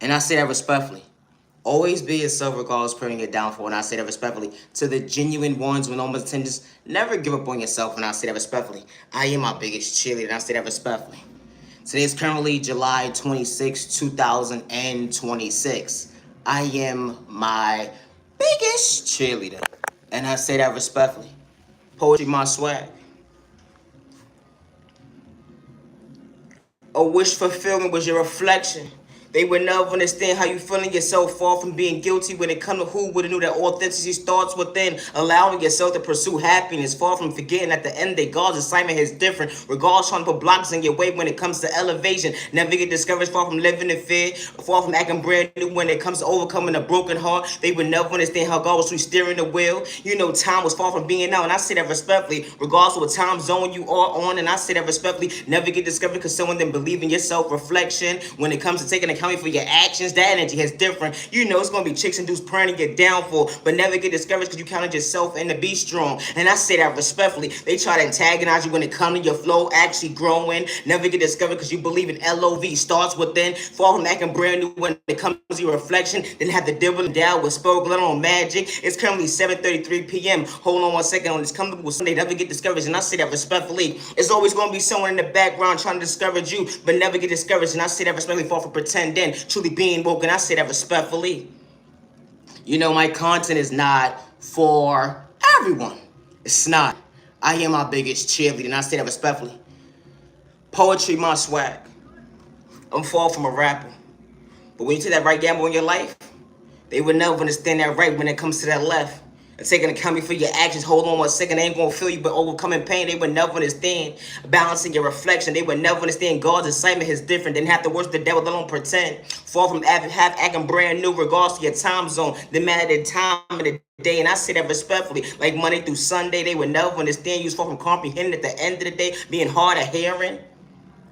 And I say that respectfully. Always be yourself regardless of putting your downfall, and I say that respectfully. To the genuine ones with no pretenders, never give up on yourself, and I say that respectfully. I am my biggest cheerleader, and I say that respectfully. Today is currently July 26, 2026. I am my biggest cheerleader, and I say that respectfully. Poetry, my swag. A wish fulfillment was your reflection. They would never understand how you feeling yourself far from being guilty when it comes to who would have knew that authenticity starts within, allowing yourself to pursue happiness, far from forgetting at the end of the day, God's assignment is different. Regardless trying to put blocks in your way when it comes to elevation. Never get discouraged, far from living in fear, far from acting brand new when it comes to overcoming a broken heart. They would never understand how God was through steering the wheel. You know, time was far from being now, and I say that respectfully, regardless of what time zone you are on, and I say that respectfully, never get discouraged because someone didn't believe in your self-reflection. When it comes to taking account for your actions, that energy is different. You know it's gonna be chicks and dudes praying to get downfall, but never get discouraged because you counted yourself and to be strong. And I say that respectfully. They try to antagonize you when it comes to your flow actually growing. Never get discouraged because you believe in LOV starts within. Fall from acting brand new when it comes to your reflection. Then have to dibble and down with spoke little on magic. It's currently 7:33 p.m. Hold on one second on this comfortable Sunday. Never get discouraged, and I say that respectfully. It's always gonna be someone in the background trying to discourage you, but never get discouraged, and I say that respectfully. Fall for pretending, truly being woke, and I say that respectfully. You know, my content is not for everyone. It's not. I am my biggest cheerleader, and I say that respectfully. Poetry, my swag. I'm far from a rapper. But when you take that right gamble in your life, they would never understand that right when it comes to that left. And taking account for your actions, hold on one second, they ain't gonna feel you, but overcoming pain, they would never understand. Balancing your reflection, they would never understand God's assignment is different. Then have to worship the devil, they don't pretend. Fall from half acting brand new, regardless of your time zone. The matter the time of the day, and I say that respectfully. Like Monday through Sunday, they would never understand. You was far from comprehending at the end of the day, being hard of hearing.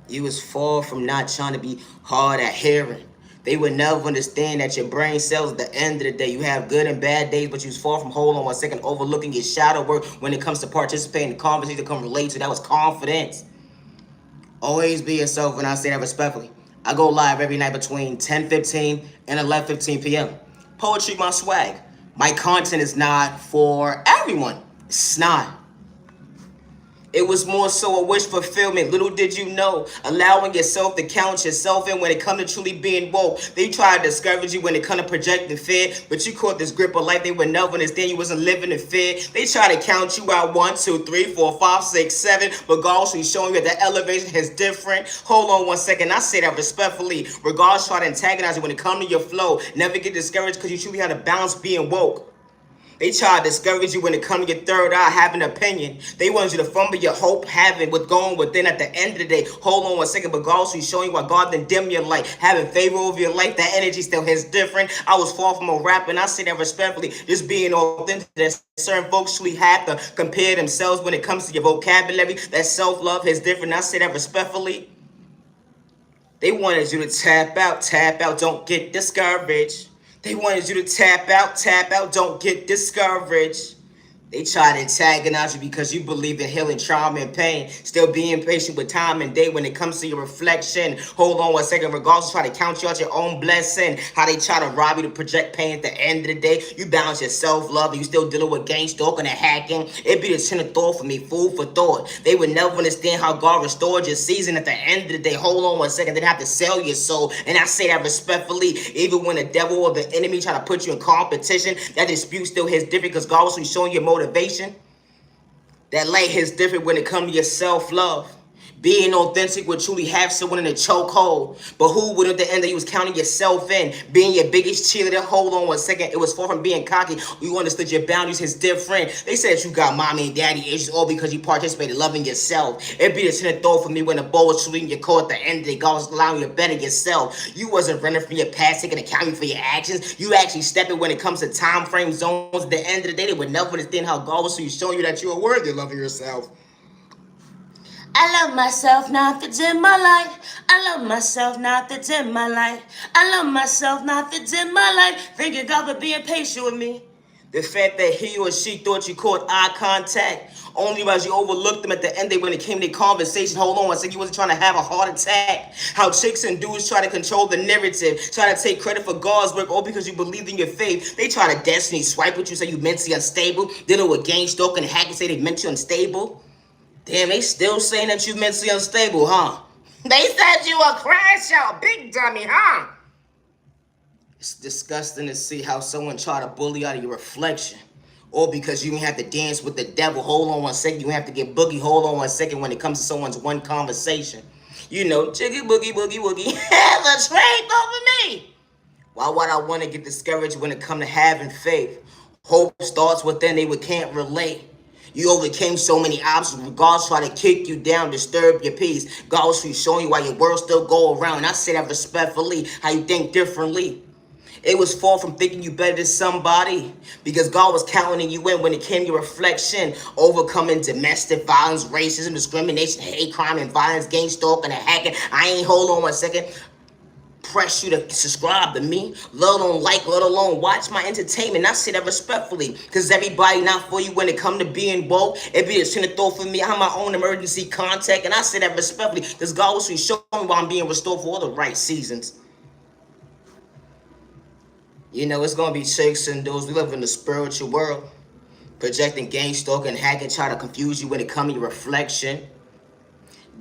You was far from not trying to be hard at hearing. They would never understand that your brain cells at the end of the day. You have good and bad days, but you was far from hold on one second, overlooking your shadow work when it comes to participating in conversations that come relate to. That was confidence. Always be yourself, and I say that respectfully. I go live every night between 10:15 and 11:15 p.m. Poetry, my swag. My content is not for everyone. It's not. It was more so a wish fulfillment. Little did you know, allowing yourself to count yourself in when it comes to truly being woke. They try to discourage you when it comes to projecting fear, but you caught this grip of life. They would never understand you wasn't living in fear. They try to count you out 1, 2, 3, 4, 5, 6, 7, but God is showing you that the elevation is different. Hold on one second. I say that respectfully. Regardless, try to antagonize you when it comes to your flow. Never get discouraged because you truly have to balance being woke. They try to discourage you when it comes to your third eye, having an opinion. They want you to fumble your hope, having what's going within at the end of the day. Hold on one second, but God also showing you why God didn't dim your light, having favor over your life. That energy still hits different. I was far from a rapper, and I say that respectfully. Just being authentic, that certain folks truly have to compare themselves when it comes to your vocabulary. That self-love is different. I say that respectfully. They wanted you to tap out, don't get discouraged. They wanted you to tap out, don't get discouraged. They try to antagonize you because you believe in healing trauma and pain. Still being patient with time and day when it comes to your reflection. Hold on one second. Regardless, try to count you out your own blessing. How they try to rob you to project pain at the end of the day. You balance your self-love and you still dealing with gangstalking and hacking. It'd be the train of thought for me, food for thought. They would never understand how God restored your season at the end of the day. Hold on one second. They'd have to sell your soul. And I say that respectfully. Even when the devil or the enemy try to put you in competition, that dispute still hits different because God was showing you motivation. That light hits different when it comes to your self-love. Being authentic would truly have someone in a chokehold. But who would at the end that you was counting yourself in? Being your biggest cheerleader. Hold on one second. It was far from being cocky. You understood your boundaries is different. They said you got mommy and daddy issues all because you participated loving yourself. It'd be the sin of thought for me when the ball was shooting your core at the end of the day. God was allowing you to better yourself. You wasn't running from your past, taking account for your actions. You actually stepping when it comes to time frame zones. At the end of the day, they would never understand how God was showing you that you are worthy of loving yourself. I love myself, not the dim my light. I love myself, not the dim my light. I love myself, not the dim my light. Thank you, God, for being patient with me. The fact that he or she thought you caught eye contact only because you overlooked them at the end day when it came to conversation. Hold on, I said you wasn't trying to have a heart attack. How chicks and dudes try to control the narrative, try to take credit for God's work, all because you believed in your faith. They try to destiny swipe with you, say you mentally unstable. Dealing with gang stalking and hacking, say they mentally unstable. Damn, they still saying that you mentally unstable, huh? They said you a crash out, big dummy, huh? It's disgusting to see how someone try to bully out of your reflection. Or because you have to dance with the devil. Hold on 1 second. You have to get boogie. Hold on 1 second when it comes to someone's one conversation. You know, chiggy boogie boogie woogie. Have a strength over me. Why would I want to get discouraged when it comes to having faith? Hope starts within they can't relate. You overcame so many obstacles. God's trying to kick you down, disturb your peace. God's showing you why your world still go around. And I say that respectfully, how you think differently. It was far from thinking you better than somebody, because God was counting you in when it came to your reflection, overcoming domestic violence, racism, discrimination, hate crime, and violence, gang stalking, and hacking. I ain't, hold on 1 second, press you to subscribe to me, let alone like, let alone watch my entertainment. I say that respectfully, because everybody not for you when it come to being woke. It be a sin of thought for me. I have my own emergency contact, and I say that respectfully, because God was showing me why I'm being restored for all the right seasons. You know, it's going to be shakes and dudes. We live in the spiritual world. Projecting gang stalking, hacking, try to confuse you when it comes to your reflection.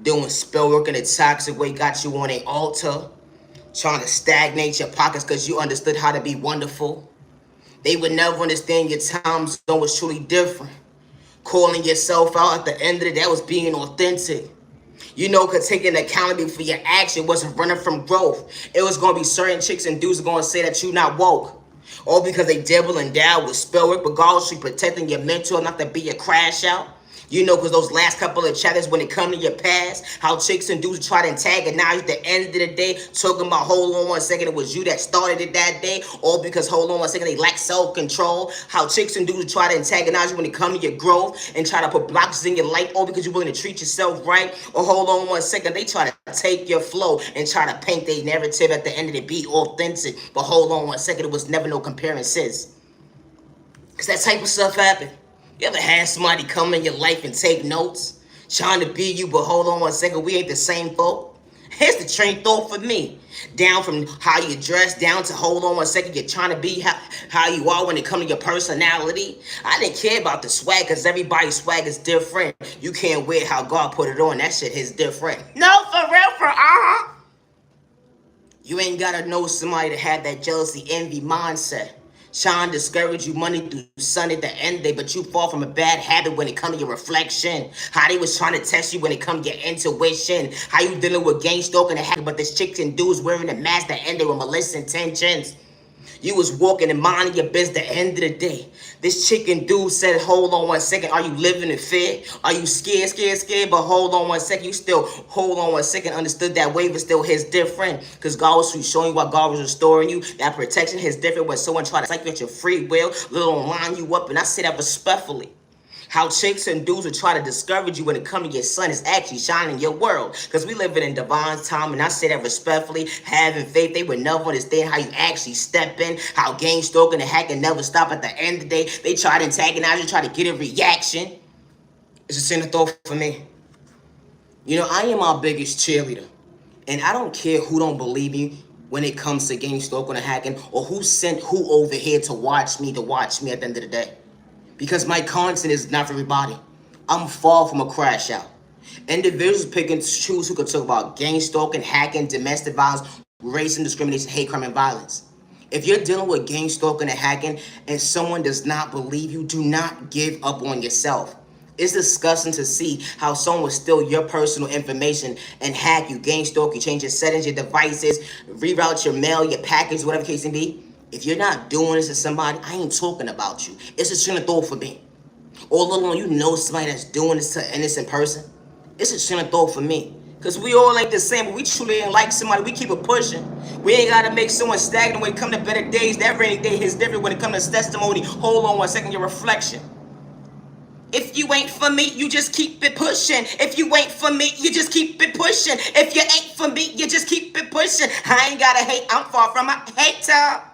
Doing spell work in a toxic way got you on an altar. Trying to stagnate your pockets because you understood how to be wonderful. They would never understand your time zone was truly different. Calling yourself out at the end of the day, that was being authentic. You know, because taking accountability for your action wasn't running from growth. It was going to be certain chicks and dudes going to say that you not woke. All because they dabble and down with spell work, but God should be protecting your mental, not to be a crash out. You know, because those last couple of chapters when it come to your past, how chicks and dudes try to antagonize at the end of the day, talking about, hold on 1 second, it was you that started it that day, all because, hold on 1 second, they lack self-control. How chicks and dudes try to antagonize you when it come to your growth and try to put blocks in your life, all because you're willing to treat yourself right. Or hold on 1 second, they try to take your flow and try to paint their narrative at the end of the be authentic. But hold on 1 second, it was never no comparisons. Because that type of stuff happened. You ever had somebody come in your life and take notes, trying to be you, but hold on 1 second, we ain't the same folk? Here's the train thought for me. Down from how you dress, down to hold on 1 second, you're trying to be how you are when it comes to your personality. I didn't care about the swag, because everybody's swag is different. You can't wear how God put it on. That shit is different. No, for real, You ain't gotta know somebody that had that jealousy, envy mindset. Trying to discourage you Monday through Sunday at the end of the day, but you fall from a bad habit when it comes to your reflection. How they was trying to test you when it comes to your intuition. How you dealing with gang stalking and hacking, but this chicks and dudes wearing a mask that ended with malicious intentions. You was walking and minding your business at the end of the day. This chicken dude said, hold on 1 second. Are you living in fear? Are you scared? But hold on 1 second. You still, hold on 1 second. Understood that wave is still his different. Because God was showing you what God was restoring you. That protection is different when someone try to psych you at your free will. Little line you up. And I say that respectfully. How chicks and dudes will try to discourage you when it comes to your sun is actually shining your world. Because we live in divine time, and I say that respectfully, having faith, they would never understand how you actually step in, how gang stalking and hacking never stop at the end of the day. They try to antagonize you, try to get a reaction. It's a sin of thought for me. You know, I am my biggest cheerleader. And I don't care who don't believe me when it comes to gang stalking and hacking, or who sent who over here to watch me at the end of the day. Because my content is not for everybody. I'm far from a crash out. Individuals pick and choose who can talk about gang stalking, hacking, domestic violence, racism, discrimination, hate crime, and violence. If you're dealing with gang stalking and hacking and someone does not believe you, do not give up on yourself. It's disgusting to see how someone will steal your personal information and hack you, gang stalk you, change your settings, your devices, reroute your mail, your package, whatever the case may be. If you're not doing this to somebody, I ain't talking about you. It's a train of thought for me. All along, you know somebody that's doing this to an innocent person. It's a train of thought for me. Because we all ain't the same, but we truly ain't like somebody. We keep it pushing. We ain't got to make someone stagnant when it come to better days. That rainy day is different when it comes to testimony. Hold on 1 second, your reflection. If you ain't for me, you just keep it pushing. If you ain't for me, you just keep it pushing. If you ain't for me, you just keep it pushing. I ain't got to hate. I'm far from a hater.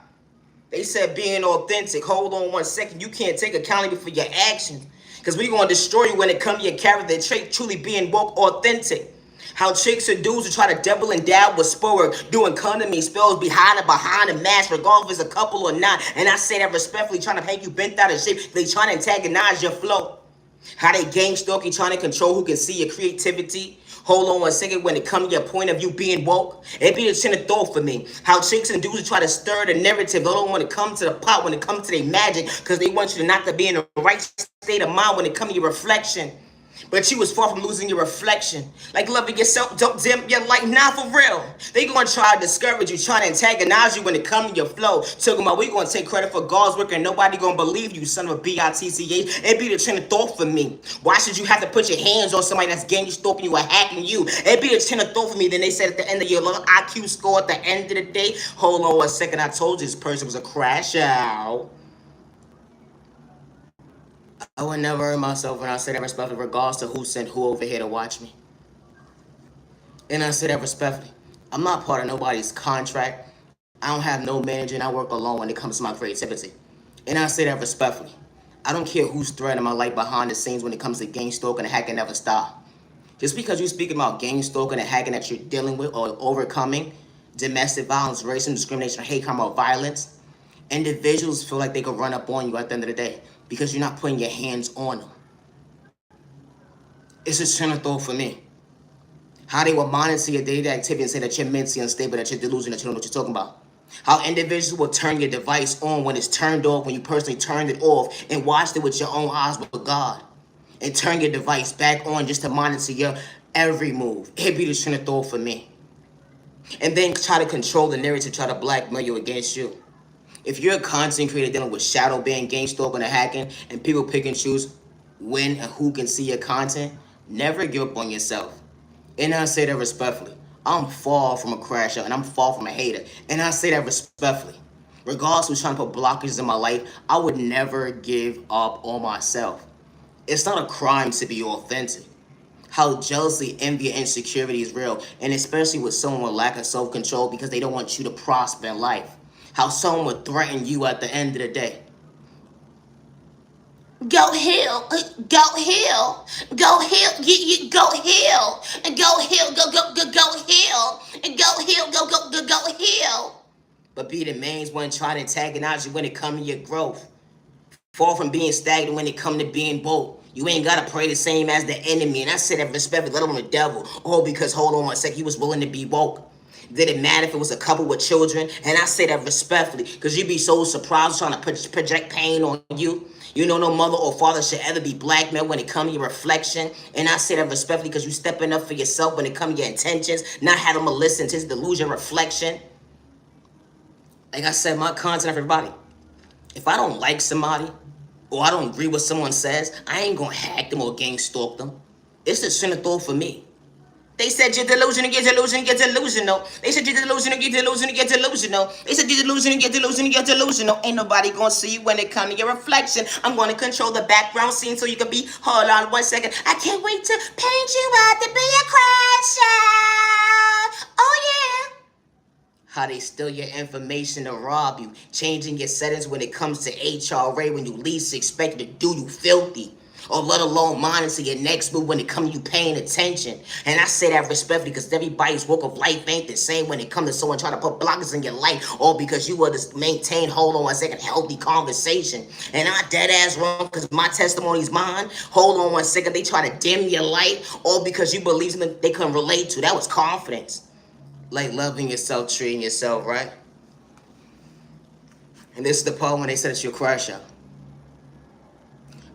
They said being authentic. Hold on 1 second. You can't take accountability for your actions. Because we going to destroy you when it comes to your character trait, truly being woke authentic. How chicks and dudes who try to double and dab with spur, doing condom spells behind the mask, regardless if it's a couple or not. And I say that respectfully, trying to make you bent out of shape. They trying to antagonize your flow. How they gang stalking, trying to control who can see your creativity. Hold on 1 second when it comes to your point of view being woke. It be a chin of thought for me. How chicks and dudes try to stir the narrative. They don't want to come to the pot when it comes to their magic. Because they want you to not to be in the right state of mind when it comes to your reflection. But you was far from losing your reflection. Like loving yourself, don't dim your light, not for real. They gonna try to discourage you, trying to antagonize you when it comes to your flow. Talking about we gonna take credit for God's work and nobody gonna believe you, son of a bitch. It be the train of thought for me. Why should you have to put your hands on somebody that's gang stalking you or hacking you? It be the train of thought for me. Then they said at the end of your long IQ score at the end of the day, hold on 1 second, I told you this person was a crash out. I would never hurt myself when I say that respectfully, regardless to who sent who over here to watch me. And I say that respectfully. I'm not part of nobody's contract. I don't have no manager and I work alone when it comes to my creativity. And I say that respectfully. I don't care who's threatening my life behind the scenes when it comes to gang stalking and hacking never stop. Just because you're speaking about gang stalking and hacking that you're dealing with or overcoming domestic violence, racism, discrimination, hate crime, or violence, individuals feel like they can run up on you at the end of the day because you're not putting your hands on them. It's a train of thought for me. How they will monitor your daily activity and say that you're mentally unstable, that you're delusional, that you don't know what you're talking about. How individuals will turn your device on when it's turned off, when you personally turned it off and watched it with your own eyes with God. And turn your device back on just to monitor your every move. It'd be the train of thought for me. And then try to control the narrative, try to blackmail you against you. If you're a content creator dealing with shadow ban, gang stalking, and hacking, and people pick and choose when and who can see your content, never give up on yourself. And I say that respectfully. I'm far from a crash out and I'm far from a hater. And I say that respectfully. Regardless of trying to put blockages in my life, I would never give up on myself. It's not a crime to be authentic. How jealousy, envy, and insecurity is real, and especially with someone with lack of self-control because they don't want you to prosper in life. How someone would threaten you at the end of the day. Go heal, go heal, go heal, go heal, and go heal, go heal, and go heal, go heal. But be the main one trying to antagonize you when it comes to your growth. Far from being stagnant when it comes to being bold. You ain't gotta pray the same as the enemy, and I said that respectfully, let alone the devil. Oh, because hold on 1 second, he was willing to be woke. Did it matter if it was a couple with children? And I say that respectfully, because you'd be so surprised trying to project pain on you. You know no mother or father should ever be blackmailed when it comes to your reflection. And I say that respectfully because you stepping up for yourself when it comes to your intentions, not having malicious intentions to lose your reflection. Like I said, my content for everybody. If I don't like somebody, or I don't agree with what someone says, I ain't gonna hack them or gang stalk them. It's a sin of thought for me. They said you're delusional, get delusional, get delusional. They said you're delusional, get delusional, get delusional. They said you're delusional, get delusional, get delusional. Ain't nobody gonna see you when it comes to your reflection. I'm gonna control the background scene so you can be, hold on 1 second. I can't wait to paint you out to be a crash out. Oh yeah. How they steal your information to rob you, changing your settings when it comes to HRA when you least expect it to do you filthy, or let alone monitor your next move when it comes to you paying attention. And I say that respectfully because everybody's walk of life ain't the same when it comes to someone trying to put blockers in your life, or because you were to maintain, hold on 1 second, healthy conversation. And I'm dead ass wrong because my testimony's mine. Hold on 1 second, they try to dim your light, or because you believe something they couldn't relate to. That was confidence. Like loving yourself, treating yourself, right? And this is the part when they said it's your crash out.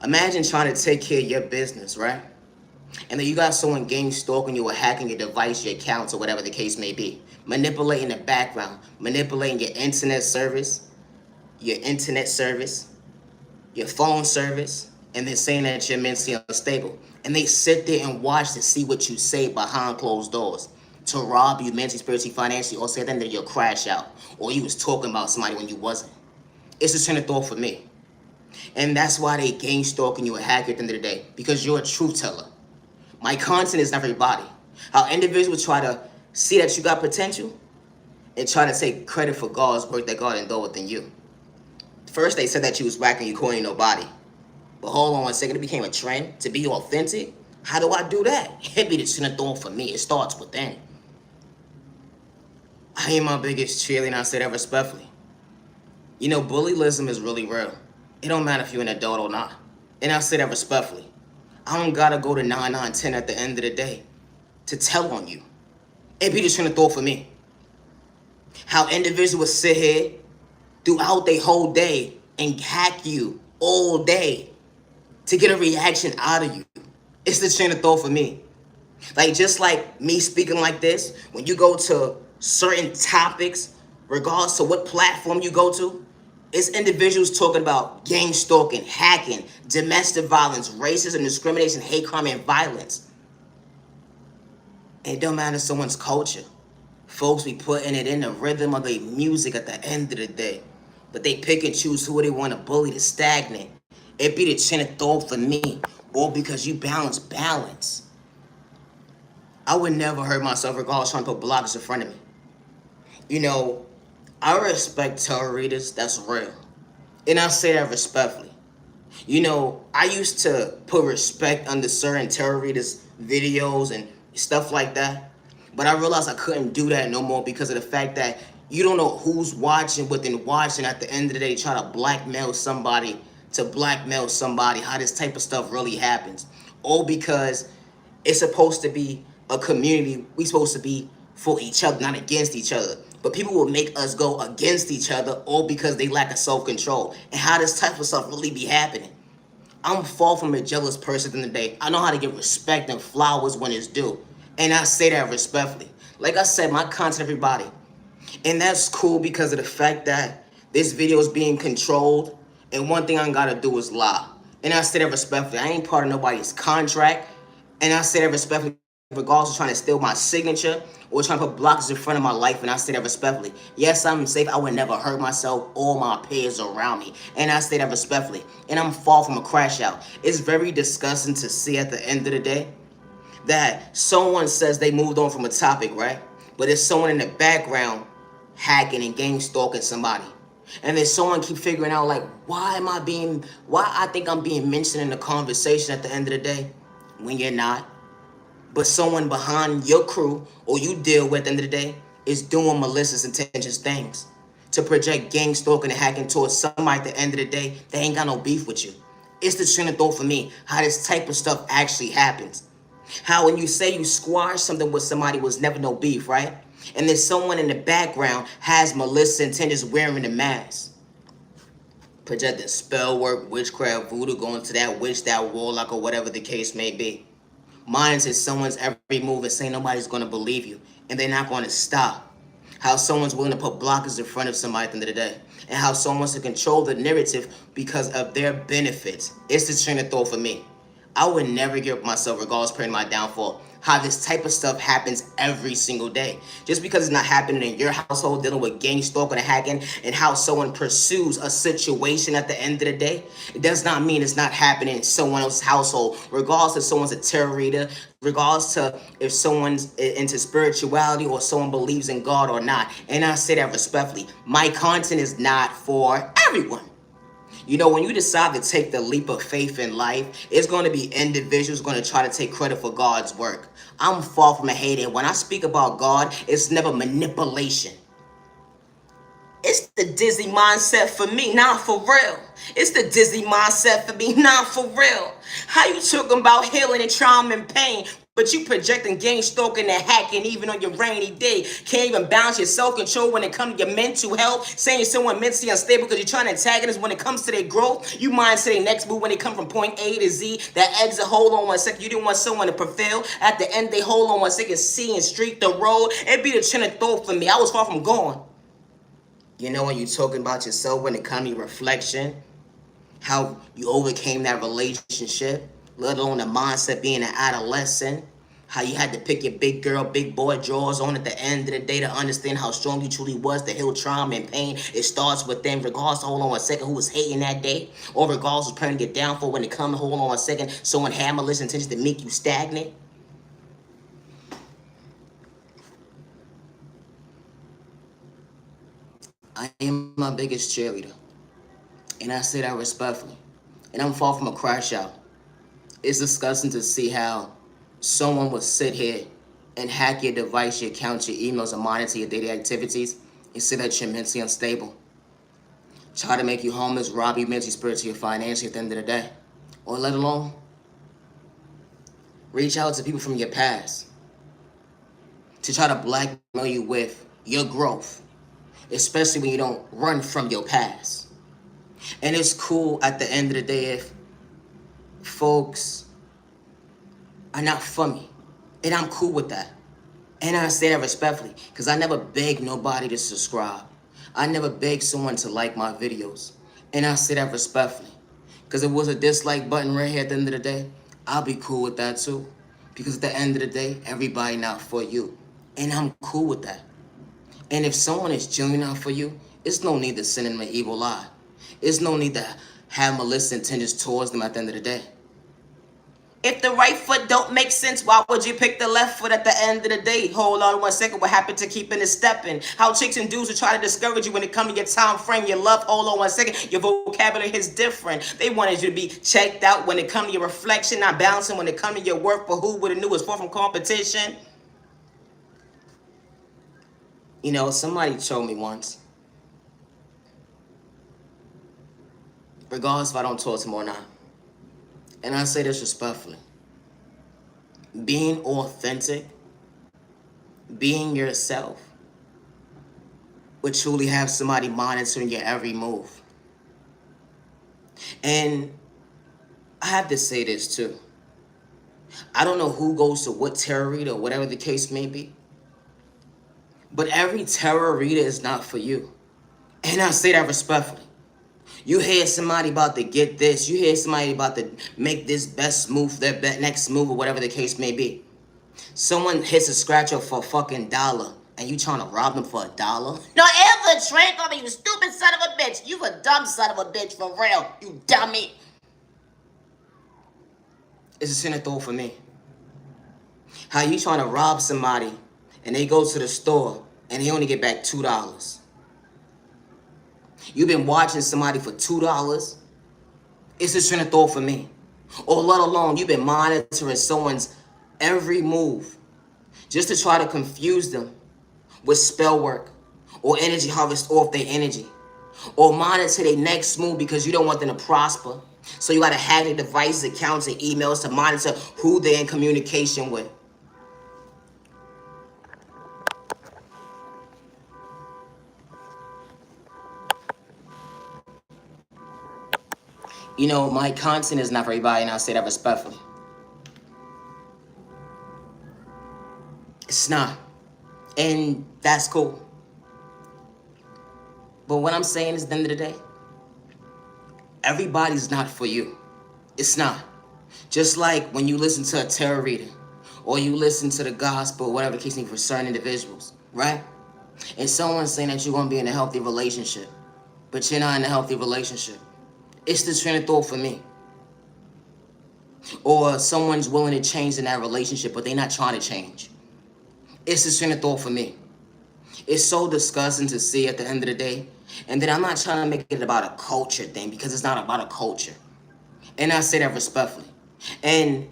Imagine trying to take care of your business, right? And then you got someone gang stalking you or hacking your device, your accounts, or whatever the case may be. Manipulating the background, manipulating your internet service, your phone service, and then saying that you're mentally unstable. And they sit there and watch to see what you say behind closed doors, to rob you mentally, spiritually, financially, or say then that you'll crash out, or you was talking about somebody when you wasn't. It's a train of thought for me. And that's why they gang stalking you and hack you at the end of the day, because you're a truth teller. My content is not for everybody. How individuals try to see that you got potential and try to take credit for God's work that God endowed within you. First they said that you was whack and you couldn't ain't nobody. But hold on 1 second, it became a trend to be authentic. How do I do that? It be the center thorn for me. It starts within. I am my biggest cheerleader, and I say that respectfully. You know, bullyism is really real. It don't matter if you're an adult or not. And I say that respectfully. I don't gotta go to 9, 9, 10 at the end of the day to tell on you. It be the train of thought for me. How individuals sit here throughout their whole day and hack you all day to get a reaction out of you. It's the chain of thought for me. Like, just like me speaking like this, when you go to certain topics, regardless to what platform you go to, it's individuals talking about gang stalking, hacking, domestic violence, racism, discrimination, hate crime, and violence. It don't matter someone's culture. Folks be putting it in the rhythm of their music at the end of the day. But they pick and choose who they want to bully to stagnate. It be the chin of thought for me. All because you balance. I would never hurt myself regardless trying to put blockers in front of me. You know, I respect tarot readers, that's real. And I say that respectfully. You know, I used to put respect under certain tarot readers' videos and stuff like that. But I realized I couldn't do that no more because of the fact that you don't know who's watching, but then watching at the end of the day try to blackmail somebody how this type of stuff really happens. All because it's supposed to be a community. We supposed to be for each other, not against each other. But people will make us go against each other all because they lack of self-control. And how this type of stuff really be happening. I'm far from a jealous person in the day. I know how to give respect and flowers when it's due. And I say that respectfully. Like I said, my content, everybody. And that's cool because of the fact that this video is being controlled. And one thing I ain't gotta do is lie. And I say that respectfully. I ain't part of nobody's contract. And I say that respectfully regardless of trying to steal my signature or trying to put blockers in front of my life. And I say that respectfully. Yes, I'm safe. I would never hurt myself or my peers around me. And I say that respectfully. And I'm far from a crash out. It's very disgusting to see at the end of the day that someone says they moved on from a topic, right? But there's someone in the background hacking and gang stalking somebody. And then someone keep figuring out like, why I think I'm being mentioned in the conversation at the end of the day when you're not. But someone behind your crew or you deal with at the end of the day is doing malicious, intentions things to project gang stalking and hacking towards somebody at the end of the day that ain't got no beef with you. It's the train of thought for me, how this type of stuff actually happens. How when you say you squash something with somebody was never no beef, right? And then someone in the background has malicious intentions wearing the mask. Projecting spell work, witchcraft, voodoo, going to that witch, that warlock, or whatever the case may be. Mine is someone's every move and saying nobody's going to believe you. And they're not going to stop. How someone's willing to put blockers in front of somebody at the end of the day. And how someone wants to control the narrative because of their benefits. It's the train of thought for me. I would never give up myself regardless of my downfall. How this type of stuff happens every single day. Just because it's not happening in your household, dealing with gang stalking and hacking, and how someone pursues a situation at the end of the day, it does not mean it's not happening in someone else's household. Regardless if someone's a tarot reader, regardless to if someone's into spirituality or someone believes in God or not. And I say that respectfully. My content is not for everyone. You know, when you decide to take the leap of faith in life, it's going to be individuals going to try to take credit for God's work. I'm far from a hater. When I speak about God, it's never manipulation. It's the Disney mindset for me, not for real. It's the Disney mindset for me, not for real. How you talking about healing and trauma and pain, but you projecting gang stalking and hacking even on your rainy day? Can't even balance your self-control when it comes to your mental health, saying someone mentally unstable because you're trying to antagonist when it comes to their growth. You mind to their next move when they come from point A to Z. That exit, hold on 1 second. You didn't want someone to prevail. At the end, they hold on 1 second, see and streak the road. It'd be the chin of thought for me. I was far from gone. You know, when you're talking about yourself when it comes to reflection, how you overcame that relationship, let alone the mindset being an adolescent, how you had to pick your big girl, big boy drawers on at the end of the day to understand how strong you truly was to heal trauma and pain. It starts with them, regardless to hold on 1 second who was hating that day, or regardless of praying to get down for when it comes to hold on 1 second, someone had malicious intentions to make you stagnant. I am my biggest cheerleader. And I say that respectfully. And I'm far from a crash out. It's disgusting to see how someone will sit here and hack your device, your accounts, your emails, and monitor your daily activities and say that you're mentally unstable. Try to make you homeless, rob you mentally, spiritually, or financially at the end of the day. Or let alone reach out to people from your past to try to blackmail you with your growth, especially when you don't run from your past. And it's cool at the end of the day if folks are not for me. And I'm cool with that. And I say that respectfully, because I never beg nobody to subscribe. I never beg someone to like my videos. And I say that respectfully. Because if it was a dislike button right here at the end of the day, I'll be cool with that too. Because at the end of the day, everybody not for you. And I'm cool with that. And if someone is genuinely not for you, it's no need to send them an evil eye. It's no need to have malicious intentions towards them at the end of the day. If the right foot don't make sense, why would you pick the left foot at the end of the day? Hold on 1 second, what happened to keeping it stepping? How chicks and dudes will try to discourage you when it comes to your time frame, your love. Hold on 1 second, your vocabulary is different. They wanted you to be checked out when it comes to your reflection, not balancing when it comes to your work, but who would have knew it's far from competition? You know, somebody told me once, regardless if I don't talk to them or not, and I say this respectfully, being authentic, being yourself, would truly have somebody monitoring your every move. And I have to say this too. I don't know who goes to what tarot reader or whatever the case may be, but every tarot reader is not for you. And I say that respectfully. You hear somebody about to get this. You hear somebody about to make this best move, their next move, or whatever the case may be. Someone hits a scratcher for a fucking $1, and you trying to rob them for $1? No ever drink on me, you stupid son of a bitch. You a dumb son of a bitch for real, you dummy. It's a sin of thought for me. How you trying to rob somebody, and they go to the store, and they only get back $2. You've been watching somebody for $2. It's a train of thought for me. Or let alone you've been monitoring someone's every move just to try to confuse them with spell work or energy harvest off their energy. Or monitor their next move because you don't want them to prosper. So you got to have their devices, accounts, and emails to monitor who they're in communication with. You know, my content is not for everybody, and I say that respectfully. It's not. And that's cool. But what I'm saying is, at the end of the day, everybody's not for you. It's not. Just like when you listen to a tarot reading, or you listen to the gospel, whatever the case may be for certain individuals, right? And someone's saying that you're going to be in a healthy relationship, but you're not in a healthy relationship. It's the train of thought for me. Or someone's willing to change in that relationship, but they're not trying to change. It's the train of thought for me. It's so disgusting to see at the end of the day. And then I'm not trying to make it about a culture thing, because it's not about a culture. And I say that respectfully. And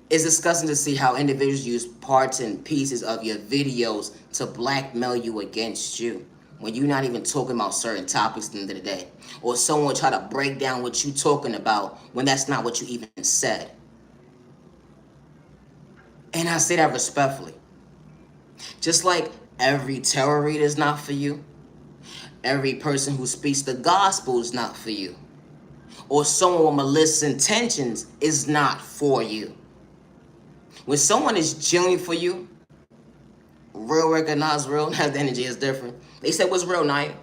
it's disgusting to see how individuals use parts and pieces of your videos to blackmail you against you, when you're not even talking about certain topics at the end of the day. Or someone try to break down what you're talking about when that's not what you even said. And I say that respectfully. Just like every tarot reader is not for you, every person who speaks the gospel is not for you. Or someone with malicious intentions is not for you. When someone is genuine for you, real recognize real, the energy is different. They said, what's real, Naya?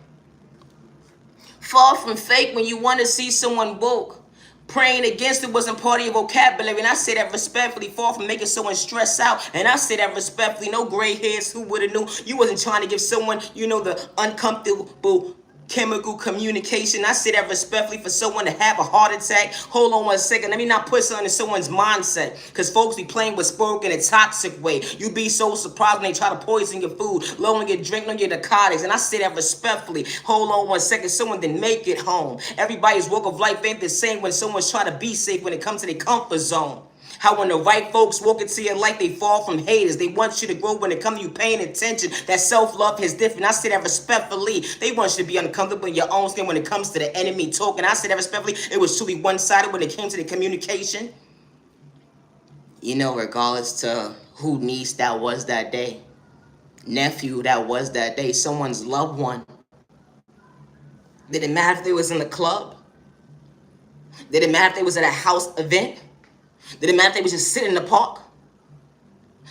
Far from fake when you want to see someone woke. Praying against it wasn't part of your vocabulary. And I say that respectfully, far from making someone stress out. And I say that respectfully, no gray hairs, who would have knew? You wasn't trying to give someone, you know, the uncomfortable chemical communication. I say that respectfully for someone to have a heart attack. Hold on 1 second. Let me not put something in someone's mindset. Because folks be playing with smoke in a toxic way. You be so surprised when they try to poison your food, lowering your drink, on your narcotics. And I say that respectfully. Hold on 1 second. Someone didn't make it home. Everybody's walk of life ain't the same when someone's trying to be safe when it comes to their comfort zone. How when the right folks walk into your life, they fall from haters. They want you to grow when it comes to you paying attention. That self-love is different. I say that respectfully. They want you to be uncomfortable in your own skin when it comes to the enemy talking. I say that respectfully. It was truly one-sided when it came to the communication. You know, regardless to who niece that was that day, nephew that was that day, someone's loved one. Did it matter if they was in the club? Did it matter if they was at a house event? Did it matter if they was just sitting in the park?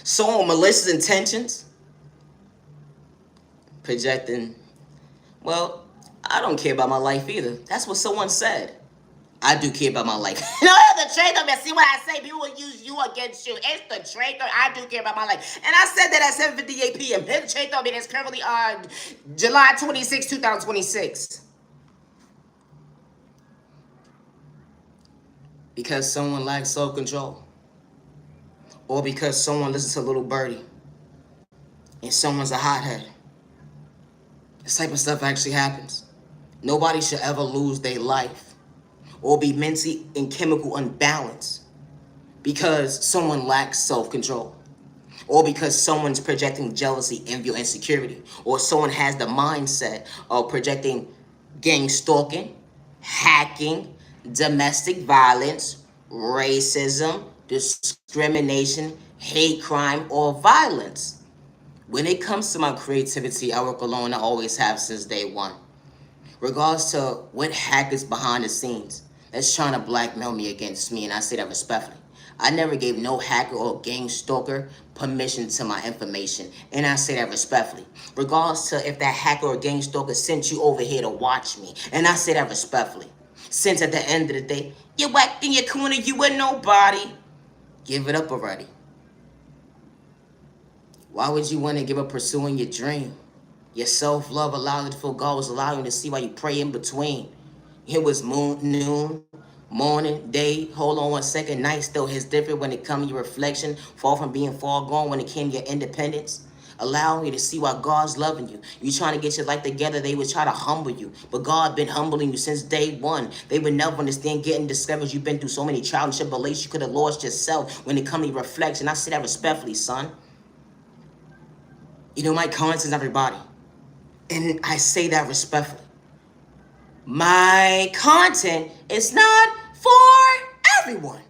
Someone with malicious intentions? Projecting, well, I don't care about my life either. That's what someone said. I do care about my life. No, the trade on me. See what I say? People will use you against you. It's the trade on. I do care about my life. And I said that at 7:58 p.m. Hit the trade on me. That's currently July 26, 2026. Because someone lacks self-control, or because someone listens to Little Birdie and someone's a hothead. This type of stuff actually happens. Nobody should ever lose their life or be mentally and chemical unbalanced because someone lacks self-control, or because someone's projecting jealousy, envy, or insecurity, or someone has the mindset of projecting gang stalking, hacking, domestic violence, racism, discrimination, hate crime, or violence. When it comes to my creativity, I work alone. I always have since day one. Regards to what hackers behind the scenes that's trying to blackmail me against me, and I say that respectfully. I never gave no hacker or gang stalker permission to my information, and I say that respectfully. Regards to if that hacker or gang stalker sent you over here to watch me, and I say that respectfully. Since at the end of the day, you're whacked in your corner, you were nobody. Give it up already. Why would you want to give up pursuing your dream? Your self-love allows you to feel goals, allow you to see why you pray in between. It was noon, morning, day, hold on 1 second, night still hits different when it comes to your reflection, far from being far gone when it came to your independence. Allowing you to see why God's loving you. You trying to get your life together, they would try to humble you. But God been humbling you since day one. They would never understand getting discovered. You've been through so many trials and tribulations. You could have lost yourself when it comes to your reflection. I say that respectfully, son. You know, my content is everybody. And I say that respectfully. My content is not for everyone.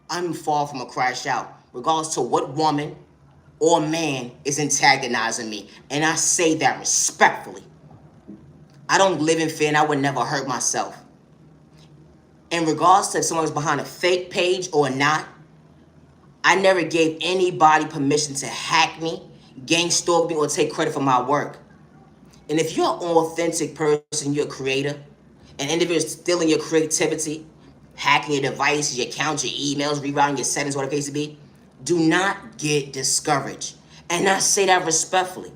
I'm far from a crash out. Regardless to what woman or man is antagonizing me. And I say that respectfully. I don't live in fear and I would never hurt myself. In regards to if someone's behind a fake page or not, I never gave anybody permission to hack me, gang stalk me, or take credit for my work. And if you're an authentic person, you're a creator, and individuals stealing your creativity, hacking your devices, your accounts, your emails, rerouting your settings, whatever the case may be, do not get discouraged. And I say that respectfully.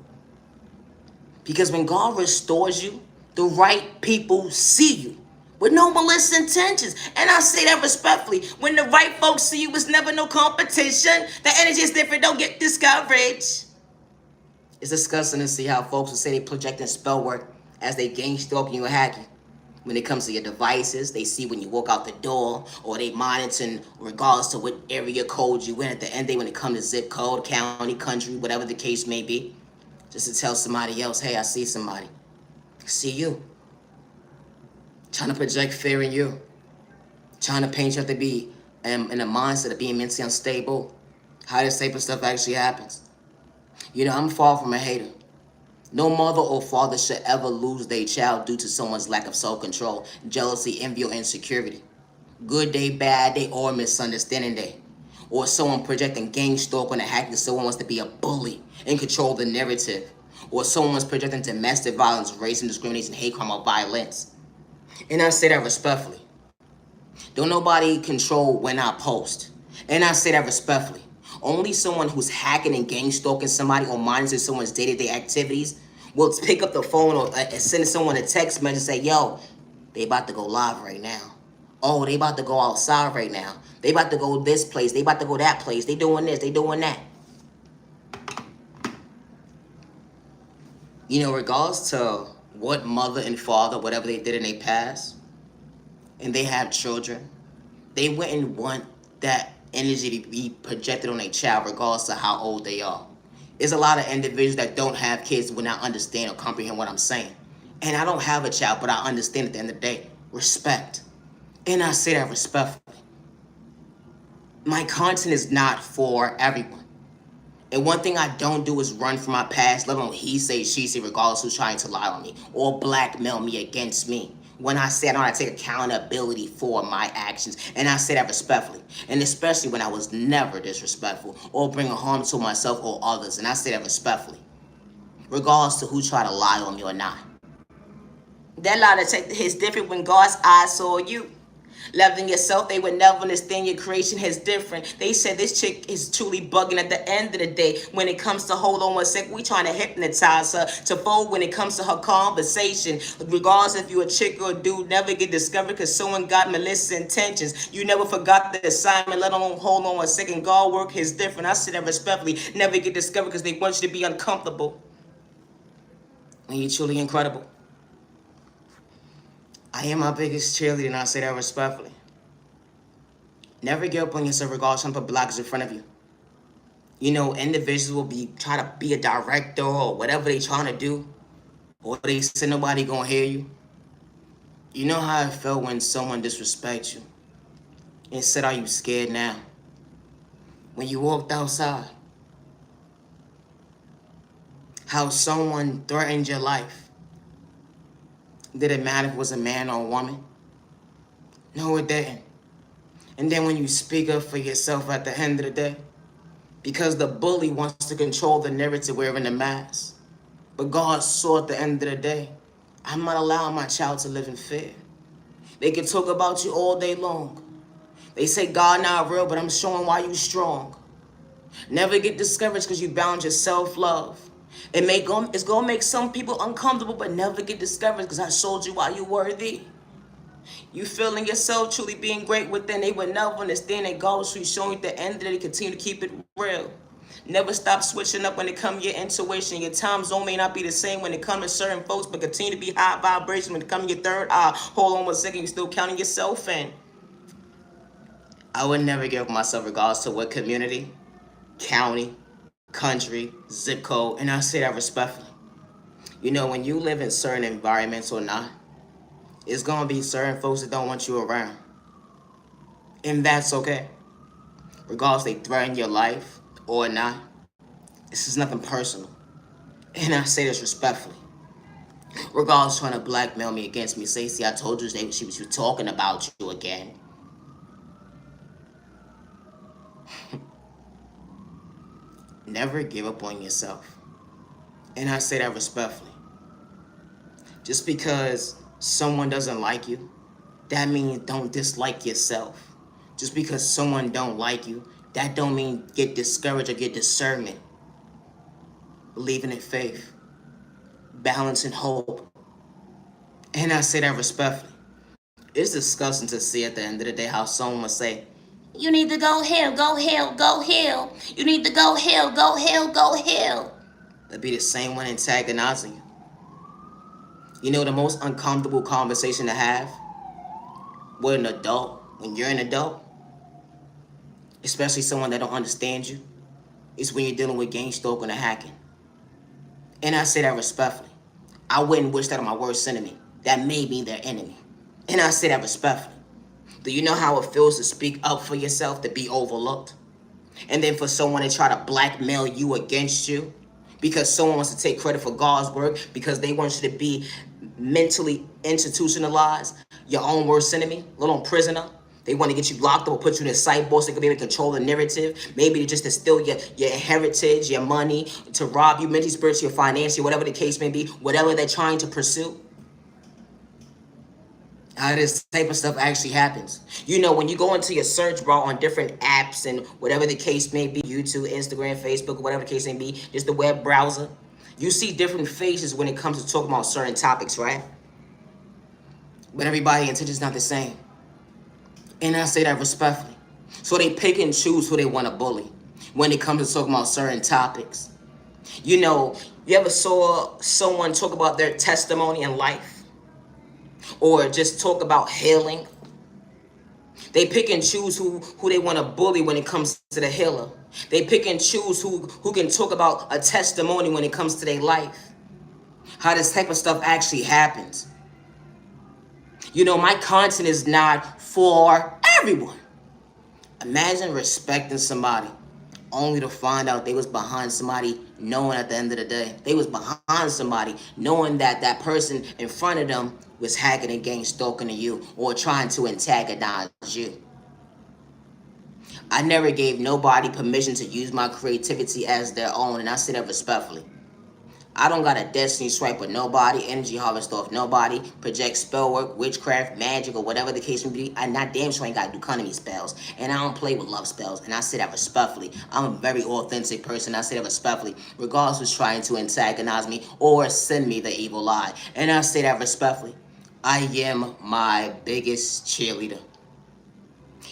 Because when God restores you, the right people see you with no malicious intentions. And I say that respectfully. When the right folks see you, it's never no competition. The energy is different. Don't get discouraged. It's disgusting to see how folks will say they projecting spell work as they gang stalking you and hacking. When it comes to your devices, they see when you walk out the door, or they monitoring regards to what area code you in at the end of the day when it comes to zip code, county, country, whatever the case may be. Just to tell somebody else, hey, I see somebody. I see you. Trying to project fear in you. Trying to paint you up to be in a mindset of being mentally unstable. How this type of stuff actually happens. You know, I'm far from a hater. No mother or father should ever lose their child due to someone's lack of self-control, jealousy, envy, or insecurity. Good day, bad day, or misunderstanding day. Or someone projecting gang stalk on a hacking, someone wants to be a bully and control the narrative. Or someone's projecting domestic violence, racism, discrimination, hate crime, or violence. And I say that respectfully. Don't nobody control when I post. And I say that respectfully. Only someone who's hacking and gang stalking somebody or monitoring someone's day-to-day activities will pick up the phone or send someone a text message and say, yo, they about to go live right now. Oh, they about to go outside right now. They about to go this place. They about to go that place. They doing this. They doing that. You know, regards to what mother and father, whatever they did in their past, and they have children, they wouldn't want that energy to be projected on a child regardless of how old they are. There's a lot of individuals that don't have kids will not understand or comprehend what I'm saying. And I don't have a child, but I understand at the end of the day, respect. And I say that respectfully. My content is not for everyone. And one thing I don't do is run from my past, let alone he say, she say, regardless who's trying to lie on me or blackmail me against me. When I say I know I take accountability for my actions, and I say that respectfully, and especially when I was never disrespectful or bringing harm to myself or others, and I say that respectfully, regardless to who try to lie on me or not. That lie detector is different when God's eyes saw you. Loving yourself, they would never understand your creation is different. They said this chick is truly bugging at the end of the day. When it comes to hold on one second, we trying to hypnotize her to fold when it comes to her conversation. Regardless if you a chick or a dude, never get discovered because someone got malicious intentions. You never forgot the assignment, let alone hold on one second. God work is different. I say that respectfully. Never get discovered because they want you to be uncomfortable. And you're truly incredible. I am my biggest cheerleader, and I say that respectfully. Never give up on yourself regardless of put blockers in front of you. You know, individuals will be trying to be a director or whatever they trying to do, or they say nobody gonna hear you. You know how it felt when someone disrespects you and said, are you scared now? When you walked outside, how someone threatened your life. Did it matter if it was a man or a woman? No, it didn't. And then when you speak up for yourself at the end of the day, because the bully wants to control the narrative wearing the mask. But God saw at the end of the day, I'm not allowing my child to live in fear. They can talk about you all day long. They say God not real, but I'm showing why you strong. Never get discouraged because you bound your self-love. It's gonna make some people uncomfortable, but never get discouraged because I showed you why you worthy. You feeling yourself truly being great within, they would never understand that God was showing you at the end of the day, continue to keep it real. Never stop switching up when it comes to your intuition. Your time zone may not be the same when it comes to certain folks, but continue to be high vibration when it comes to your third eye. Hold on 1 second, you're still counting yourself in. I would never give myself regards to what community, county, country, zip code, and I say that respectfully. You know, when you live in certain environments or not, it's gonna be certain folks that don't want you around. And that's okay. Regardless they threaten your life or not, this is nothing personal. And I say this respectfully. Regardless trying to blackmail me against me, say, see, I told you she was talking about you again. Never give up on yourself. And I say that respectfully. Just because someone doesn't like you, that means don't dislike yourself. Just because someone don't like you, that don't mean get discouraged or get discernment. Believing in faith, balance and hope. And I say that respectfully. It's disgusting to see at the end of the day how someone will say, you need to go heal, go heal, go heal. You need to go heal, go heal, go heal. That'd be the same one antagonizing you. You know the most uncomfortable conversation to have with an adult, when you're an adult, especially someone that don't understand you, is when you're dealing with gangstalking or hacking. And I say that respectfully. I wouldn't wish that on my worst enemy. That made me their enemy. And I say that respectfully. Do you know how it feels to speak up for yourself, to be overlooked? And then for someone to try to blackmail you against you? Because someone wants to take credit for God's work, because they want you to be mentally institutionalized, your own worst enemy, little prisoner. They want to get you locked up or put you in a sideboard so they can be able to control the narrative. Maybe just to steal your heritage, your money, to rob you mentally, spiritually, or financially, whatever the case may be, whatever they're trying to pursue. How this type of stuff actually happens. You know, when you go into your search bar on different apps and whatever the case may be, YouTube, Instagram, Facebook, whatever the case may be, just the web browser, You see different faces when it comes to talking about certain topics, right? But everybody's intention is not the same. And I say that respectfully. So they pick and choose who they want to bully when it comes to talking about certain topics. You know, you ever saw someone talk about their testimony in life? Or just talk about healing? They pick and choose who they want to bully when it comes to the healer. They pick and choose who can talk about a testimony when it comes to their life. How this type of stuff actually happens. You know, my content is not for everyone. Imagine respecting somebody only to find out they was behind somebody, knowing at the end of the day they was behind somebody, knowing that that person in front of them was hacking and gang stalking to you or trying to antagonize you. I never gave nobody permission to use my creativity as their own, and I say that respectfully. I don't got a destiny swipe with nobody, energy harvest off nobody, project spell work, witchcraft, magic, or whatever the case may be. I not damn sure ain't got Dukanami spells, and I don't play with love spells, and I say that respectfully. I'm a very authentic person, I say that respectfully, regardless who's trying to antagonize me or send me the evil eye, and I say that respectfully. I am my biggest cheerleader.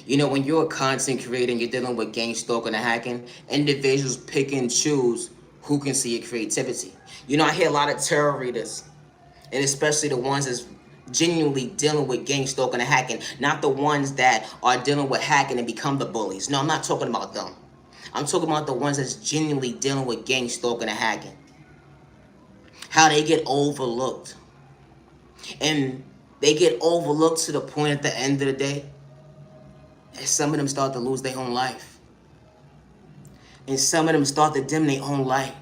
You know, when you're a content creator and you're dealing with gang stalking and hacking, individuals pick and choose who can see your creativity. You know, I hear a lot of tarot readers, and especially the ones that's genuinely dealing with gang stalking and hacking, not the ones that are dealing with hacking and become the bullies. No, I'm not talking about them. I'm talking about the ones that's genuinely dealing with gang stalking and hacking. How they get overlooked. And they get overlooked to the point at the end of the day, and some of them start to lose their own life. And some of them start to dim their own light.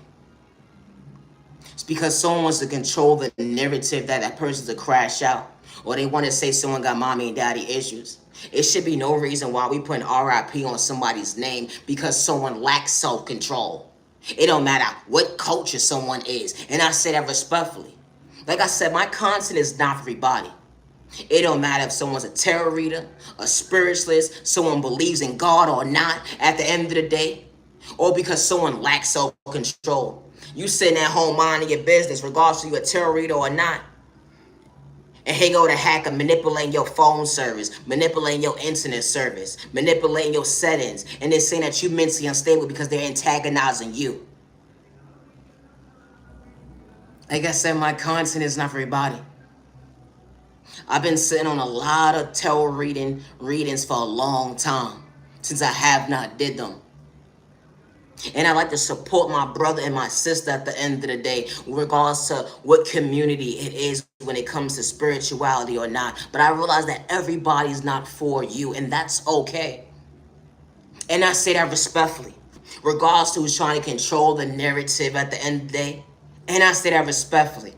It's because someone wants to control the narrative that that person's a crash out. Or they want to say someone got mommy and daddy issues. It should be no reason why we put an RIP on somebody's name because someone lacks self-control. It don't matter what culture someone is. And I say that respectfully. Like I said, my content is not for everybody. It don't matter if someone's a tarot reader, a spiritualist, someone believes in God or not at the end of the day, or because someone lacks self-control. You sitting at home minding your business, regardless of you a tarot reader or not, and here go the hacker manipulating your phone service, manipulating your internet service, manipulating your settings, and they're saying that you're mentally unstable because they're antagonizing you. Like I said, my content is not for everybody. I've been sitting on a lot of tarot readings for a long time, since I have not did them. And I like to support my brother and my sister at the end of the day, regardless to what community it is when it comes to spirituality or not. But I realize that everybody's not for you, and that's okay. And I say that respectfully, regardless to who's trying to control the narrative at the end of the day. And I say that respectfully.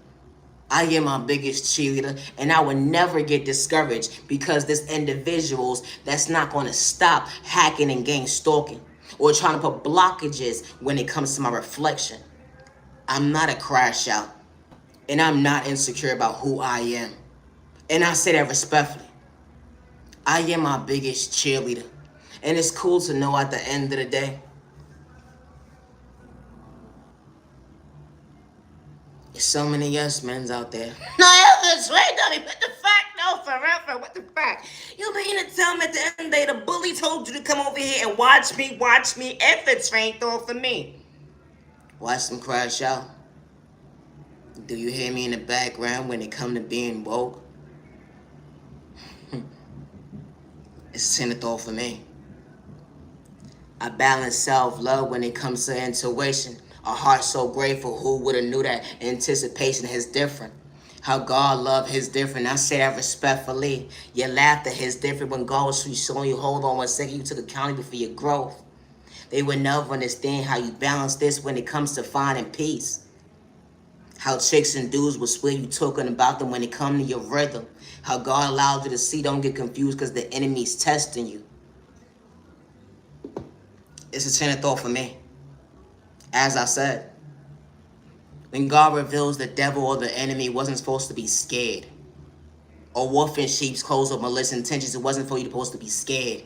I am my biggest cheerleader, and I will never get discouraged because there's individuals that's not going to stop hacking and gang stalking or trying to put blockages when it comes to my reflection. I'm not a crash out, and I'm not insecure about who I am. And I say that respectfully. I am my biggest cheerleader, and it's cool to know at the end of the day, there's so many yes men's out there. No, that's right, Donnie. What the fuck? No, forever. What the fuck? You mean to tell me at the end of the day, the bully told you to come over here and watch me, if it's rained off for me? Watch them crash out. Do you hear me in the background when it come to being woke? It's a thought for me. I balance self-love when it comes to intuition. A heart so grateful, who would have knew that anticipation is different. How God love is different. I say that respectfully. Your laughter is different when God was showing you, hold on 1 second, you took accountability for your growth. They would never understand how you balance this when it comes to finding peace. How chicks and dudes will swear you talking about them when it comes to your rhythm. How God allowed you to see, don't get confused because the enemy's testing you. It's a chain of thought for me. As I said, when God reveals the devil or the enemy wasn't supposed to be scared, or wolf in sheep's clothes or malicious intentions, it wasn't for you supposed to be scared.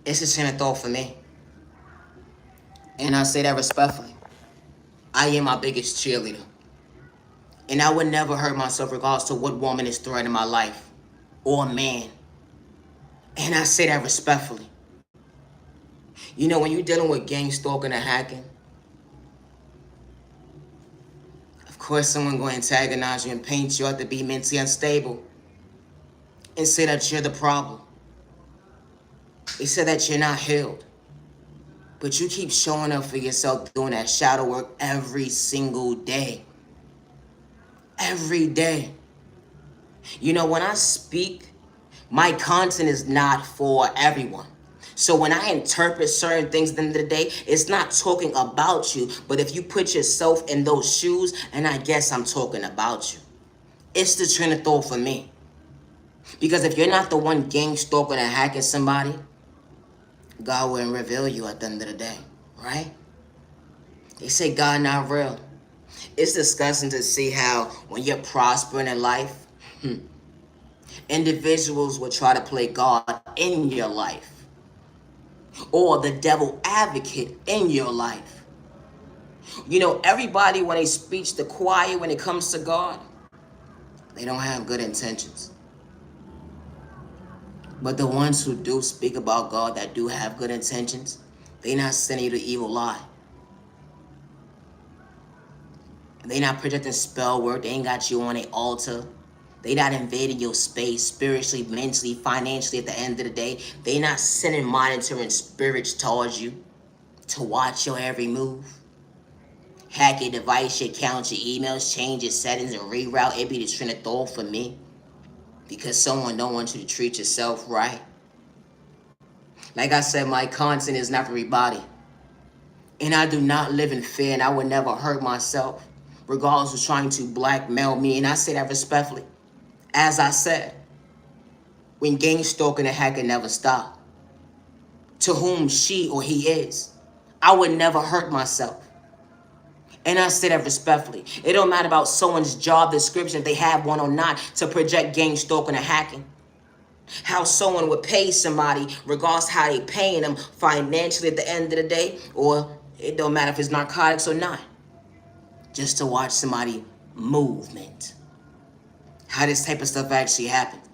It's a chain of thought for me. And I say that respectfully. I am my biggest cheerleader. And I would never hurt myself regardless to what woman is threatening my life or a man. And I say that respectfully. You know, when you're dealing with gang stalking and hacking, of course someone going to antagonize you and paint you out to be mentally unstable and say that you're the problem. They say that you're not healed. But you keep showing up for yourself doing that shadow work every single day. Every day. You know, when I speak, my content is not for everyone. So when I interpret certain things at the end of the day, it's not talking about you, but if you put yourself in those shoes, and I guess I'm talking about you. It's the train of thought for me. Because if you're not the one gang stalking and hacking somebody, God wouldn't reveal you at the end of the day, right? They say God not real. It's disgusting to see how when you're prospering in life, individuals will try to play God in your life or the devil advocate in your life. You know, everybody when they preach the choir when it comes to God, they don't have good intentions. But the ones who do speak about God that do have good intentions, they not sending you the evil lie. They not projecting spell work. They ain't got you on an altar. They not invading your space spiritually, mentally, financially at the end of the day. They not sending monitoring spirits towards you to watch your every move. Hack your device, your account, your emails, change your settings, and reroute. It be the train of thought for me. Because someone don't want you to treat yourself right. Like I said, my content is not for everybody. And I do not live in fear, and I would never hurt myself, regardless of trying to blackmail me. And I say that respectfully. As I said, when gang stalking and hacking never stop, to whom she or he is, I would never hurt myself. And I say that respectfully. It don't matter about someone's job description, if they have one or not, to project gang stalking and hacking. How someone would pay somebody, regardless how they paying them financially at the end of the day, or it don't matter if it's narcotics or not, just to watch somebody movement. How this type of stuff actually happens.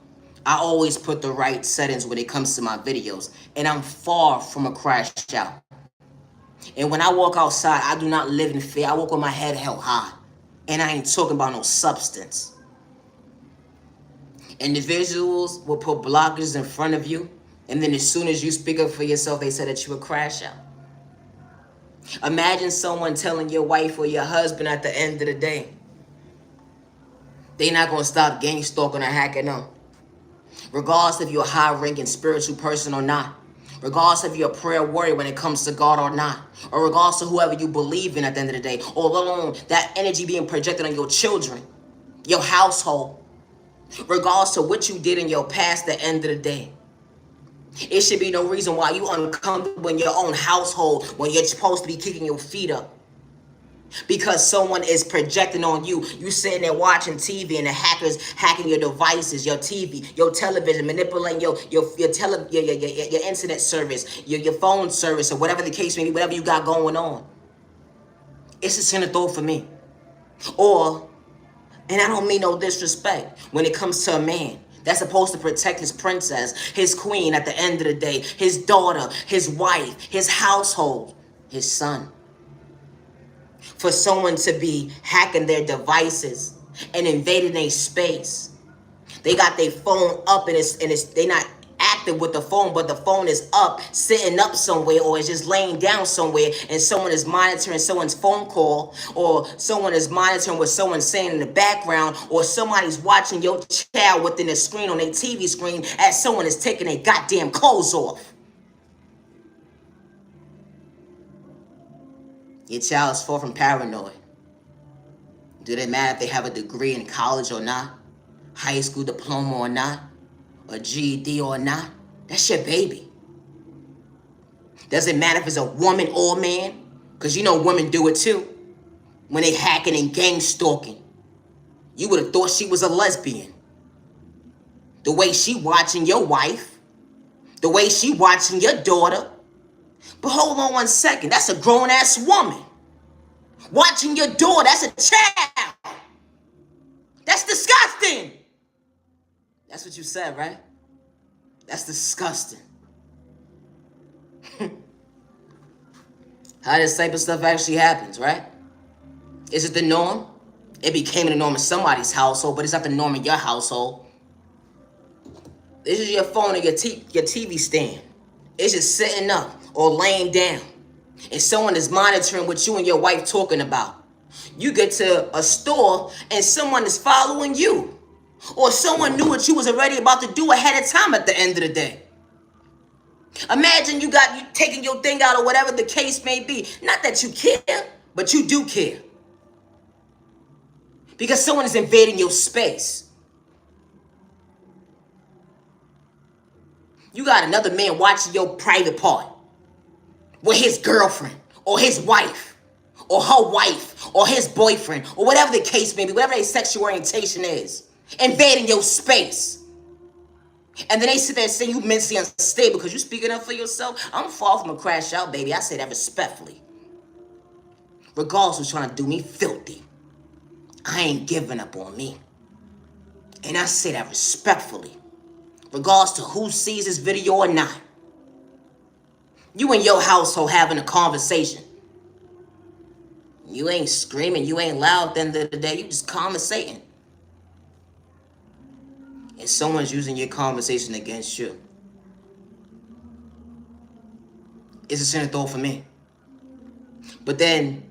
I always put the right settings when it comes to my videos, and I'm far from a crash out. And when I walk outside, I do not live in fear. I walk with my head held high, and I ain't talking about no substance. Individuals will put blockers in front of you, and then as soon as you speak up for yourself, they say that you will crash out. Imagine someone telling your wife or your husband at the end of the day, they're not going to stop gang stalking or hacking them. Regardless if you're a high-ranking spiritual person or not. Regardless if you're a prayer warrior when it comes to God or not. Or regardless of whoever you believe in at the end of the day. Or let alone that energy being projected on your children, your household. Regardless of what you did in your past at the end of the day. It should be no reason why you uncomfortable in your own household when you're supposed to be kicking your feet up. Because someone is projecting on you. You sitting there watching TV and the hackers hacking your devices, your TV, your television, manipulating your internet service, your phone service, or whatever the case may be, whatever you got going on. It's a sin of thought for me. Or, and I don't mean no disrespect, when it comes to a man that's supposed to protect his princess, his queen at the end of the day, his daughter, his wife, his household, his son. For someone to be hacking their devices and invading their space. They got their phone up and they not active with the phone, but the phone is up, sitting up somewhere, or it's just laying down somewhere, and someone is monitoring someone's phone call, or someone is monitoring what someone's saying in the background, or somebody's watching your child within the screen on their TV screen as someone is taking their goddamn clothes off. Your child is far from paranoid. Do it matter if they have a degree in college or not? High school diploma or not? Or GED or not? That's your baby. Doesn't matter if it's a woman or a man, because you know women do it too. When they hacking and gang stalking. You would have thought she was a lesbian. The way she watching your wife. The way she watching your daughter. But hold on one second. That's a grown-ass woman. Watching your door, that's a child. That's disgusting. That's what you said, right? That's disgusting. How this type of stuff actually happens, right? Is it the norm? It became the norm in somebody's household, but it's not the norm in your household. This is your phone or your TV stand. It's just sitting up or laying down. And someone is monitoring what you and your wife talking about. You get to a store and someone is following you. Or someone knew what you was already about to do ahead of time at the end of the day. Imagine you taking your thing out or whatever the case may be. Not that you care, but you do care. Because someone is invading your space. You got another man watching your private part with his girlfriend or his wife or her wife or his boyfriend or whatever the case may be, whatever their sexual orientation is, invading your space. And then they sit there and say you mentally unstable because you speaking up for yourself. I'm far from a crash out, baby. I say that respectfully. Regardless who's trying to do me filthy, I ain't giving up on me. And I say that respectfully. Regardless to who sees this video or not. You and your household having a conversation. You ain't screaming, you ain't loud at the end of the day, you just conversating. And someone's using your conversation against you. It's a sin of thought for me. But then,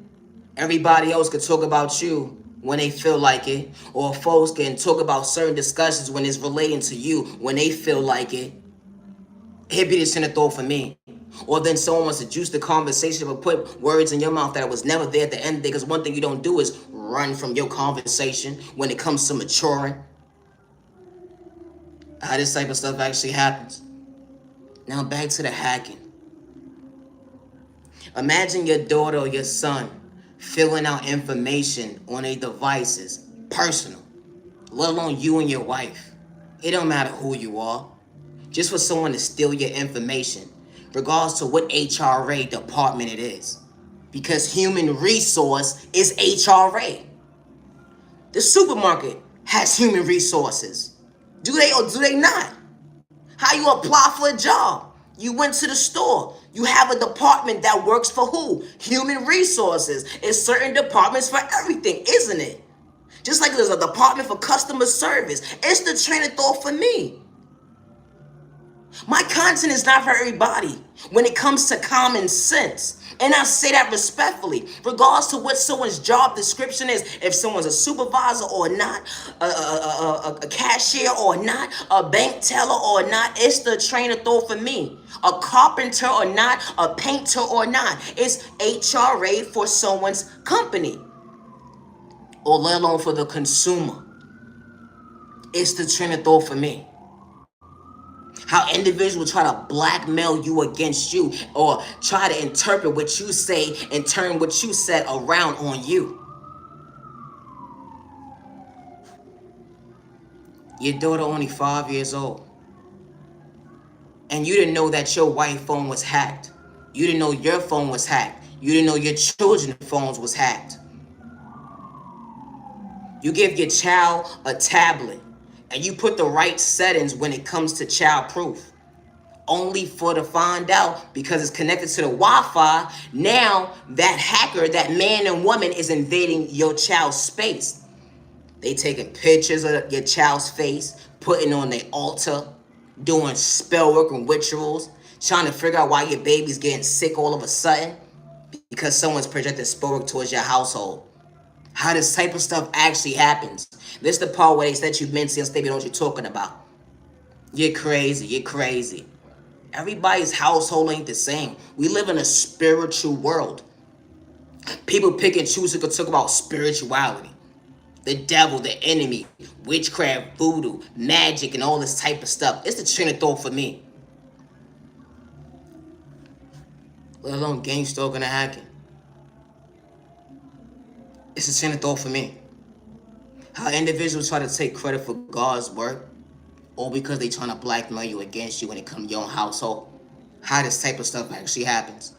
everybody else could talk about you when they feel like it, or folks can talk about certain discussions when it's relating to you when they feel like it. It'd be the sin of thought for me. Or then someone wants to juice the conversation but put words in your mouth that was never there at the end of the day, because one thing you don't do is run from your conversation when it comes to maturing. How this type of stuff actually happens. Now back to the hacking. Imagine your daughter or your son filling out information on their devices, personal, let alone you and your wife. It don't matter who you are. Just for someone to steal your information, regardless to what HRA department it is. Because human resource is HRA. The supermarket has human resources. Do they or do they not? How you apply for a job? You went to the store. You have a department that works for who? Human resources. It's certain departments for everything, isn't it? Just like there's a department for customer service. It's the train of thought for me. My content is not for everybody when it comes to common sense. And I say that respectfully, regardless to what someone's job description is, if someone's a supervisor or not, a cashier or not, a bank teller or not, it's the train of thought for me. A carpenter or not, a painter or not, it's HRA for someone's company, or let alone for the consumer. It's the train of thought for me. How individuals try to blackmail you against you, or try to interpret what you say and turn what you said around on you. Your daughter only 5 years old. And you didn't know that your wife's phone was hacked. You didn't know your phone was hacked. You didn't know your children's phones was hacked. You give your child a tablet and you put the right settings when it comes to child proof. Only for to find out, because it's connected to the Wi-Fi, now that hacker, that man and woman, is invading your child's space. They taking pictures of your child's face, putting on their altar, doing spell work and rituals, trying to figure out why your baby's getting sick all of a sudden because someone's projecting spell work towards your household. How this type of stuff actually happens. This is the part where they said you mentally unstable, you know what you're talking about. You're crazy, you're crazy. Everybody's household ain't the same. We live in a spiritual world. People pick and choose to talk about spirituality. The devil, the enemy, witchcraft, voodoo, magic, and all this type of stuff. It's the train of thought for me. Let alone gangstalking and hacking. It's a train of thought for me. How individuals try to take credit for God's work, or because they trying to blackmail you against you when it comes to your own household. How this type of stuff actually happens.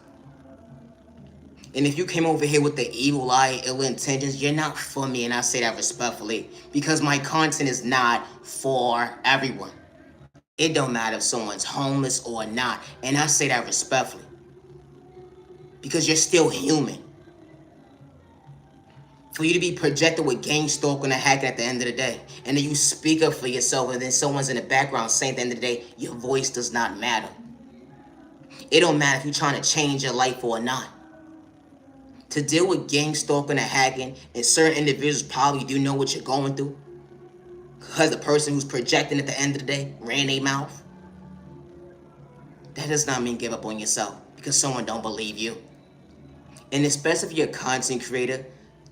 And if you came over here with the evil eye, ill intentions, you're not for me, and I say that respectfully. Because my content is not for everyone. It don't matter if someone's homeless or not. And I say that respectfully. Because you're still human. For you to be projected with gangstalking and hacking at the end of the day, and then you speak up for yourself, and then someone's in the background saying at the end of the day, your voice does not matter. It don't matter if you're trying to change your life or not. To deal with gangstalking and hacking, and certain individuals probably do know what you're going through, because the person who's projecting at the end of the day ran their mouth. That does not mean give up on yourself because someone don't believe you. And especially if you're a content creator,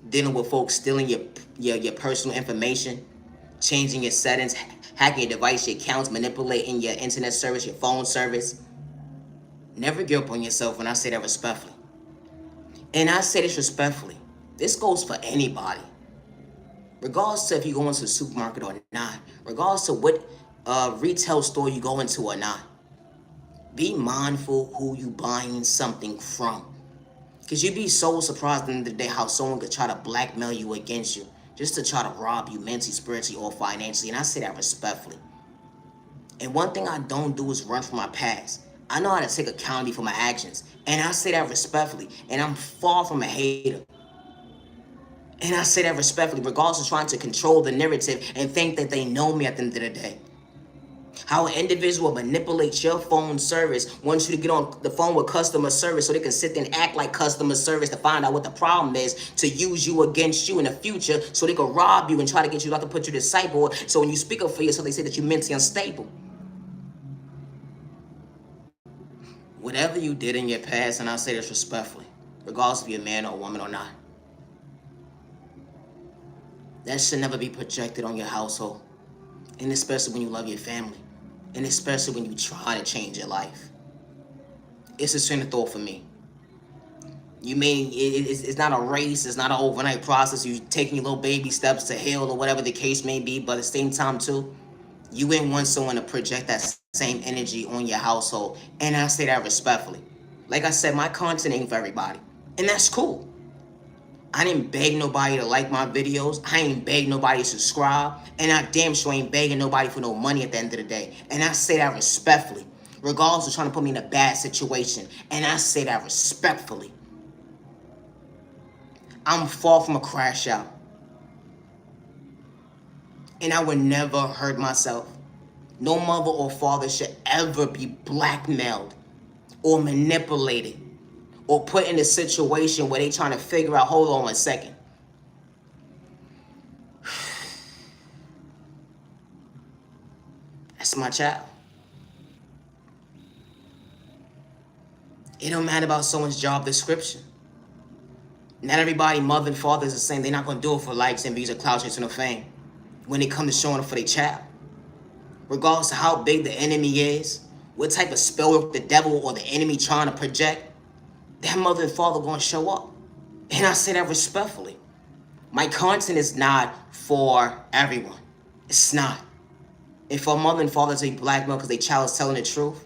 dealing with folks stealing your personal information, changing your settings, hacking your device, your accounts, manipulating your internet service, your phone service. Never give up on yourself, and I say that respectfully. And I say this respectfully. This goes for anybody. Regardless of if you go into the supermarket or not, regardless of what retail store you go into or not, be mindful who you buying something from. Because you'd be so surprised at the end of the day how someone could try to blackmail you against you, just to try to rob you mentally, spiritually, or financially. And I say that respectfully. And one thing I don't do is run from my past. I know how to take accountability for my actions. And I say that respectfully. And I'm far from a hater. And I say that respectfully, regardless of trying to control the narrative and think that they know me at the end of the day. How an individual manipulates your phone service, wants you to get on the phone with customer service so they can sit there and act like customer service to find out what the problem is, to use you against you in the future so they can rob you and try to get you not to put you to cyborg. So when you speak up for yourself, they say that you're mentally unstable. Whatever you did in your past, and I say this respectfully, regardless if you're a man or a woman or not, that should never be projected on your household. And especially when you love your family. And especially when you try to change your life. It's a train of thought for me. You mean it's not a race, it's not an overnight process. You're taking your little baby steps to heal or whatever the case may be. But at the same time too, you ain't want someone to project that same energy on your household. And I say that respectfully. Like I said, my content ain't for everybody. And that's cool. I didn't beg nobody to like my videos. I ain't beg nobody to subscribe. And I damn sure ain't begging nobody for no money at the end of the day. And I say that respectfully. Regardless of trying to put me in a bad situation. And I say that respectfully. I'm far from a crash out. And I would never hurt myself. No mother or father should ever be blackmailed or manipulated or put in a situation where they trying to figure out, hold on 1 second. That's my child. It don't matter about someone's job description. Not everybody, mother and father, is the same. They're not going to do it for likes and views or clout chasing or fame when it comes to showing up for their child. Regardless of how big the enemy is, what type of spell work the devil or the enemy trying to project, that mother and father going to show up. And I say that respectfully. My content is not for everyone. It's not. And for a mother and father to be blackmailed because their child is telling the truth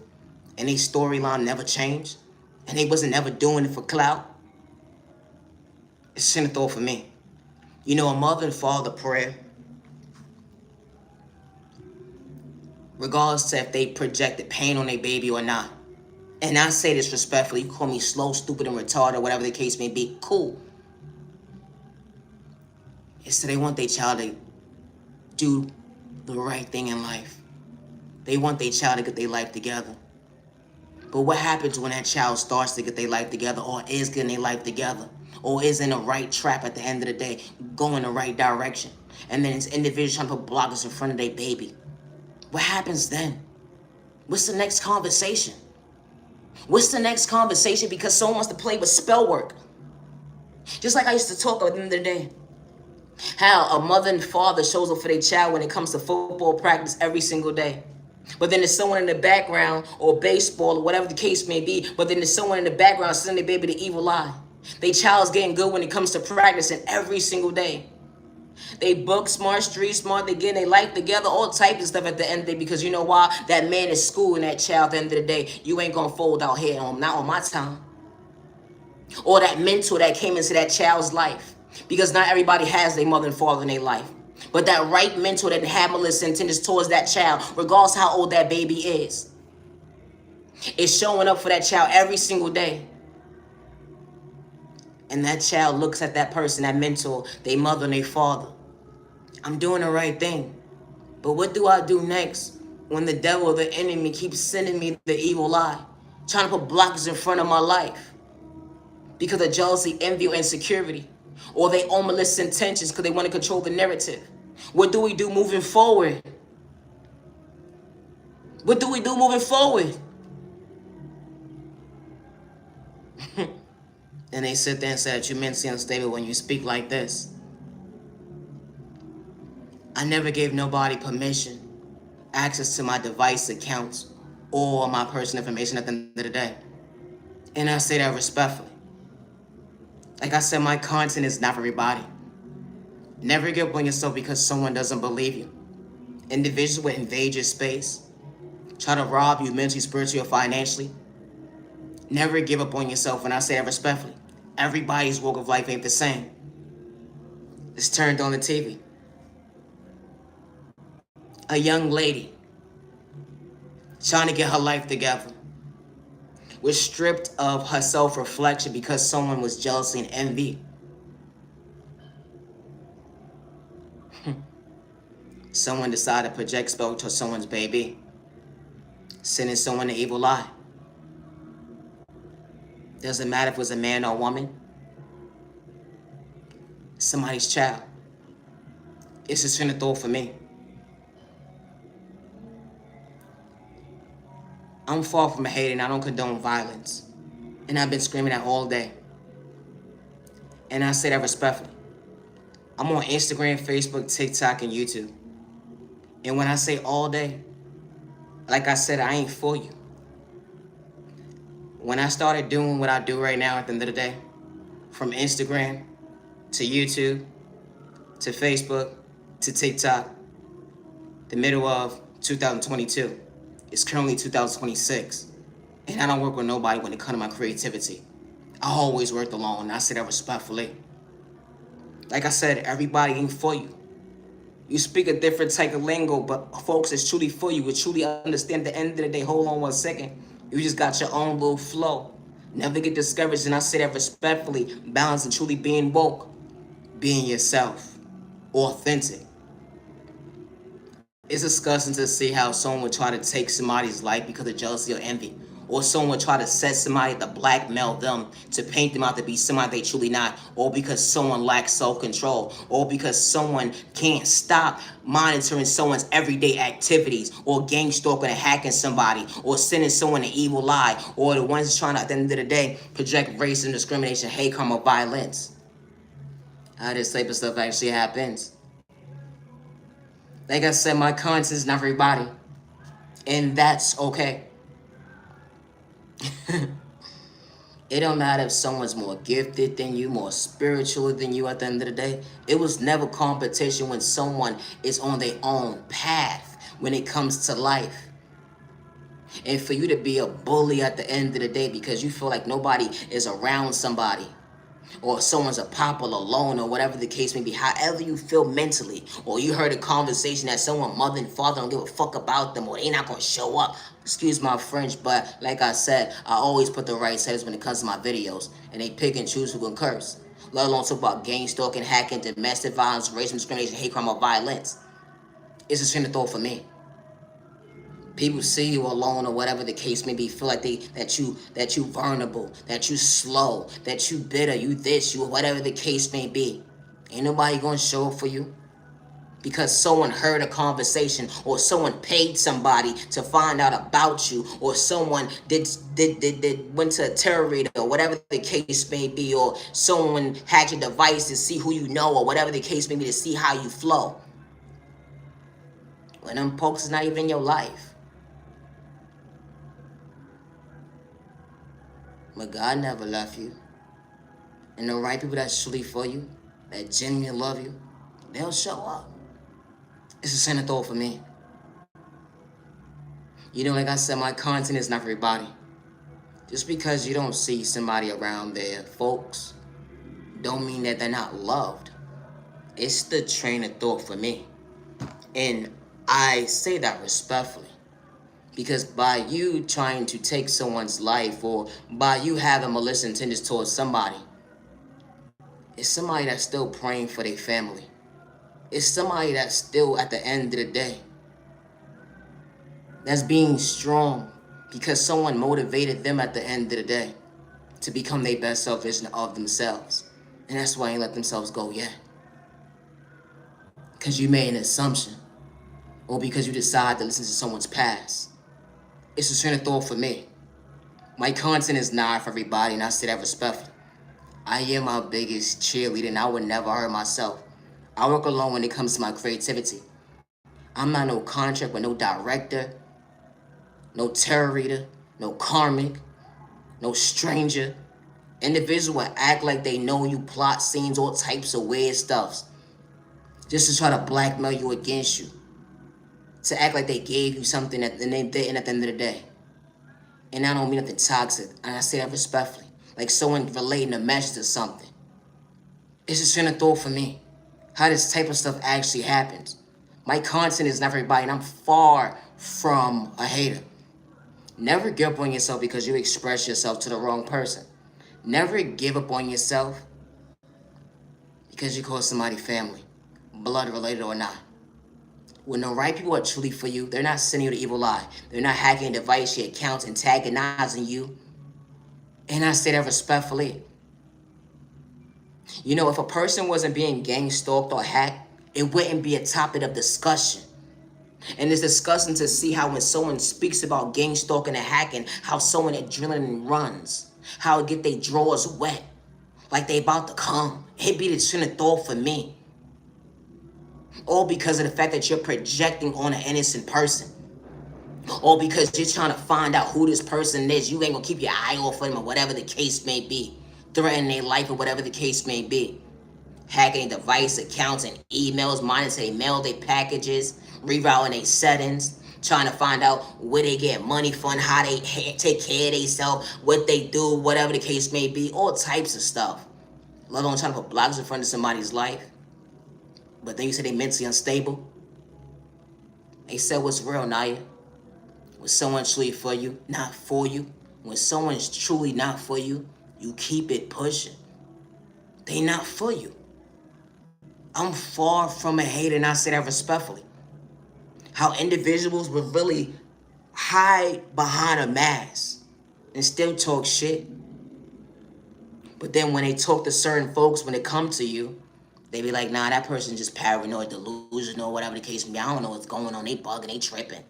and their storyline never changed and they wasn't ever doing it for clout, it's a sin of thought for me. You know, a mother and father prayer, regardless of if they projected pain on their baby or not. And I say this respectfully. You call me slow, stupid, and retarded, whatever the case may be. Cool. It's so they want their child to do the right thing in life. They want their child to get their life together. But what happens when that child starts to get their life together or is getting their life together or is in the right trap at the end of the day, going the right direction? And then this individual trying to put blockers in front of their baby. What happens then? What's the next conversation? What's the next conversation because someone wants to play with spell work? Just like I used to talk at the end of the day. How a mother and father shows up for their child when it comes to football practice every single day. But then there's someone in the background, or baseball, or whatever the case may be, but then there's someone in the background sending their baby the evil eye. Their child's getting good when it comes to practicing every single day. They book smart, street smart, they getting their life together, all types of stuff at the end of the day, because you know why? That man is schooling that child at the end of the day. You ain't gonna fold out here, not on my time. or that mentor that came into that child's life. Because not everybody has their mother and father in their life. But that right mentor that had malicious intentions towards that child, regardless how old that baby is showing up for that child every single day. And that child looks at that person, that mentor, their mother and their father. I'm doing the right thing. But what do I do next when the devil or the enemy keeps sending me the evil lie, trying to put blockers in front of my life because of jealousy, envy, or insecurity, or they own malicious intentions because they want to control the narrative? What do we do moving forward? What do we do moving forward? And they sit there and say that you're mentally unstable when you speak like this. I never gave nobody permission, access to my device accounts, or my personal information at the end of the day. And I say that respectfully. Like I said, my content is not for everybody. Never give up on yourself because someone doesn't believe you. Individuals will invade your space, try to rob you mentally, spiritually, or financially. Never give up on yourself, and I say that respectfully. Everybody's walk of life ain't the same. It's turned on the TV. A young lady trying to get her life together was stripped of her self-reflection because someone was jealousy and envy. Someone decided to project spell to someone's baby, sending someone an evil lie. Doesn't matter if it was a man or a woman, somebody's child. It's just in the thought for me. I'm far from hating. I don't condone violence. And I've been screaming that all day. And I say that respectfully. I'm on Instagram, Facebook, TikTok, and YouTube. And when I say all day, like I said, I ain't for you. When I started doing what I do right now at the end of the day, from Instagram to YouTube to Facebook to TikTok, the middle of 2022, it's currently 2026. And I don't work with nobody when it comes to my creativity. I always worked alone, and I say that respectfully. Like I said, everybody ain't for you. You speak a different type of lingo, but folks, it's truly for you. We truly understand at the end of the day. Hold on one second. You just got your own little flow. Never get discouraged, and I say that respectfully. Balance and truly being woke. Being yourself. Authentic. It's disgusting to see how someone would try to take somebody's life because of jealousy or envy. Or someone would try to set somebody to blackmail them, to paint them out to be somebody they truly not. Or because someone lacks self-control. Or because someone can't stop monitoring someone's everyday activities. Or gang stalking and hacking somebody. Or sending someone an evil lie. Or the ones trying to, at the end of the day, project racism, discrimination, hate, crime, or violence. How this type of stuff actually happens. Like I said, my content is not for everybody. And that's okay. It don't matter if someone's more gifted than you, more spiritual than you at the end of the day. It was never competition when someone is on their own path when it comes to life. And for you to be a bully at the end of the day because you feel like nobody is around somebody, or someone's a popular alone, or whatever the case may be, however you feel mentally, or you heard a conversation that someone mother and father don't give a fuck about them, or they not gonna show up. Excuse my French, but like I said, I always put the right settings when it comes to my videos, and they pick and choose who can curse. Let alone talk about gang stalking, hacking, domestic violence, racism, discrimination, hate crime, or violence. It's a train of thought for me. People see you alone or whatever the case may be, feel like that you vulnerable, that you slow, that you bitter, you this, you whatever the case may be. Ain't nobody gonna show up for you because someone heard a conversation, or someone paid somebody to find out about you, or someone went to a terror raid, or whatever the case may be, or someone had your device to see who you know, or whatever the case may be, to see how you flow. When them folks is not even in your life. But God never left you. And the right people that's truly for you, that genuinely love you, they'll show up. It's a sin of thought for me. You know, like I said, my content is not for everybody. Just because you don't see somebody around there, folks, don't mean that they're not loved. It's the train of thought for me. And I say that respectfully. Because by you trying to take someone's life, or by you having malicious intentions towards somebody, it's somebody that's still praying for their family. It's somebody that's still, at the end of the day, that's being strong because someone motivated them at the end of the day to become their best self version of themselves. And that's why they let themselves go yet. Because you made an assumption, or because you decide to listen to someone's past. It's a train of thought for me. My content is not for everybody, and I say that respectfully. I am my biggest cheerleader, and I would never hurt myself. I work alone when it comes to my creativity. I'm not no contract with no director, no tarot reader, no karmic, no stranger. Individuals will act like they know you, plot scenes, all types of weird stuffs, just to try to blackmail you against you. To act like they gave you something that they didn't at the end of the day. And I don't mean nothing toxic, and I say that respectfully. Like someone relating a message to something. It's just train of thought for me. How this type of stuff actually happens. My content is not for everybody, and I'm far from a hater. Never give up on yourself because you express yourself to the wrong person. Never give up on yourself because you call somebody family, blood related or not. When the right people are truly for you, they're not sending you the evil eye. They're not hacking your device, your accounts, antagonizing you. And I say that respectfully. You know, if a person wasn't being gang stalked or hacked, it wouldn't be a topic of discussion. And it's disgusting to see how when someone speaks about gang stalking and hacking, how someone adrenaline runs, how it get their drawers wet, like they about to come. It be the train of thought for me. All because of the fact that you're projecting on an innocent person. All because you're trying to find out who this person is. You ain't gonna keep your eye off of them or whatever the case may be. Threatening their life or whatever the case may be. Hacking device accounts and emails, monitoring mail, their packages, rerouting their settings, trying to find out where they get money from, how they take care of themselves, what they do, whatever the case may be, all types of stuff. Let alone trying to put blocks in front of somebody's life. But then you say they mentally unstable. They said what's real, Naya. When someone's truly for you, not for you. When someone's truly not for you, you keep it pushing. They not for you. I'm far from a hater, and I say that respectfully. How individuals will really hide behind a mask and still talk shit. But then when they talk to certain folks, when they come to you, they be like, nah, that person's just paranoid, delusional, whatever the case may be. I don't know what's going on. They bugging, they tripping.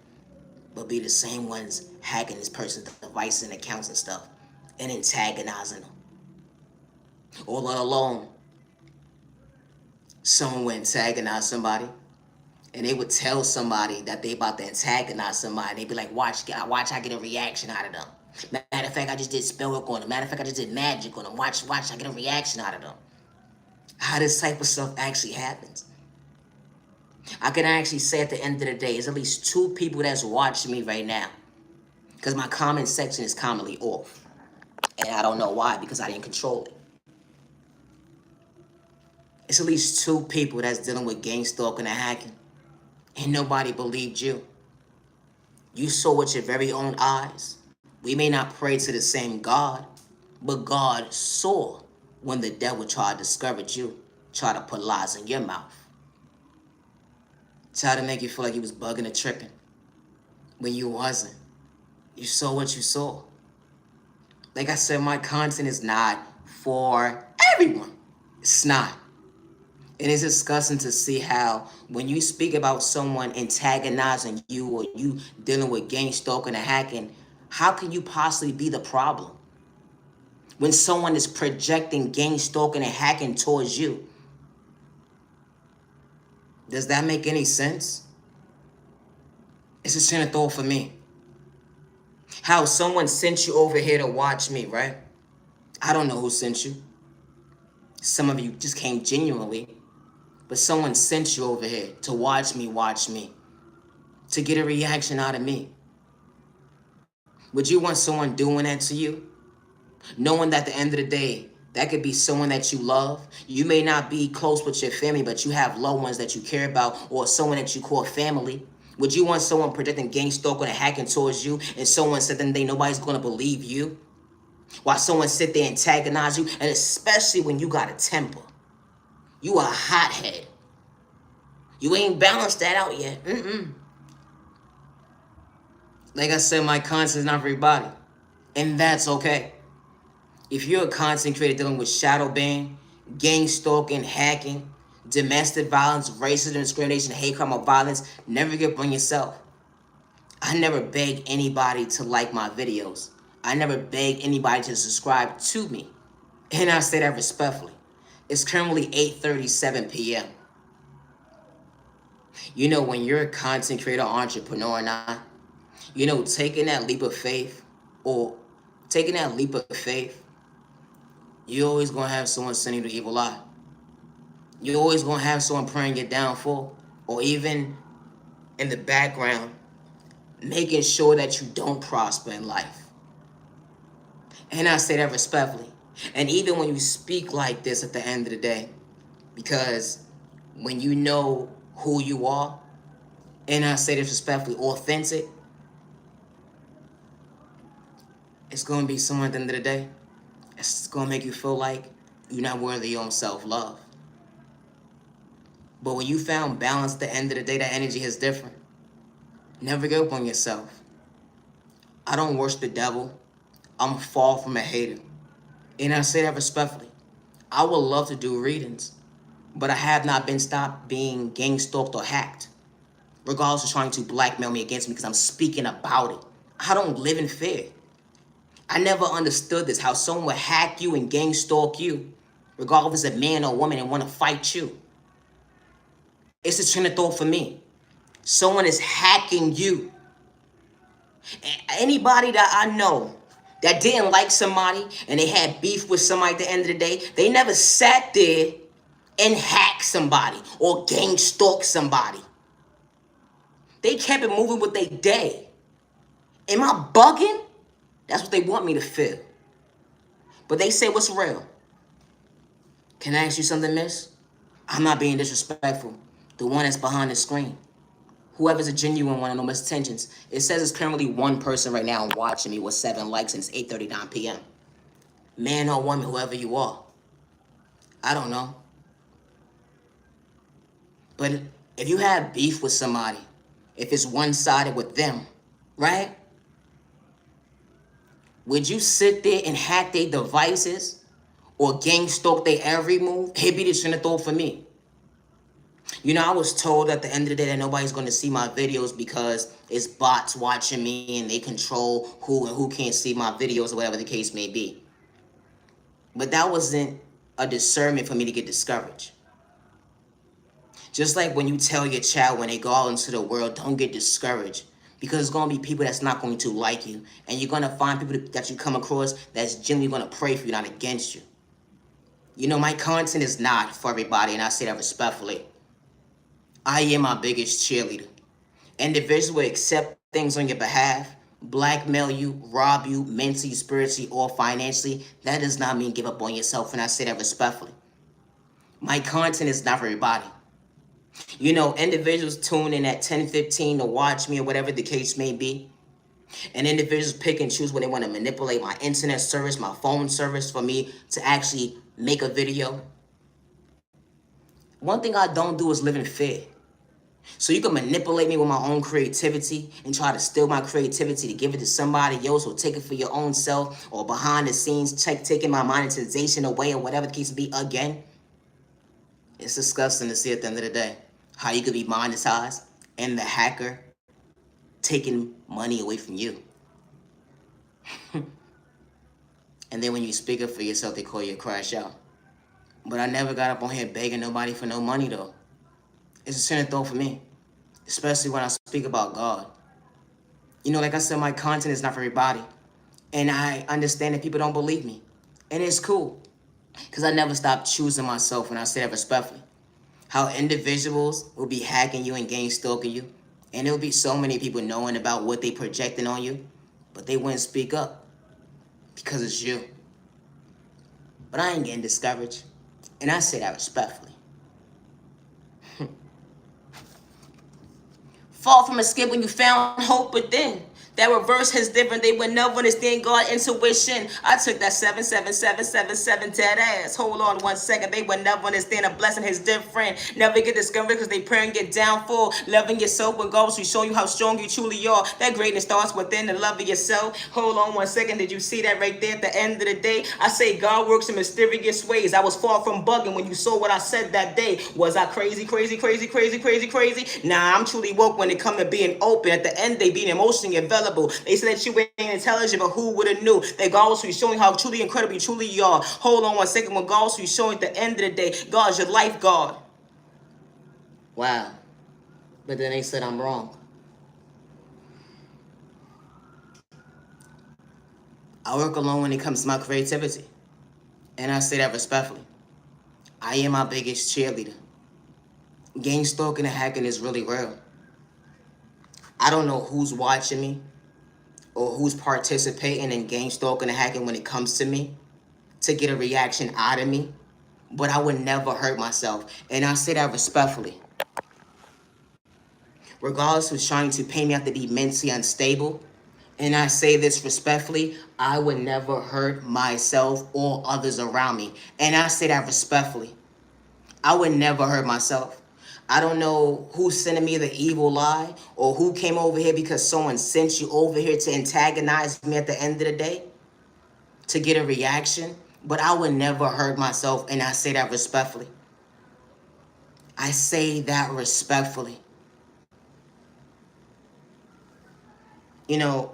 But be the same ones hacking this person's device and accounts and stuff and antagonizing them. Or let alone, someone would antagonize somebody and they would tell somebody that they about to antagonize somebody. They'd be like, watch I get a reaction out of them. Matter of fact, I just did spell work on them. Matter of fact, I just did magic on them. Watch I get a reaction out of them. How this type of stuff actually happens. I can actually say at the end of the day, there's at least 2 people that's watching me right now. Because my comment section is commonly off. And I don't know why, because I didn't control it. It's at least 2 people that's dealing with gang stalking and hacking. And nobody believed you. You saw with your very own eyes. We may not pray to the same God, but God saw when the devil tried to discourage you, try to put lies in your mouth. Try to make you feel like you was bugging or tripping when you wasn't. You saw what you saw. Like I said, my content is not for everyone. It's not. And it's disgusting to see how when you speak about someone antagonizing you or you dealing with gang stalking and hacking, how can you possibly be the problem? When someone is projecting gang stalking and hacking towards you. Does that make any sense? It's a train of thought for me. How someone sent you over here to watch me, right? I don't know who sent you. Some of you just came genuinely. But someone sent you over here to watch me, to get a reaction out of me. Would you want someone doing that to you? Knowing that at the end of the day, that could be someone that you love. You may not be close with your family, but you have loved ones that you care about, or someone that you call family. Would you want someone projecting gang stalking and hacking towards you, and someone said that nobody's gonna believe you? While someone sit there and antagonize you, and especially when you got a temper. You a hothead. You ain't balanced that out yet. Like I said, my content is not for everybody. And that's okay. If you're a content creator dealing with shadow ban, gang stalking, hacking, domestic violence, racism, discrimination, hate crime, or violence, never give up on yourself. I never beg anybody to like my videos. I never beg anybody to subscribe to me. And I say that respectfully. It's currently 8:37 p.m. You know, when you're a content creator, entrepreneur, and taking that leap of faith, you're always going to have someone sending you the evil eye. You're always going to have someone praying your downfall, or even in the background, making sure that you don't prosper in life. And I say that respectfully. And even when you speak like this at the end of the day, because when you know who you are, and I say this respectfully, authentic, it's going to be someone at the end of the day. It's going to make you feel like you're not worthy of your own self-love. But when you found balance at the end of the day, that energy is different. Never give up on yourself. I don't worship the devil. I'm far from a hater. And I say that respectfully. I would love to do readings, but I have not been stopped being gang stalked or hacked, regardless of trying to blackmail me against me because I'm speaking about it. I don't live in fear. I never understood this, how someone would hack you and gang stalk you, regardless if it's a man or woman, and want to fight you. It's a train of thought for me. Someone is hacking you. Anybody that I know that didn't like somebody and they had beef with somebody at the end of the day, they never sat there and hacked somebody or gang stalked somebody. They kept it moving with their day. Am I bugging? That's what they want me to feel. But they say, what's real? Can I ask you something, miss? I'm not being disrespectful. The one that's behind the screen. Whoever's a genuine one, no misintentions. It says it's currently one person right now watching me with 7 likes and it's 8:39 p.m. Man or woman, whoever you are. I don't know. But if you have beef with somebody, if it's one-sided with them, right? Would you sit there and hack their devices or gang stalk their every move? It'd be the train of thought for me. You know, I was told at the end of the day that nobody's going to see my videos because it's bots watching me and they control who and who can't see my videos or whatever the case may be. But that wasn't a discernment for me to get discouraged. Just like when you tell your child when they go out into the world, don't get discouraged. Because there's going to be people that's not going to like you. And you're going to find people that you come across that's genuinely going to pray for you, not against you. You know, my content is not for everybody, and I say that respectfully. I am my biggest cheerleader. Individuals will accept things on your behalf, blackmail you, rob you, mentally, spiritually, or financially. That does not mean give up on yourself, and I say that respectfully. My content is not for everybody. You know, individuals tune in at 10:15 to watch me or whatever the case may be. And individuals pick and choose when they want to manipulate my internet service, my phone service for me to actually make a video. One thing I don't do is live in fear. So you can manipulate me with my own creativity and try to steal my creativity to give it to somebody else or take it for your own self or behind the scenes taking my monetization away or whatever the case may be again. It's disgusting to see at the end of the day how you could be monetized and the hacker taking money away from you. And then when you speak up for yourself, they call you a crash out. But I never got up on here begging nobody for no money, though. It's a sin of thought for me, especially when I speak about God. You know, like I said, my content is not for everybody. And I understand that people don't believe me. And it's cool, because I never stop choosing myself, and I say that respectfully. How individuals will be hacking you and gang stalking you. And there'll be so many people knowing about what they projecting on you. but they wouldn't speak up because it's you. But I ain't getting discouraged, and I say that respectfully. Fall from a skip when you found hope within. That reverse is different. They would never understand God intuition. I took that 77777 dead ass. Hold on 1 second. They would never understand a blessing is different. Never get discouraged because they pray and get downfall. Loving yourself with goals to show you how strong you truly are. That greatness starts within the love of yourself. Hold on 1 second. Did you see that right there at the end of the day? I say God works in mysterious ways. I was far from bugging when you saw what I said that day. Was I crazy, crazy, crazy, crazy, crazy, crazy? Nah, I'm truly woke when it comes to being open. At the end, they being emotionally available. They said that you ain't intelligent, but who would have knew? That God was showing how truly incredible you truly you are. Hold on 1 second. When God was showing at the end of the day, God is your life God. Wow. But then they said I'm wrong. I work alone when it comes to my creativity. And I say that respectfully. I am my biggest cheerleader. Gangstalking and hacking is really real. I don't know who's watching me or who's participating in gangstalking and hacking when it comes to me to get a reaction out of me, but I would never hurt myself. And I say that respectfully. Regardless who's trying to paint me out to be mentally unstable, and I say this respectfully, I would never hurt myself or others around me. And I say that respectfully. I would never hurt myself. I don't know who's sending me the evil lie or who came over here because someone sent you over here to antagonize me at the end of the day to get a reaction. But I would never hurt myself, and I say that respectfully. I say that respectfully. You know,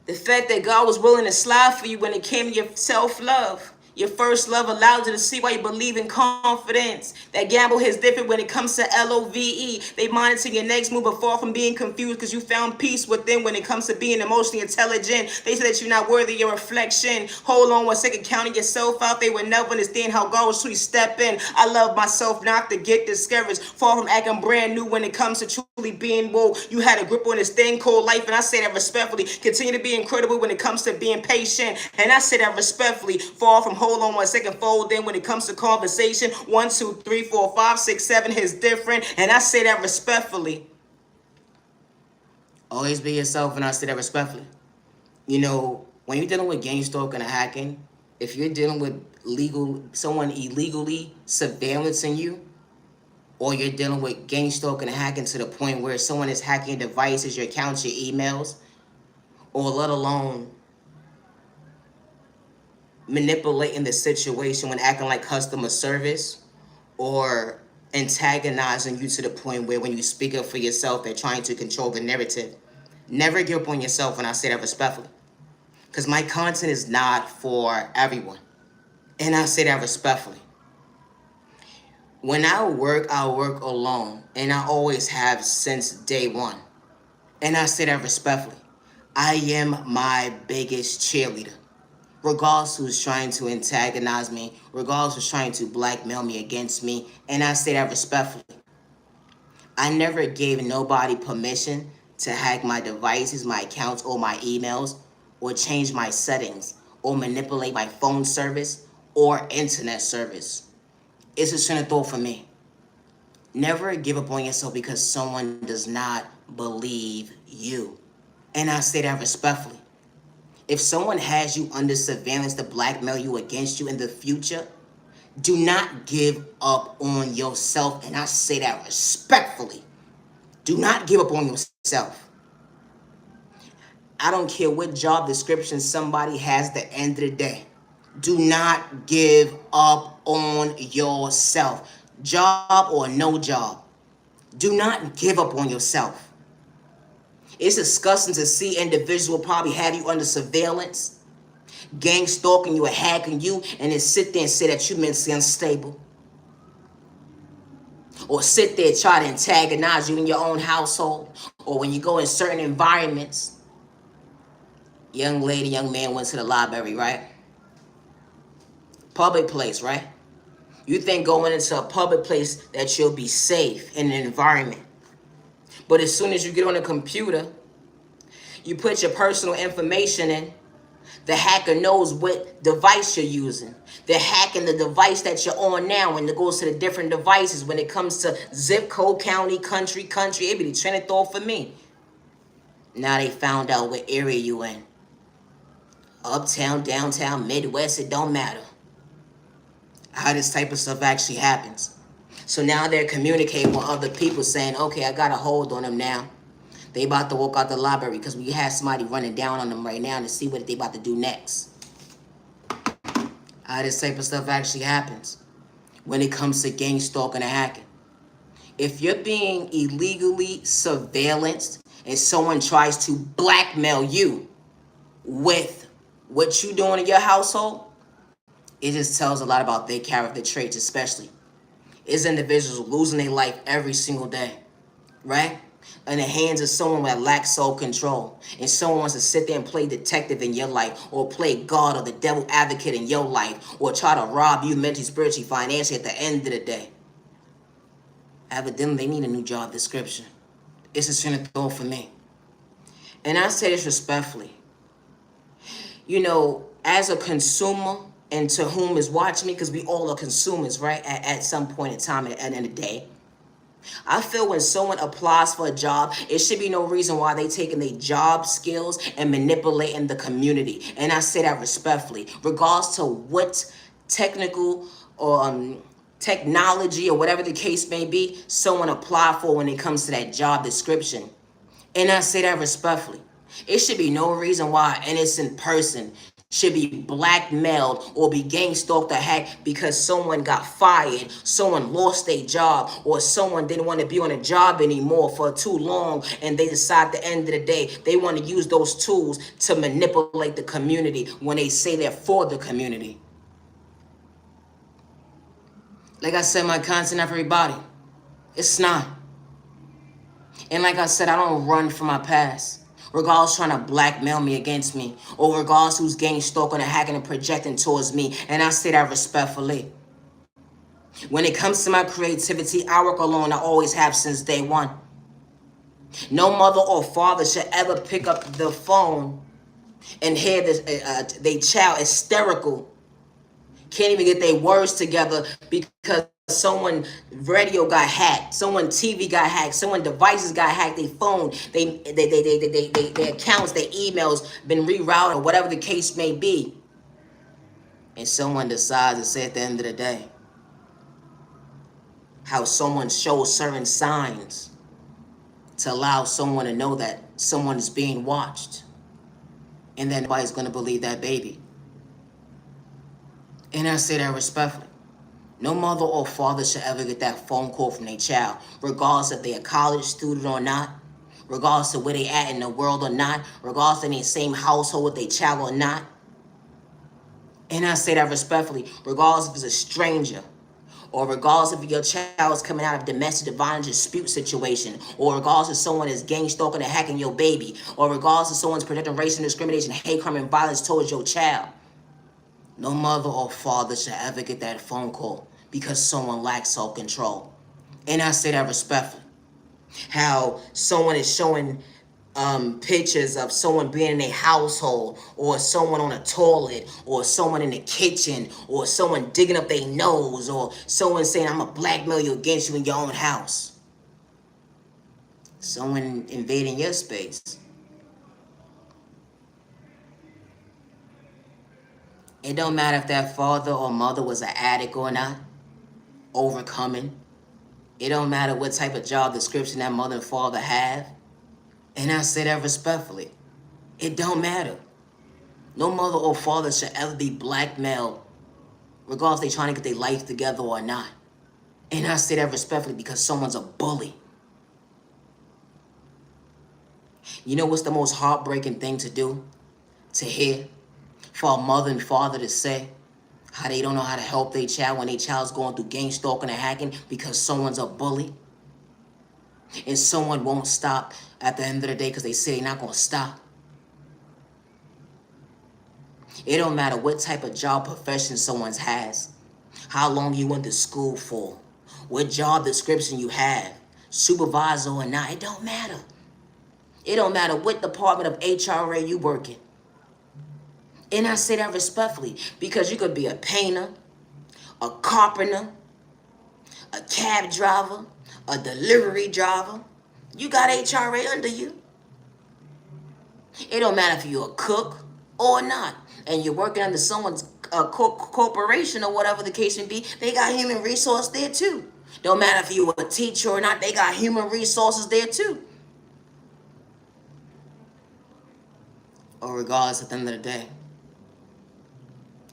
the fact that God was willing to slide for you when it came to your self-love. Your first love allowed you to see why you believe in confidence. That gamble is different when it comes to LOVE. They monitor your next move, but far from being confused because you found peace within when it comes to being emotionally intelligent. They say that you're not worthy of your reflection. Hold on 1 second, counting yourself out. They would never understand how God was truly step in. I love myself not to get discouraged. Far from acting brand new when it comes to truly being woke. You had a grip on this thing called life, and I say that respectfully. Continue to be incredible when it comes to being patient, and I say that respectfully. Far from hold on 1 second, fold in when it comes to conversation. 1, 2, 3, 4, 5, 6, 7 is different, and I say that respectfully. Always be yourself, and I say that respectfully. You know, when you're dealing with gangstalking and hacking, if you're dealing with someone illegally surveillancing you, or you're dealing with gangstalking and hacking to the point where someone is hacking your devices, your accounts, your emails, or let alone manipulating the situation when acting like customer service or antagonizing you to the point where when you speak up for yourself, they're trying to control the narrative. Never give up on yourself, and I say that respectfully. Because my content is not for everyone. And I say that respectfully. When I work alone. And I always have since day one. And I say that respectfully. I am my biggest cheerleader. Regardless who's trying to antagonize me, regardless who's trying to blackmail me against me, and I say that respectfully. I never gave nobody permission to hack my devices, my accounts, or my emails, or change my settings, or manipulate my phone service, or internet service. It's a center thought for me. Never give up on yourself because someone does not believe you. And I say that respectfully. If someone has you under surveillance to blackmail you against you in the future, do not give up on yourself. And I say that respectfully. Do not give up on yourself. I don't care what job description somebody has at the end of the day. Do not give up on yourself. Job or no job. Do not give up on yourself. It's disgusting to see individuals probably have you under surveillance, gang stalking you or hacking you, and then sit there and say that you're mentally unstable. Or sit there and try to antagonize you in your own household, or when you go in certain environments. Young lady, young man went to the library, right? Public place, right? You think going into a public place that you'll be safe in an environment. But as soon as you get on a computer, you put your personal information in, the hacker knows what device you're using. They're hacking the device that you're on now, and it goes to the different devices. When it comes to zip code, county, country, it be the trending thought for me. Now they found out what area you in. Uptown, downtown, Midwest, it don't matter. How this type of stuff actually happens. So now they're communicating with other people saying, okay, I got a hold on them now. They about to walk out the library because we have somebody running down on them right now to see what they about to do next. How this type of stuff actually happens when it comes to gang stalking and hacking. If you're being illegally surveillanced and someone tries to blackmail you with what you doing in your household, it just tells a lot about their character traits, especially. It's individuals losing their life every single day, right? In the hands of someone that lacks self-control, and someone wants to sit there and play detective in your life, or play God or the devil advocate in your life, or try to rob you mentally, spiritually, financially at the end of the day. Evidently, they need a new job description. It's a trend of thought for me. And I say this respectfully. You know, as a consumer, and to whom is watching me, because we all are consumers, right? At some point in time, at the end of the day. I feel when someone applies for a job, it should be no reason why they taking their job skills and manipulating the community. And I say that respectfully, regardless to what technical or technology or whatever the case may be, someone apply for when it comes to that job description. And I say that respectfully. It should be no reason why an innocent person should be blackmailed or be gang stalked or hacked because someone got fired, someone lost their job, or someone didn't want to be on a job anymore for too long, and they decide at the end of the day they want to use those tools to manipulate the community when they say they're for the community. Like I said, my content not for everybody. It's not. And like I said, I don't run from my past. Regardless trying to blackmail me against me, or regardless who's gang stalking and hacking and projecting towards me, and I say that respectfully. When it comes to my creativity, I work alone. I always have since day one. No mother or father should ever pick up the phone and hear this, their child hysterical, can't even get their words together because someone radio got hacked, someone TV got hacked, someone devices got hacked, their phone, their accounts, their emails been rerouted, or whatever the case may be. And someone decides to say at the end of the day how someone shows certain signs to allow someone to know that someone is being watched. And then nobody's gonna believe that baby. And I say that respectfully. No mother or father should ever get that phone call from their child, regardless if they're a college student or not, regardless of where they at in the world or not, regardless if they're in the same household with their child or not. And I say that respectfully, regardless if it's a stranger, or regardless if your child is coming out of domestic violence dispute situation, or regardless if someone is gang stalking and hacking your baby, or regardless if someone's projecting racial discrimination, hate crime, and violence towards your child. No mother or father should ever get that phone call because someone lacks self-control. And I say that respectfully. How someone is showing pictures of someone being in a household, or someone on a toilet, or someone in the kitchen, or someone digging up their nose, or someone saying, I'm going to blackmail you against you in your own house. Someone invading your space. It don't matter if that father or mother was an addict or not, overcoming. It don't matter what type of job description that mother and father have. And I say that respectfully. It don't matter. No mother or father should ever be blackmailed, regardless if they're trying to get their life together or not. And I say that respectfully because someone's a bully. You know what's the most heartbreaking thing to do? To hear? For a mother and father to say how they don't know how to help their child when their child's going through gang stalking and hacking because someone's a bully. And someone won't stop at the end of the day because they say they're not going to stop. It don't matter what type of job profession someone has, how long you went to school for, what job description you have, supervisor or not. It don't matter. It don't matter what department of HRA you work in. And I say that respectfully because you could be a painter, a carpenter, a cab driver, a delivery driver. You got HRA under you. It don't matter if you're a cook or not, and you're working under someone's corporation or whatever the case may be. They got human resource there too. Don't matter if you're a teacher or not. They got human resources there too. Or regardless, at the end of the day,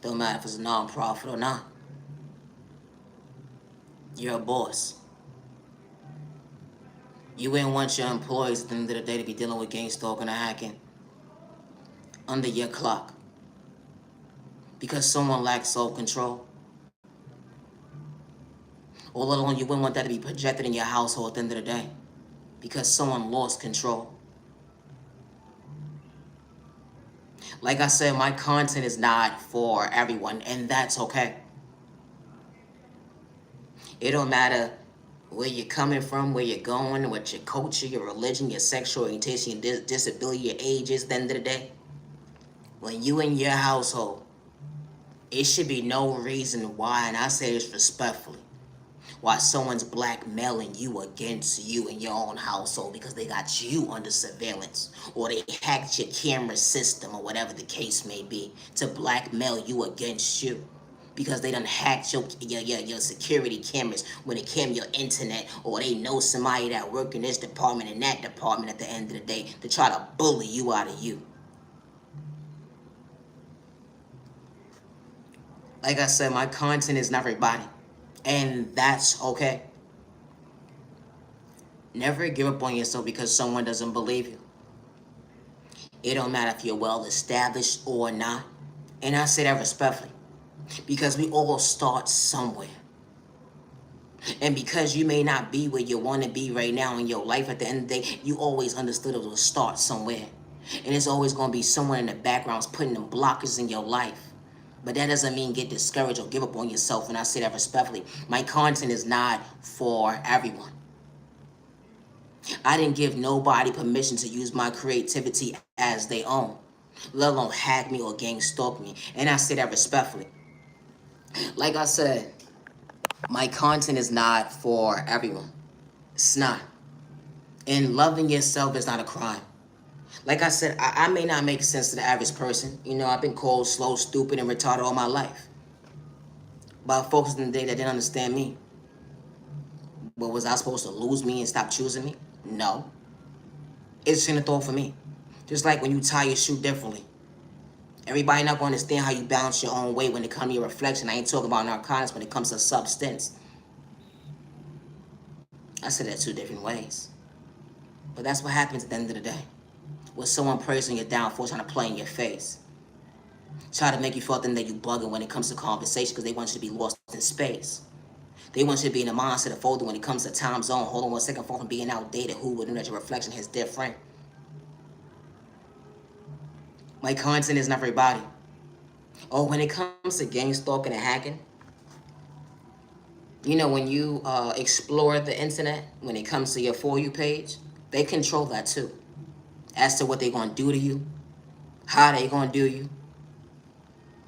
don't matter if it's a non-profit or not. You're a boss. You wouldn't want your employees at the end of the day to be dealing with gangstalking or hacking under your clock because someone lacks self-control. Or let alone you wouldn't want that to be projected in your household at the end of the day because someone lost control. Like I said, my content is not for everyone, and that's okay. It don't matter where you're coming from, where you're going, what your culture, your religion, your sexual orientation, your disability, your age is at the end of the day. When you in your household, it should be no reason why, and I say this respectfully, why someone's blackmailing you against you in your own household because they got you under surveillance or they hacked your camera system or whatever the case may be to blackmail you against you because they done hacked your security cameras when it came to your internet, or they know somebody that work in this department and that department at the end of the day to try to bully you out of you. Like I said, my content is not for everybody. And that's okay. Never give up on yourself because someone doesn't believe you. It don't matter if you're well established or not. And I say that respectfully. Because we all start somewhere. And because you may not be where you want to be right now in your life, at the end of the day, you always understood it will start somewhere. And it's always going to be someone in the background putting them blockers in your life. But that doesn't mean get discouraged or give up on yourself. And I say that respectfully. My content is not for everyone. I didn't give nobody permission to use my creativity as they own, let alone hack me or gang stalk me. And I say that respectfully. Like I said, my content is not for everyone. It's not. And loving yourself is not a crime. Like I said, I may not make sense to the average person. You know, I've been called slow, stupid, and retarded all my life. By folks in the day that didn't understand me. But was I supposed to lose me and stop choosing me? No. It's in the thought for me. Just like when you tie your shoe differently. Everybody not going to understand how you balance your own weight when it comes to your reflection. I ain't talking about narcotics when it comes to substance. I said that 2 different ways. But that's what happens at the end of the day. With someone praising your downfall, trying to play in your face. Try to make you feel then that you bugging when it comes to conversation because they want you to be lost in space. They want you to be in the mindset of folding when it comes to time zone. Hold on 1 second, far from being outdated. Who would know that your reflection is different? My content is not for everybody. Oh, when it comes to gang stalking and hacking, you know, when you explore the internet, when it comes to your For You page, they control that too. As to what they're going to do to you, how they going to do you.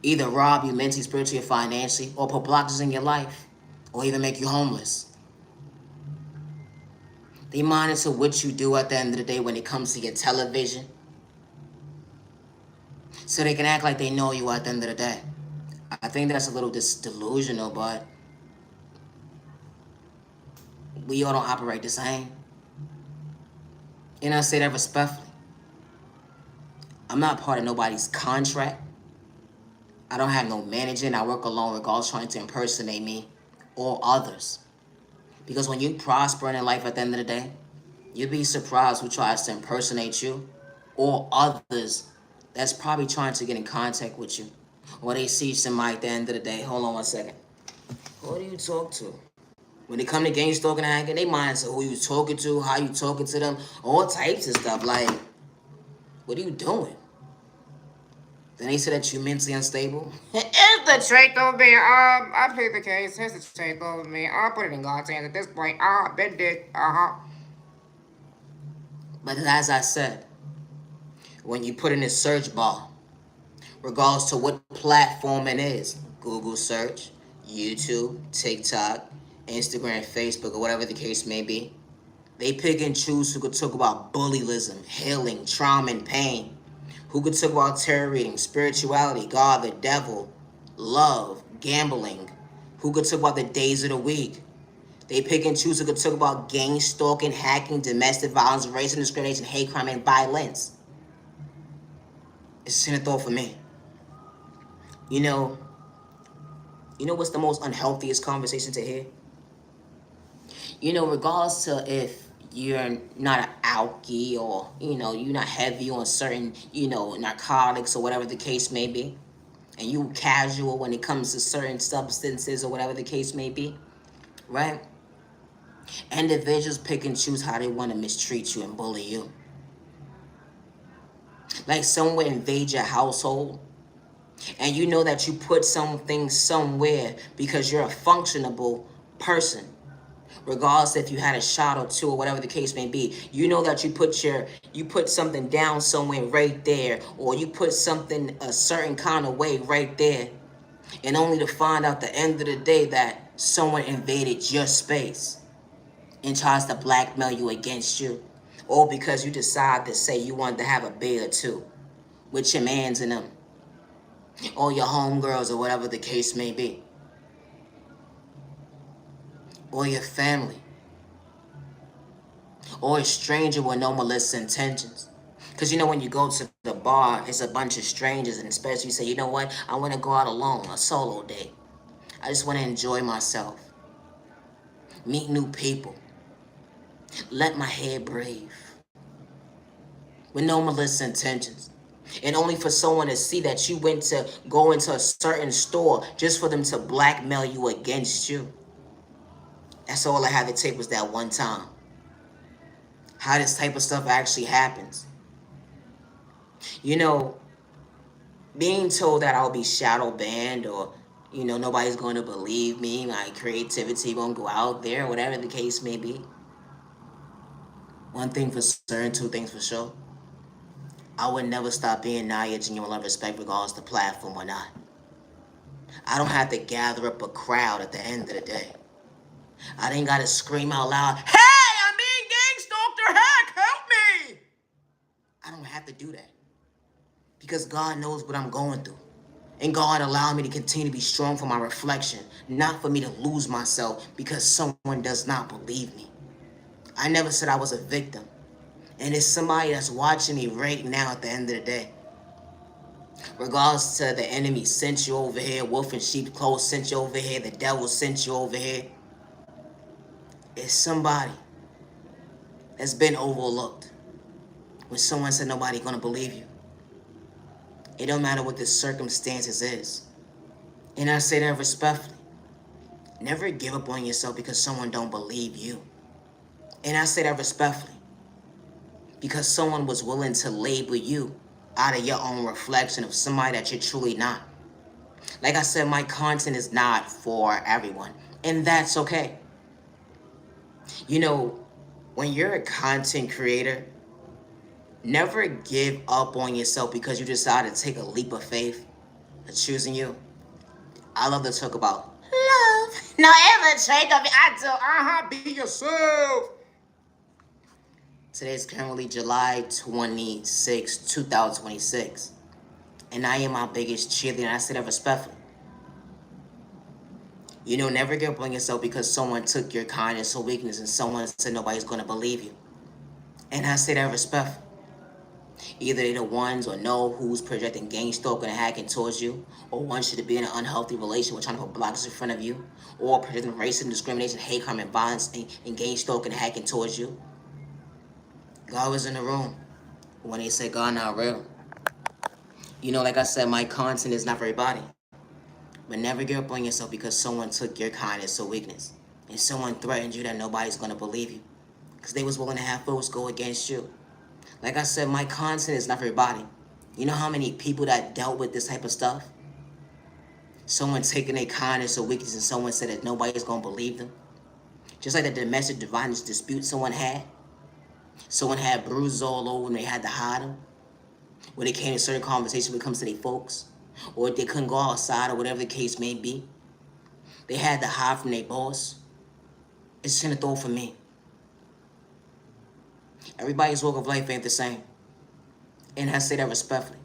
Either rob you mentally, spiritually, or financially, or put blockers in your life, or even make you homeless. They monitor what you do at the end of the day when it comes to your television. So they can act like they know you at the end of the day. I think that's a little delusional, but we all don't operate the same. And I say that respectfully. I'm not part of nobody's contract. I don't have no managing. I work alone regardless trying to impersonate me or others. Because when you prosper in life at the end of the day, you'd be surprised who tries to impersonate you or others that's probably trying to get in contact with you. Or they see somebody at the end of the day. Hold on 1 second. Who do you talk to? When they come to gang stalking and hacking, they mind who you talking to, how you talking to them, all types of stuff. Like, what are you doing? Then they said that you mentally unstable. It's the truth of me. I plead the case. It's the truth of me. I'll put it in God's hands at this point. Been dick. But as I said, when you put in a search bar, regardless to what platform it is, Google search, YouTube, TikTok, Instagram, Facebook, or whatever the case may be, they pick and choose who could talk about bullyism, healing, trauma, and pain. Who could talk about terrorism, spirituality, God, the devil, love, gambling. Who could talk about the days of the week. They pick and choose who could talk about gang stalking, hacking, domestic violence, racial discrimination, hate crime, and violence. It's a thought for me. You know, what's the most unhealthiest conversation to hear? Regardless to if you're not an alkie or, you're not heavy on certain, narcotics or whatever the case may be, and you casual when it comes to certain substances or whatever the case may be, right? Individuals pick and choose how they want to mistreat you and bully you. Like someone would invade your household and you know that you put something somewhere because you're a functionable person. Regardless if you had a shot or two or whatever the case may be, you know that you put something down somewhere right there, or you put something a certain kind of way right there, and only to find out at the end of the day that someone invaded your space and tries to blackmail you against you, or because you decide to say you wanted to have a beer or two with your mans and them, or your homegirls or whatever the case may be, or your family, or a stranger with no malicious intentions. Because when you go to the bar, it's a bunch of strangers, and especially you say, you know what, I want to go out alone, a solo date. I just want to enjoy myself, meet new people, let my head breathe, with no malicious intentions. And only for someone to see that you went to go into a certain store just for them to blackmail you against you. That's all I had to take was that one time. How this type of stuff actually happens. You know, being told that I'll be shadow banned, or nobody's going to believe me, my creativity won't go out there, whatever the case may be. One thing for certain, two things for sure. I would never stop being Naya genuine love respect regardless of the platform or not. I don't have to gather up a crowd at the end of the day. I didn't gotta scream out loud, hey, I'm being gang stalked or hacked, help me! I don't have to do that. Because God knows what I'm going through. And God allowed me to continue to be strong for my reflection, not for me to lose myself because someone does not believe me. I never said I was a victim. And it's somebody that's watching me right now at the end of the day. Regardless to the enemy sent you over here, wolf in sheep clothes sent you over here, the devil sent you over here. It's somebody that's been overlooked. When someone said nobody gonna believe you. It don't matter what the circumstances is. And I say that respectfully. Never give up on yourself because someone don't believe you. And I say that respectfully. Because someone was willing to label you out of your own reflection of somebody that you're truly not. Like I said, my content is not for everyone. And that's okay. When you're a content creator, never give up on yourself because you decided to take a leap of faith of choosing you. I love to talk about love. No, ever take of it. I do. Be yourself. Today is currently July 26, 2026. And I am my biggest cheerleader, and I say that respectfully. Never give up on yourself because someone took your kindness or weakness and someone said nobody's going to believe you. And I say that respectfully. Either they're the ones or know who's projecting gang stalking and hacking towards you, or wants you to be in an unhealthy relationship trying to put blocks in front of you, or projecting racism, discrimination, hate crime, and violence, and gang stalking and hacking towards you. God was in the room when they said God not real. Like I said, my content is not for everybody. But never give up on yourself because someone took your kindness or weakness. And someone threatened you that nobody's going to believe you. Because they was willing to have folks go against you. Like I said, my content is not for everybody. You know how many people that dealt with this type of stuff? Someone taking their kindness or weakness and someone said that nobody's going to believe them. Just like the domestic violence dispute someone had. Someone had bruises all over and they had to hide them. When it came to certain conversations when it comes to their folks. Or if they couldn't go outside or whatever the case may be. They had to hide from their boss. It's in the thought for me. Everybody's walk of life ain't the same. And I say that respectfully.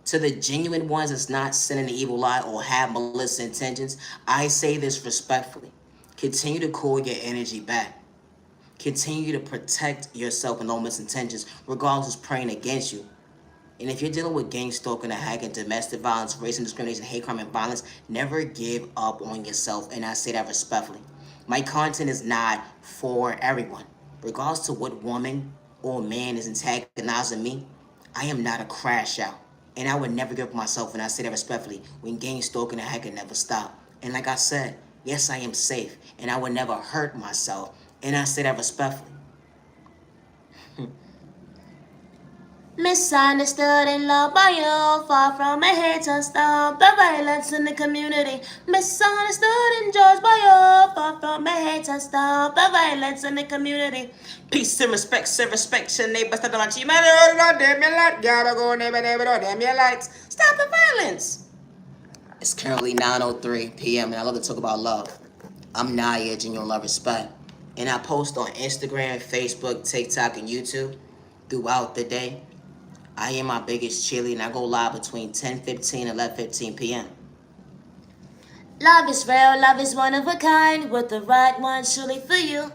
To the genuine ones that's not sending the evil lie or have malicious intentions, I say this respectfully. Continue to call your energy back. Continue to protect yourself with no misintentions, regardless of praying against you. And if you're dealing with gang stalking, hacking, domestic violence, racism, discrimination, hate crime, and violence, never give up on yourself. And I say that respectfully. My content is not for everyone. Regardless to what woman or man is antagonizing me, I am not a crash out. And I would never give up myself, and I say that respectfully, when gang stalking and hacking never stop. And like I said, yes, I am safe, and I would never hurt myself. And I say that respectfully. Misunderstood and loved by you, far from a hate to stop the violence in the community. Misunderstood and judged by you, far from a hate to stop the violence in the community. Peace and respect, your neighbor, stop the lights. You matter, don't dim your light. Gotta go, neighbor, don't dim your lights. Stop the violence. It's currently 9:03 p.m. and I love to talk about love. I'm Naya, genuine love, respect. And I post on Instagram, Facebook, TikTok, and YouTube throughout the day. I am my biggest cheerleader, and I go live between 10:15 and 11:15 p.m. Love is real, love is one of a kind, with the right one surely for you.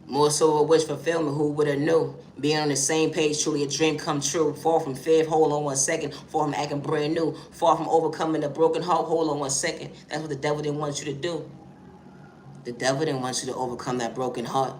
More so a wish fulfillment, who would have knew? Being on the same page, truly a dream come true. Far from fear, hold on 1 second. Far from acting brand new. Far from overcoming a broken heart, hold on 1 second. That's what the devil didn't want you to do. The devil didn't want you to overcome that broken heart.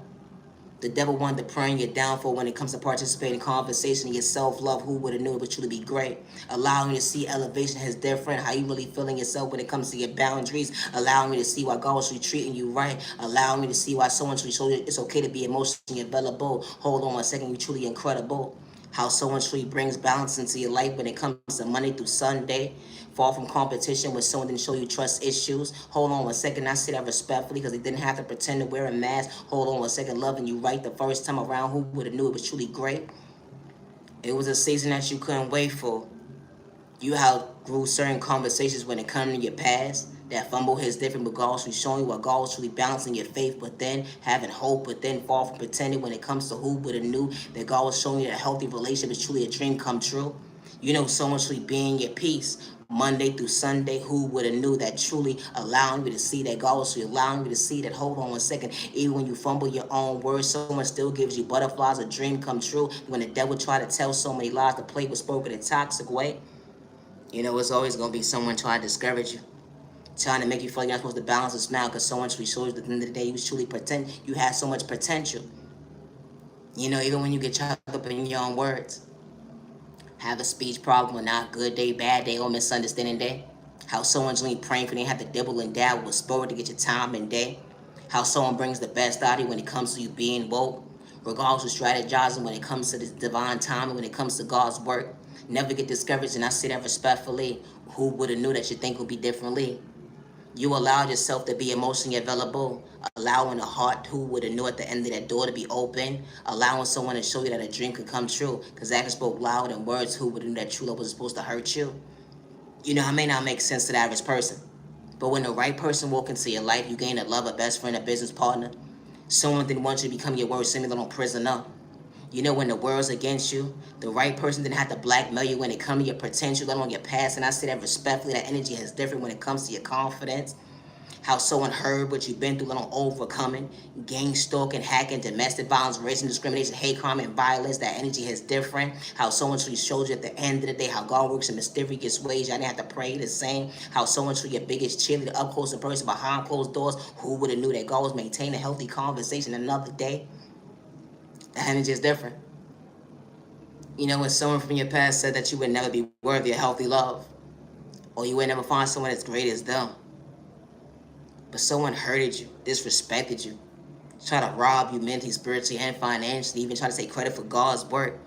The devil wanted to pray on your downfall when it comes to participating in conversation, your self-love, who would have knew it would truly be great. Allowing you to see elevation as different, how you really feeling yourself when it comes to your boundaries. Allowing me to see why God was really treating you right. Allowing me to see why someone's really showed you it's okay to be emotionally available. Hold on 1 second, you're truly incredible. How someone truly brings balance into your life when it comes to Monday through Sunday. Far from competition when someone didn't show you trust issues. Hold on 1 second, I say that respectfully because they didn't have to pretend to wear a mask. Hold on 1 second, loving you right the first time around. Who would have knew it was truly great? It was a season that you couldn't wait for. You outgrew certain conversations when it comes to your past. That fumble is different, but God was showing you what God was truly balancing your faith, but then having hope, but then far from pretending when it comes to who would have knew that God was showing you that a healthy relationship is truly a dream come true. You know, someone truly being your peace. Monday through Sunday, who would have knew that truly allowing you to see that God was allowing you to see that, hold on 1 second, even when you fumble your own words, someone still gives you butterflies, a dream come true. When the devil tried to tell so many lies, the plate was spoken in a toxic way. You know, it's always going to be someone trying to discourage you, trying to make you feel like you're not supposed to balance a smile because someone truly shows you at the end of the day you truly pretend you have so much potential. You know, even when you get chopped up in your own words. Have a speech problem or not, good day, bad day, or misunderstanding day. How someone's really praying for you have to dibble and dabble with sport to get your time and day. How someone brings the best out of you when it comes to you being woke. Regardless of strategizing when it comes to this divine timing, when it comes to God's work. Never get discouraged, and I say that respectfully. Who would have knew that you think would be differently? You allowed yourself to be emotionally available, allowing a heart who would have knew at the end of that door to be open, allowing someone to show you that a dream could come true, because actions spoke louder than words. Who would have knew that true love was supposed to hurt you? You know, it may not make sense to the average person, but when the right person walk into your life, you gain a love, a best friend, a business partner. Someone didn't want you to become your worst enemy, little prisoner. You know, when the world's against you, the right person didn't have to blackmail you when it comes to your potential, let alone your past. And I say that respectfully, that energy is different when it comes to your confidence. How someone heard what you've been through, let alone overcoming. Gang stalking, hacking, domestic violence, racism, discrimination, hate crime, and violence. That energy is different. How someone truly shows you at the end of the day how God works in mysterious ways. Y'all didn't have to pray the same. How someone truly your biggest cheerleader, up close in person, behind closed doors. Who would have knew that God was maintaining a healthy conversation another day? That energy is different. You know, when someone from your past said that you would never be worthy of healthy love, or you would never find someone as great as them, but someone hurted you, disrespected you, tried to rob you mentally, spiritually, and financially, even try to take credit for God's work.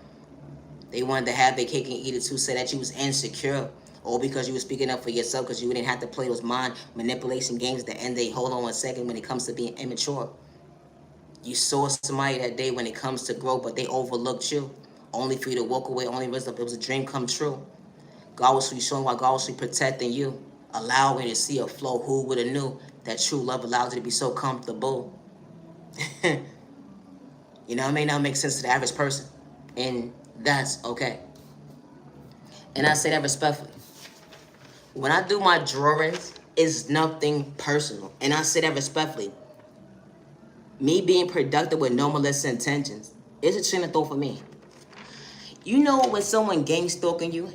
They wanted to have their cake and eat it too, say that you was insecure. Or because you were speaking up for yourself because you didn't have to play those mind manipulation games at the end they hold on 1 second when it comes to being immature. You saw somebody that day when it comes to growth, but they overlooked you. Only for you to walk away, only reason it was a dream come true. God was showing why God was protecting you, allowing you to see a flow. Who would have knew that true love allows you to be so comfortable? You know, it may not make sense to the average person, and that's okay. And I say that respectfully. When I do my drawings, it's nothing personal, and I say that respectfully. Me being productive with no malicious intentions is a train of thought for me. You know when someone gang stalking you?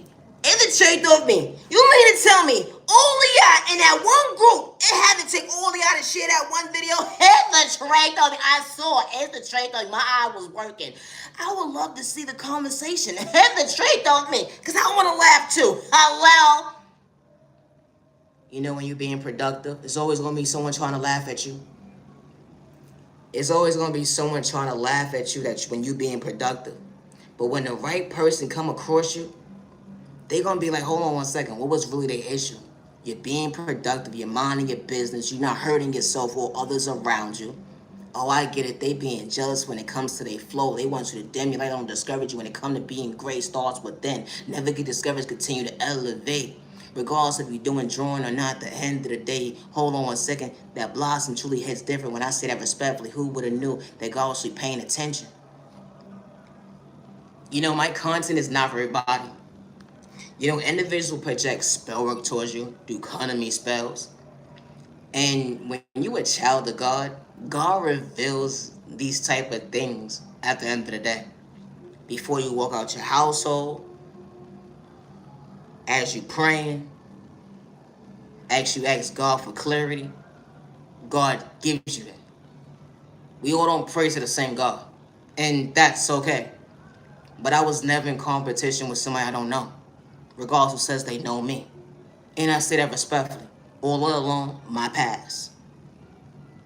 It's a trait of me. You mean to tell me only I in that one group it had to take only I to share that one video? It's the trait of me. I saw it. It's the trait of me. My eye was working. I would love to see the conversation. It's the trait of me. Because I want to laugh too. Hello? You know when you're being productive, there's always going to be someone trying to laugh at you. It's always going to be someone trying to laugh at you that when you being productive. But when the right person come across you, they going to be like, hold on 1 second. What was really the issue? You're being productive. You're minding your business. You're not hurting yourself or others around you. Oh, I get it. They being jealous when it comes to their flow. They want you to dim you. They don't discourage you when it comes to being great. Starts within. Never get discouraged. Continue to elevate. Regardless if you're doing drawing or not, at the end of the day, hold on 1 second. That blossom truly hits different. When I say that respectfully, who would have knew that God was paying attention? You know, my content is not for everybody. You know, individuals project spell work towards you, do economy spells. And when you're a child of God, God reveals these type of things at the end of the day. Before you walk out your household, as you praying, as you ask God for clarity, God gives you that. We all don't pray to the same God. And that's okay. But I was never in competition with somebody I don't know, regardless who says they know me. And I say that respectfully. All along, my past.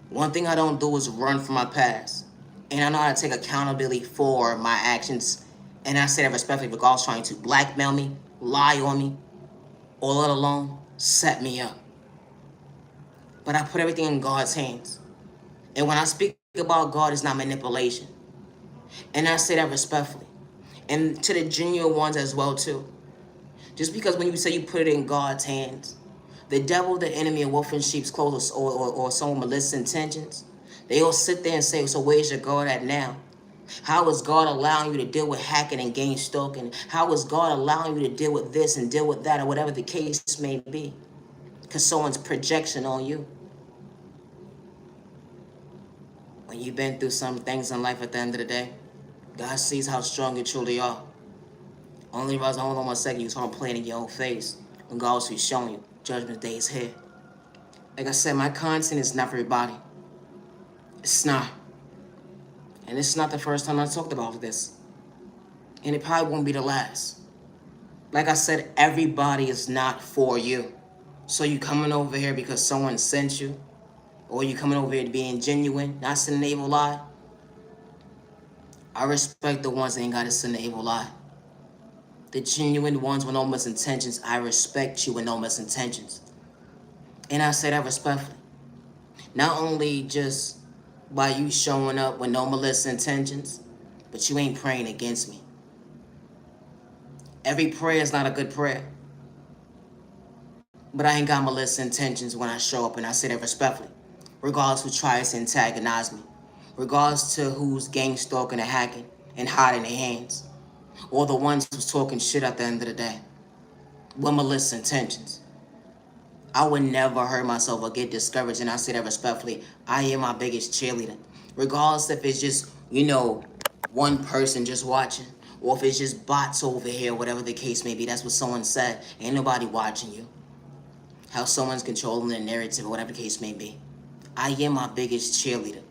One thing I don't do is run from my past. And I know how to take accountability for my actions. And I say that respectfully, regardless trying to blackmail me, lie on me, or let alone set me up. But I put everything in God's hands. And when I speak about God, it's not manipulation. And I say that respectfully. And to the genuine ones as well, too. Just because when you say you put it in God's hands, the devil, the enemy, and wolf in sheep's clothing, or someone with malicious intentions, they all sit there and say, so where's your God at now? How is God allowing you to deal with hacking and gang stalking? How is God allowing you to deal with this and deal with that, or whatever the case may be? Because someone's projection on you. When you've been through some things in life at the end of the day, God sees how strong you truly are. Only reason, hold on 1 second, you start playing in your own face when God was showing you Judgment Day is here. Like I said, my content is not for everybody. It's not. And it's not the first time I talked about this. And it probably won't be the last. Like I said, everybody is not for you. So you coming over here because someone sent you? Or you coming over here to being genuine, not sending an evil lie? I respect the ones that ain't got to send an evil lie. The genuine ones with no misintentions, I respect you with no misintentions. And I say that respectfully. Not only just by you showing up with no malicious intentions, but you ain't praying against me. Every prayer is not a good prayer. But I ain't got malicious intentions when I show up, and I say that respectfully. Regardless who tries to antagonize me. Regardless to who's gang stalking and hacking and hiding their hands. Or the ones who's talking shit at the end of the day. With malicious intentions. I would never hurt myself or get discouraged, and I say that respectfully. I am my biggest cheerleader. Regardless if it's just, one person just watching, or if it's just bots over here, whatever the case may be. That's what someone said. Ain't nobody watching you. How someone's controlling the narrative, or whatever the case may be. I am my biggest cheerleader.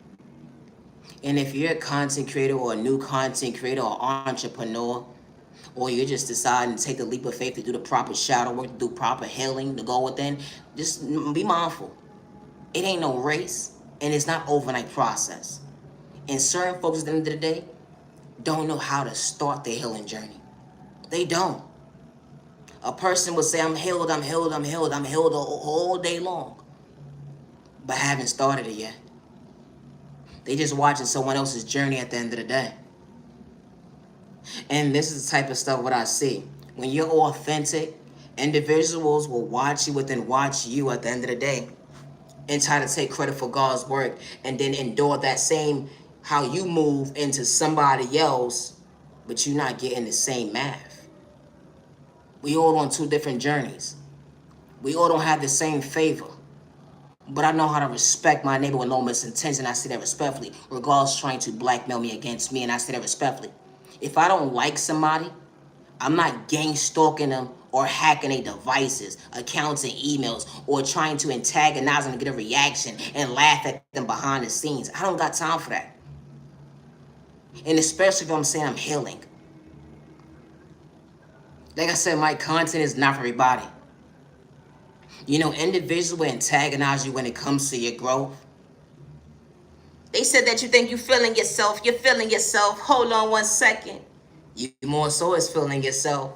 And if you're a content creator or a new content creator or entrepreneur, or you're just deciding to take the leap of faith to do the proper shadow work, to do proper healing, to go within, just be mindful. It ain't no race, and it's not overnight process. And certain folks at the end of the day don't know how to start their healing journey. They don't. A person will say, I'm healed, I'm healed, I'm healed, I'm healed all day long, but haven't started it yet. They just watching someone else's journey at the end of the day. And this is the type of stuff what I see. When you're authentic, individuals will watch you within watch you at the end of the day and try to take credit for God's work and then endure that same how you move into somebody else, but you're not getting the same math. We all on two different journeys. We all don't have the same favor. But I know how to respect my neighbor with no misintention. I say that respectfully, regardless trying to blackmail me against me, and I say that respectfully. If I don't like somebody, I'm not gang stalking them or hacking their devices, accounts, and emails, or trying to antagonize them to get a reaction and laugh at them behind the scenes. I don't got time for that. And especially if I'm saying I'm healing. Like I said, my content is not for everybody. You know, individuals will antagonize you when it comes to your growth. They said that you think you're feeling yourself. You're feeling yourself. Hold on one second. You more so is feeling yourself.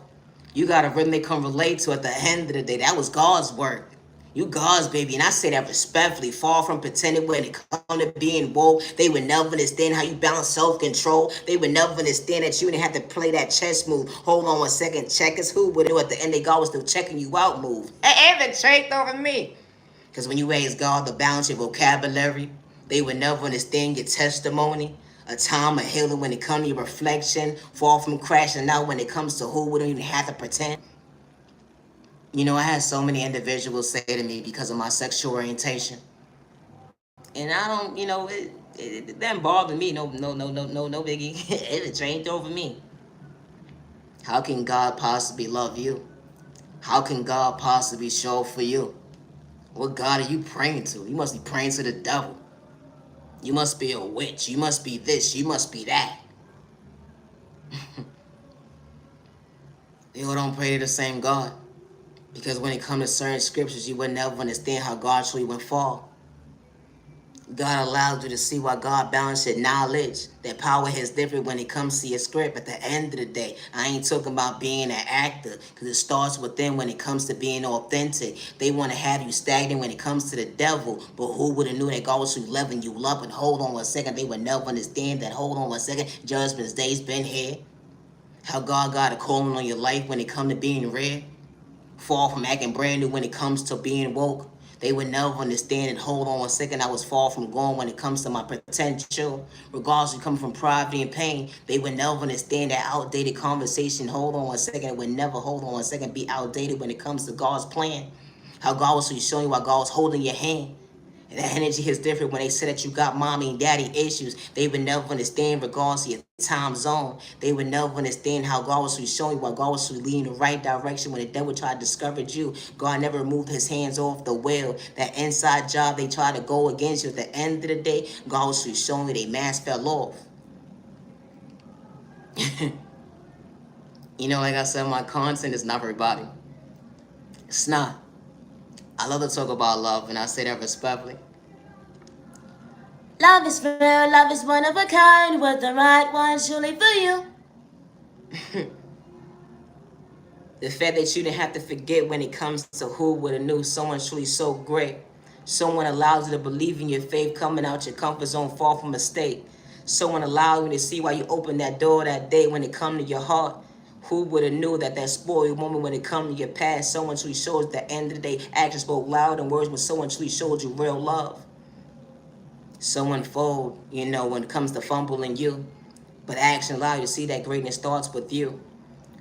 You got a rhythm they can relate to at the end of the day. That was God's work. You God's baby. And I say that respectfully. Far from pretending when it comes to being woke. They would never understand how you balance self-control. They would never understand that you didn't have to play that chess move. Hold on one second. Checkers who would do at the end of God was still checking you out move. And the trait over me. Because when you raise God to balance your vocabulary, they would never understand your testimony. A time of healing when it comes to your reflection. Fall from crashing out when it comes to who wouldn't even have to pretend. You know, I had so many individuals say to me because of my sexual orientation. And I don't, you know, it doesn't bother me. No biggie. It changed over me. How can God possibly love you? How can God possibly show for you? What God are you praying to? You must be praying to the devil. You must be a witch. You must be this. You must be that. You all don't pray to the same God. Because when it comes to certain scriptures, you would never understand how God truly went fall. God allowed you to see why God balanced your knowledge. That power is different when it comes to your script. At the end of the day, I ain't talking about being an actor, because it starts within when it comes to being authentic. They want to have you stagnant when it comes to the devil, but who would have knew that God was loving you up? And hold on one second, they would never understand that. Hold on one second, Judgment's Day's been here. How God got a calling on your life when it comes to being rare. Far from acting brand new when it comes to being woke. They would never understand it. Hold on one second, I was far from going when it comes to my potential. Regardless of coming from poverty and pain, they would never understand that outdated conversation. Hold on one second, it would never, hold on one second, be outdated when it comes to God's plan. How God was showing you why God was holding your hand. And that energy is different when they say that you got mommy and daddy issues. They would never understand regardless of your time zone. They would never understand how God was showing you why God was leading the right direction when the devil tried to discourage you. God never removed his hands off the wheel. That inside job they tried to go against you. At the end of the day, God was showing you their mask fell off. You know, like I said, my content is not for everybody. It's not. I love to talk about love, and I say that respectfully. Love is real, love is one of a kind, with the right one surely for you. The fact that you didn't have to forget when it comes to who would have knew someone truly so great. Someone allows you to believe in your faith, coming out your comfort zone, far from mistake. Someone allowed you to see why you opened that door that day when it come to your heart. Who would have knew that spoiled moment when it come to your past? Someone truly shows at the end of the day, actions spoke loud and words when someone truly showed you real love. Someone fold, you know, when it comes to fumbling you. But action allowed you to see that greatness starts with you.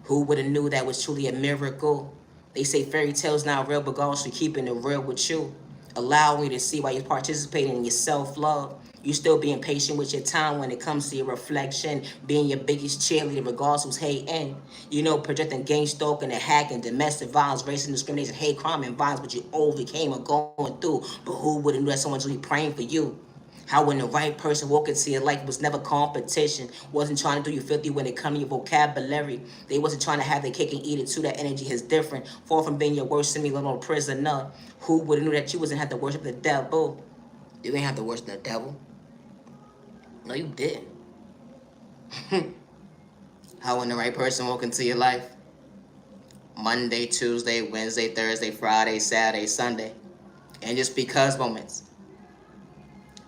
Who would have knew that was truly a miracle? They say fairy tales not real, but God should keeping it real with you. Allow me to see why you're participating in your self-love. You still being patient with your time when it comes to your reflection, being your biggest cheerleader regardless who's hating. You know, projecting gang stalking and hacking, domestic violence, racism, discrimination, hate, crime, and violence, but you overcame or going through. But who would have knew that someone's really praying for you? How when the right person walked into your life was never competition, wasn't trying to do you filthy when it come to your vocabulary. They wasn't trying to have their cake and eat it too. That energy is different. Far from being your worst enemy, little prisoner. Who would have knew that you wasn't have to worship the devil? You didn't have to worship the devil. No, you didn't. How when the right person walked into your life, Monday, Tuesday, Wednesday, Thursday, Friday, Saturday, Sunday. And just because moments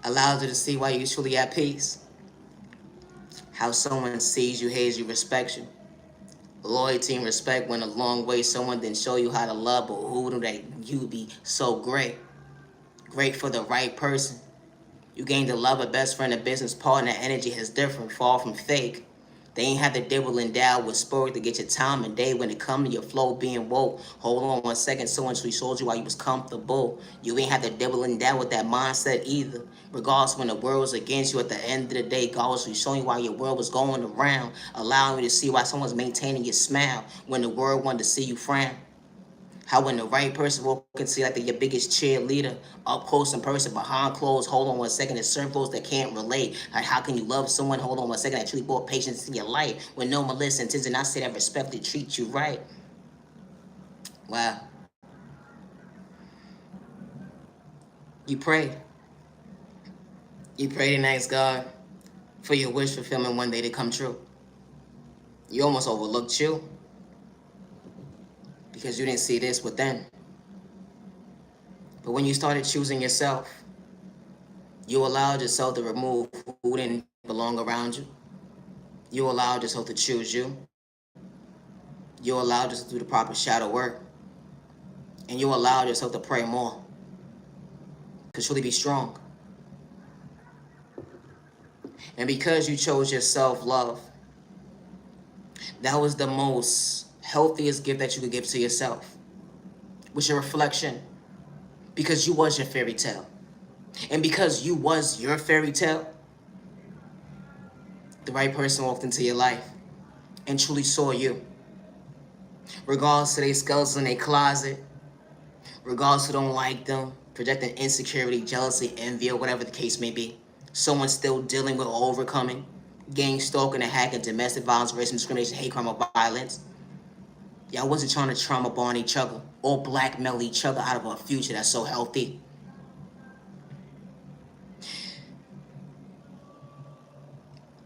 allows you to see why you're truly at peace. How someone sees you, hates you, respects you. Loyalty and respect went a long way. Someone didn't show you how to love, but who knew that you would be so great? Great for the right person. You gained a lover, best friend, a business partner. Energy is different, far from fake. They ain't have to dibble and down with spirit to get your time and day when it come to your flow being woke. Hold on 1 second, someone actually showed you why you was comfortable. You ain't have to dibble and down with that mindset either. Regardless when the world was against you, at the end of the day, God was showing you why your world was going around, allowing you to see why someone's maintaining your smile when the world wanted to see you frown. How when the right person will see like your biggest cheerleader, up close in person, behind closed, hold on 1 second, there's certain folks that can't relate. Like how can you love someone, hold on 1 second, that truly brought patience in your life with no malicious intent and I say that respectfully treat you right? Wow. You prayed. You prayed and asked God for your wish fulfillment one day to come true. You almost overlooked you because you didn't see this within. But when you started choosing yourself, you allowed yourself to remove who didn't belong around you. You allowed yourself to choose you. You allowed yourself to do the proper shadow work. And you allowed yourself to pray more. To truly be strong. And because you chose your self-love, that was the most healthiest gift that you could give to yourself. Was your reflection. Because you was your fairy tale. And because you was your fairy tale, the right person walked into your life and truly saw you. Regardless of their skeletons in their closet, regardless who don't like them, projecting insecurity, jealousy, envy, or whatever the case may be. Someone still dealing with or overcoming gangstalking and hacking, domestic violence, racism, discrimination, hate crime, or violence. Y'all wasn't trying to trauma bond each other or blackmail each other out of a future that's so healthy.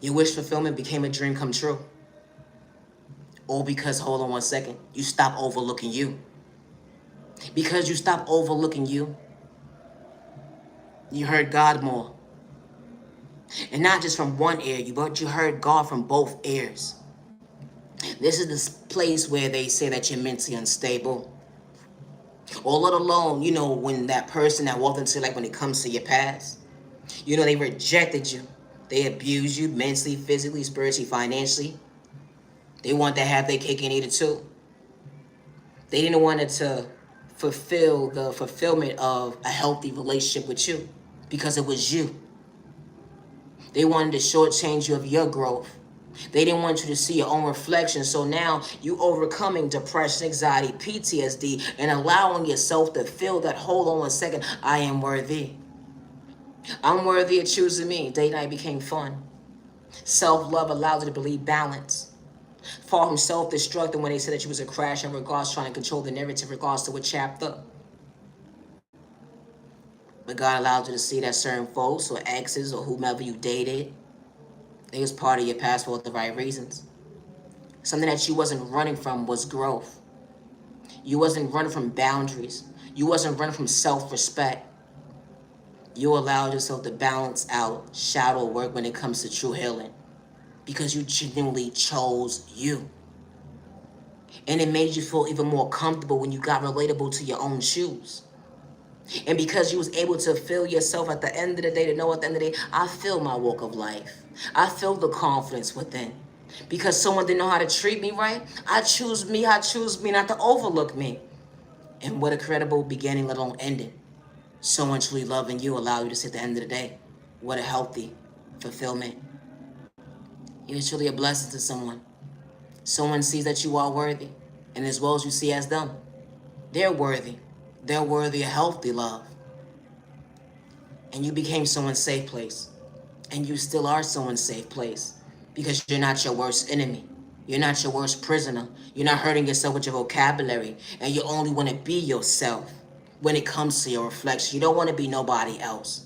Your wish fulfillment became a dream come true. All because, hold on 1 second, you stop overlooking you. Because you stop overlooking you, you heard God more. And not just from one ear, but you heard God from both ears. This is this place where they say that you're mentally unstable. Or let alone, when that person that walked into, like when it comes to your past, they rejected you. They abused you mentally, physically, spiritually, financially. They want to have their cake and eat it too. They didn't want it to fulfill the fulfillment of a healthy relationship with you because it was you. They wanted to shortchange you of your growth. They didn't want you to see your own reflection. So now you overcoming depression, anxiety, PTSD, and allowing yourself to feel that, hold on 1 second, I am worthy. I'm worthy of choosing me. Day night became fun. Self-love allows you to believe balance. Far from self-destructing when they said that you was a crash in regards trying to control the narrative in regards to a chapter. But God allowed you to see that certain folks or exes or whomever you dated, they was part of your past for the right reasons. Something that you wasn't running from was growth. You wasn't running from boundaries. You wasn't running from self-respect. You allowed yourself to balance out shadow work when it comes to true healing. Because you genuinely chose you. And it made you feel even more comfortable when you got relatable to your own shoes. And because you was able to feel yourself at the end of the day, to know at the end of the day, I feel my walk of life. I feel the confidence within. Because someone didn't know how to treat me right, I choose me not to overlook me. And what a credible beginning, let alone ending. Someone truly loving you allow you to see at the end of the day. What a healthy fulfillment. You're truly a blessing to someone. Someone sees that you are worthy, and as well as you see as them, they're worthy. They're worthy of healthy love. And you became someone's safe place. And you still are someone's safe place. Because you're not your worst enemy. You're not your worst prisoner. You're not hurting yourself with your vocabulary. And you only want to be yourself when it comes to your reflection. You don't want to be nobody else.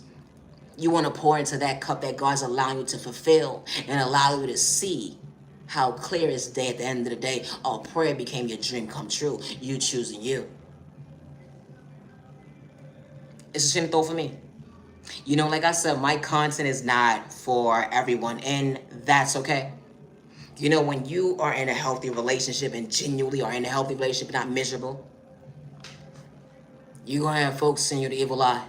You want to pour into that cup that God's allowing you to fulfill and allow you to see How clear is day at the end of the day? Oh, prayer became your dream come true. You choosing you. It's a shame thought for me. Like I said, my content is not for everyone, and that's okay. When you are in a healthy relationship and genuinely are in a healthy relationship, not miserable, you're gonna have folks send you the evil eye.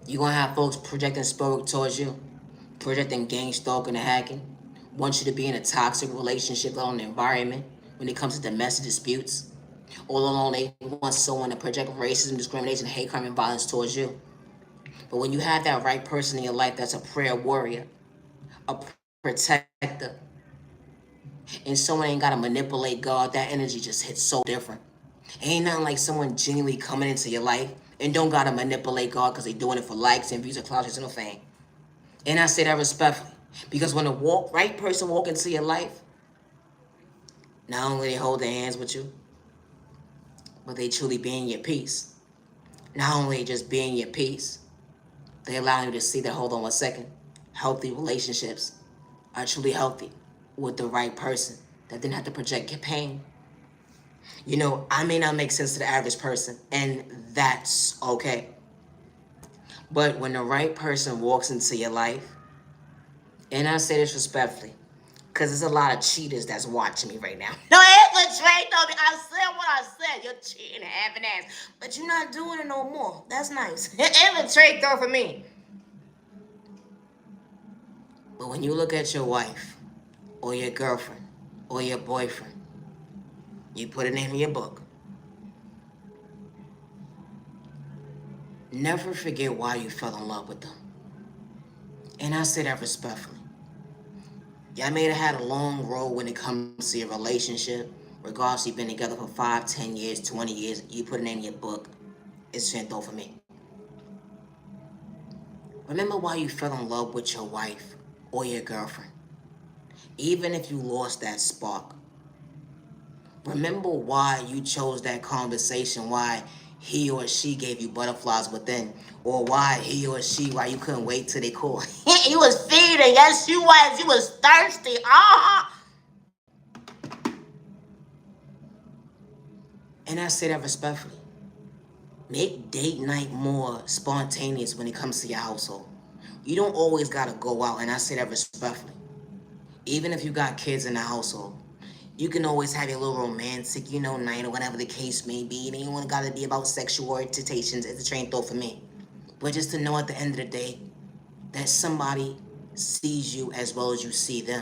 You're gonna have folks projecting spirit towards you, projecting gang stalking and hacking, want you to be in a toxic relationship on the environment when it comes to domestic disputes. All along, they want someone to project racism, discrimination, hate crime, and violence towards you. But when you have that right person in your life that's a prayer warrior, a protector, and someone ain't gotta manipulate God, that energy just hits so different. Ain't nothing like someone genuinely coming into your life and don't gotta manipulate God because they doing it for likes and views or clout and no fame. And I say that respectfully. Because when the right person walk into your life, not only they hold their hands with you, but they truly be in your peace. Not only just being your peace, they allow you to see that, hold on 1 second, healthy relationships are truly healthy with the right person that didn't have to project your pain. I may not make sense to the average person, and that's okay. But when the right person walks into your life, and I say this respectfully, because there's a lot of cheaters that's watching me right now. No, it's betrayed though. I said what I said. You're cheating, having ass. But you're not doing it no more. That's nice. It's betrayed though for me. But when you look at your wife, or your girlfriend, or your boyfriend, you put a name in your book. Never forget why you fell in love with them. And I say that respectfully. Y'all may have had a long road when it comes to your relationship. Regardless, you've been together for 5, 10 years, 20 years. You put it in your book. It's Shanto for me. Remember why you fell in love with your wife or your girlfriend. Even if you lost that spark. Remember why you chose that conversation, why he or she gave you butterflies within, or why why you couldn't wait till they call. You was feeding, yes you was. You was thirsty. And I say that respectfully. Make date night more spontaneous when it comes to your household. You don't always gotta go out, and I say that respectfully. Even if you got kids in the household, you can always have your little romantic, night or whatever the case may be. It ain't gotta be about sexual orientations. It's a train thought for me. But just to know at the end of the day that somebody sees you as well as you see them.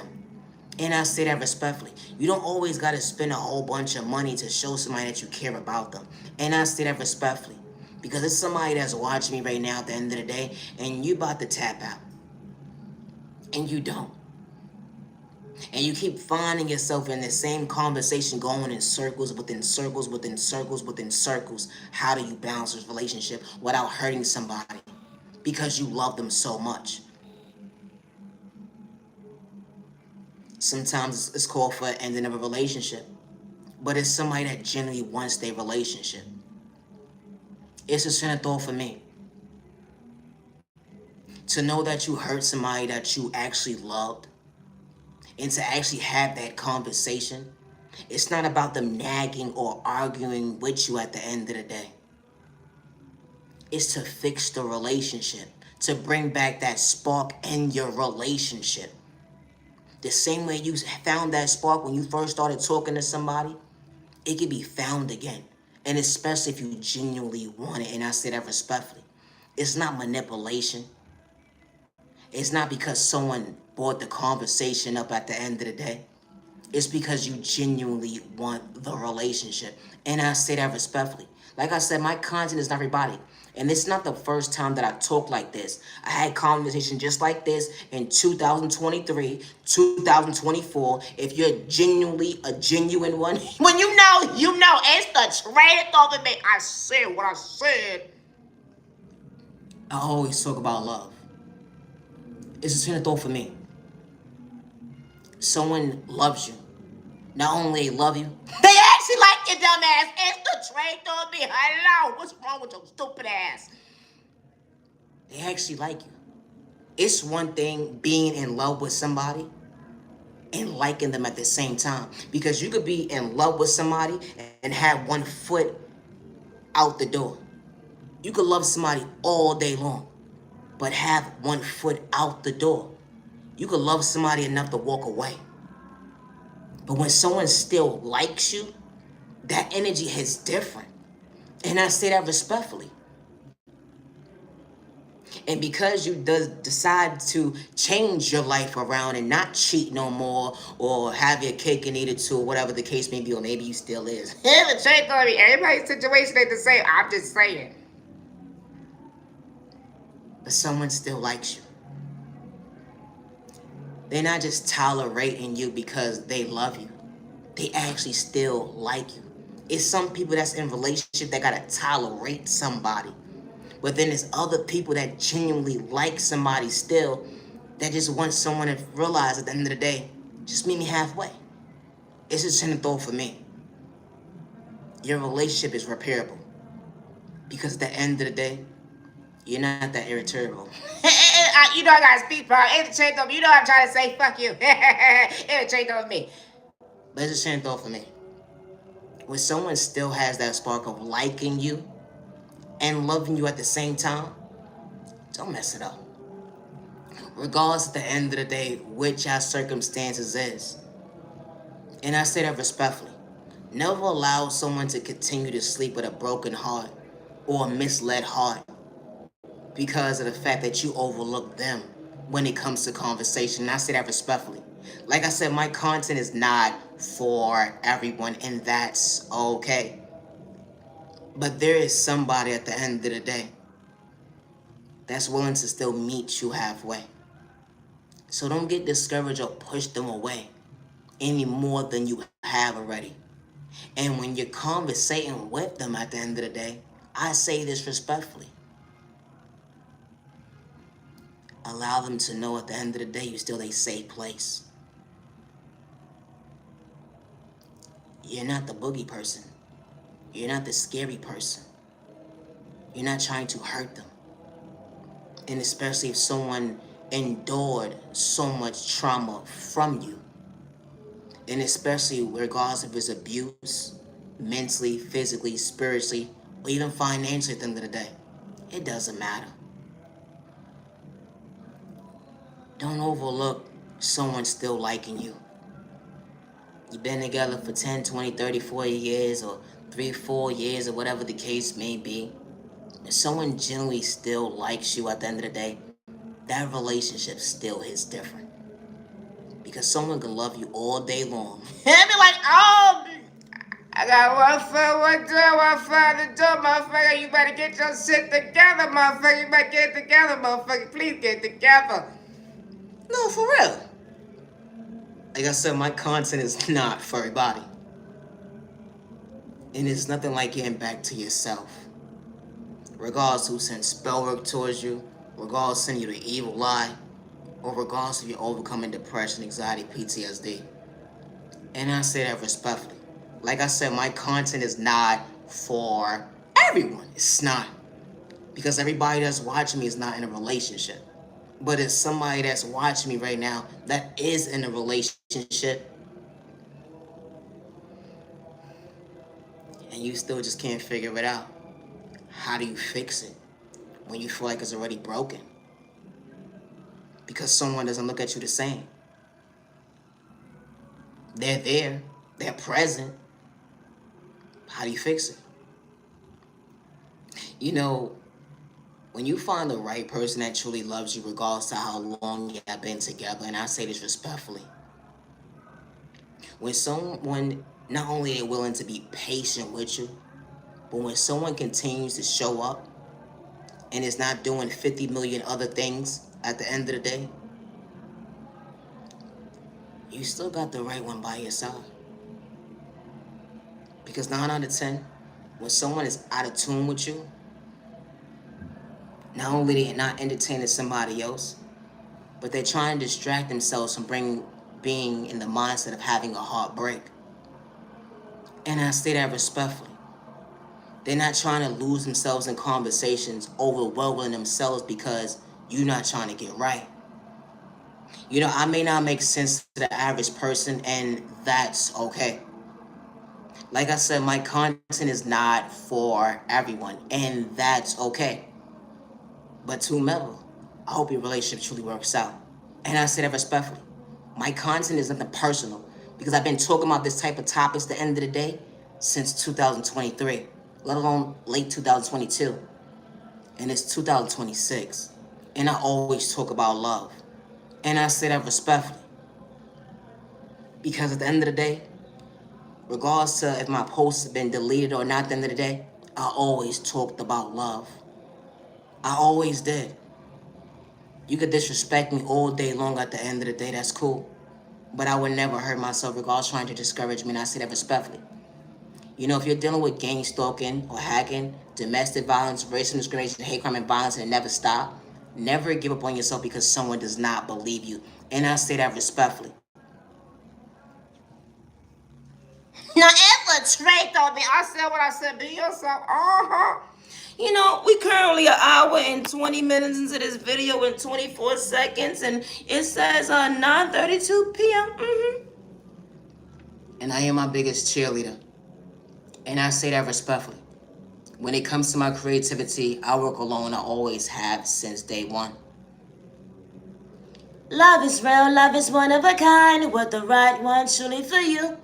And I say that respectfully. You don't always gotta spend a whole bunch of money to show somebody that you care about them. And I say that respectfully. Because it's somebody that's watching me right now at the end of the day, and you about to tap out. And you don't. And you keep finding yourself in the same conversation going in circles within circles within circles within circles. How do you balance this relationship without hurting somebody? Because you love them so much. Sometimes it's called for ending of a relationship. But it's somebody that genuinely wants their relationship. It's a sin of thought for me. To know that you hurt somebody that you actually loved, and to actually have that conversation. It's not about them nagging or arguing with you at the end of the day. It's to fix the relationship, to bring back that spark in your relationship. The same way you found that spark when you first started talking to somebody, it can be found again. And especially if you genuinely want it, and I say that respectfully. It's not manipulation. It's not because someone brought the conversation up at the end of the day. It's because you genuinely want the relationship. And I say that respectfully. Like I said, my content is not everybody. And it's not the first time that I talk like this. I had conversations just like this in 2023, 2024. If you're genuinely a genuine one, when you know, it's the trade over me. I said what I said. I always talk about love. It's a train of thought for me. Someone loves you. Not only love you, they actually like your dumb ass. It's the trade on me. Hello, what's wrong with your stupid ass? They actually like you. It's one thing being in love with somebody, and liking them at the same time. Because you could be in love with somebody and have one foot out the door. You could love somebody all day long, but have one foot out the door. You could love somebody enough to walk away. But when someone still likes you, that energy is different. And I say that respectfully. And because you decide to change your life around and not cheat no more or have your cake and eat it too, or whatever the case may be, or maybe you still is. Yeah, the Trey told me everybody's situation ain't the same. I'm just saying. But someone still likes you. They're not just tolerating you because they love you. They actually still like you. It's some people that's in relationship that gotta tolerate somebody. But then there's other people that genuinely like somebody still, that just want someone to realize at the end of the day, just meet me halfway. It's just an thought for me. Your relationship is repairable. Because at the end of the day, you're not that irritable. You know I gotta speak for it. Trey told me. You know I'm trying to say fuck you. It Trey told me. But it's a same thought for me. When someone still has that spark of liking you and loving you at the same time, don't mess it up. Regardless at the end of the day, which our circumstances is. And I say that respectfully. Never allow someone to continue to sleep with a broken heart or a misled heart because of the fact that you overlook them when it comes to conversation. And I say that respectfully. Like I said, my content is not for everyone, and that's okay. But there is somebody at the end of the day that's willing to still meet you halfway. So don't get discouraged or push them away any more than you have already. And when you're conversating with them at the end of the day, I say this respectfully. Allow them to know at the end of the day you're still a safe place. You're not the boogie person. You're not the scary person. You're not trying to hurt them. And especially if someone endured so much trauma from you. And especially regardless if it's abuse, mentally, physically, spiritually, or even financially at the end of the day. It doesn't matter. Don't overlook someone still liking you. You've been together for 10, 20, 30, 40 years, or 3, 4 years, or whatever the case may be. If someone genuinely still likes you at the end of the day, that relationship still is different. Because someone can love you all day long. And be like, oh, I got one foot, one door, one foot out the door, motherfucker. You better get your shit together, motherfucker. You better get it together, motherfucker. Please get it together. No, for real. Like I said, my content is not for everybody. And it's nothing like getting back to yourself. Regardless who sent spell work towards you, regardless sending you the evil eye, or regardless of you overcoming depression, anxiety, PTSD. And I say that respectfully. Like I said, my content is not for everyone. It's not. Because everybody that's watching me is not in a relationship. But it's somebody that's watching me right now that is in a relationship, and you still just can't figure it out. How do you fix it when you feel like it's already broken? Because someone doesn't look at you the same. They're there. They're present. How do you fix it? You know, when you find the right person that truly loves you, regardless to how long you have been together, and I say this respectfully, when someone not only are willing to be patient with you, but when someone continues to show up and is not doing 50 million other things at the end of the day, you still got the right one by your side. Because 9 out of 10, when someone is out of tune with you, not only they're not entertaining somebody else, but they're trying to distract themselves from being in the mindset of having a heartbreak. And I say that respectfully. They're not trying to lose themselves in conversations, overwhelming themselves because you're not trying to get right. You know, I may not make sense to the average person, and that's okay. Like I said, my content is not for everyone, and that's okay. But to Melville, I hope your relationship truly works out. And I say that respectfully. My content is nothing personal because I've been talking about this type of topics at the end of the day since 2023, let alone late 2022. And it's 2026. And I always talk about love. And I say that respectfully because at the end of the day, regardless of if my posts have been deleted or not at the end of the day, I always talked about love. I always did. You could disrespect me all day long at the end of the day, that's cool. But I would never hurt myself regardless trying to discourage me, and I say that respectfully. You know, if you're dealing with gang stalking or hacking, domestic violence, racial discrimination, hate crime, and violence, and it never stop, never give up on yourself because someone does not believe you. And I say that respectfully. Now ever trade on me. I said what I said. Be yourself. You know, we currently an hour and 20 minutes into this video in 24 seconds, and it says 9:32 p.m. And I am my biggest cheerleader. And I say that respectfully. When it comes to my creativity, I work alone. I always have since day one. Love is real, love is one of a kind. What the right one truly for you.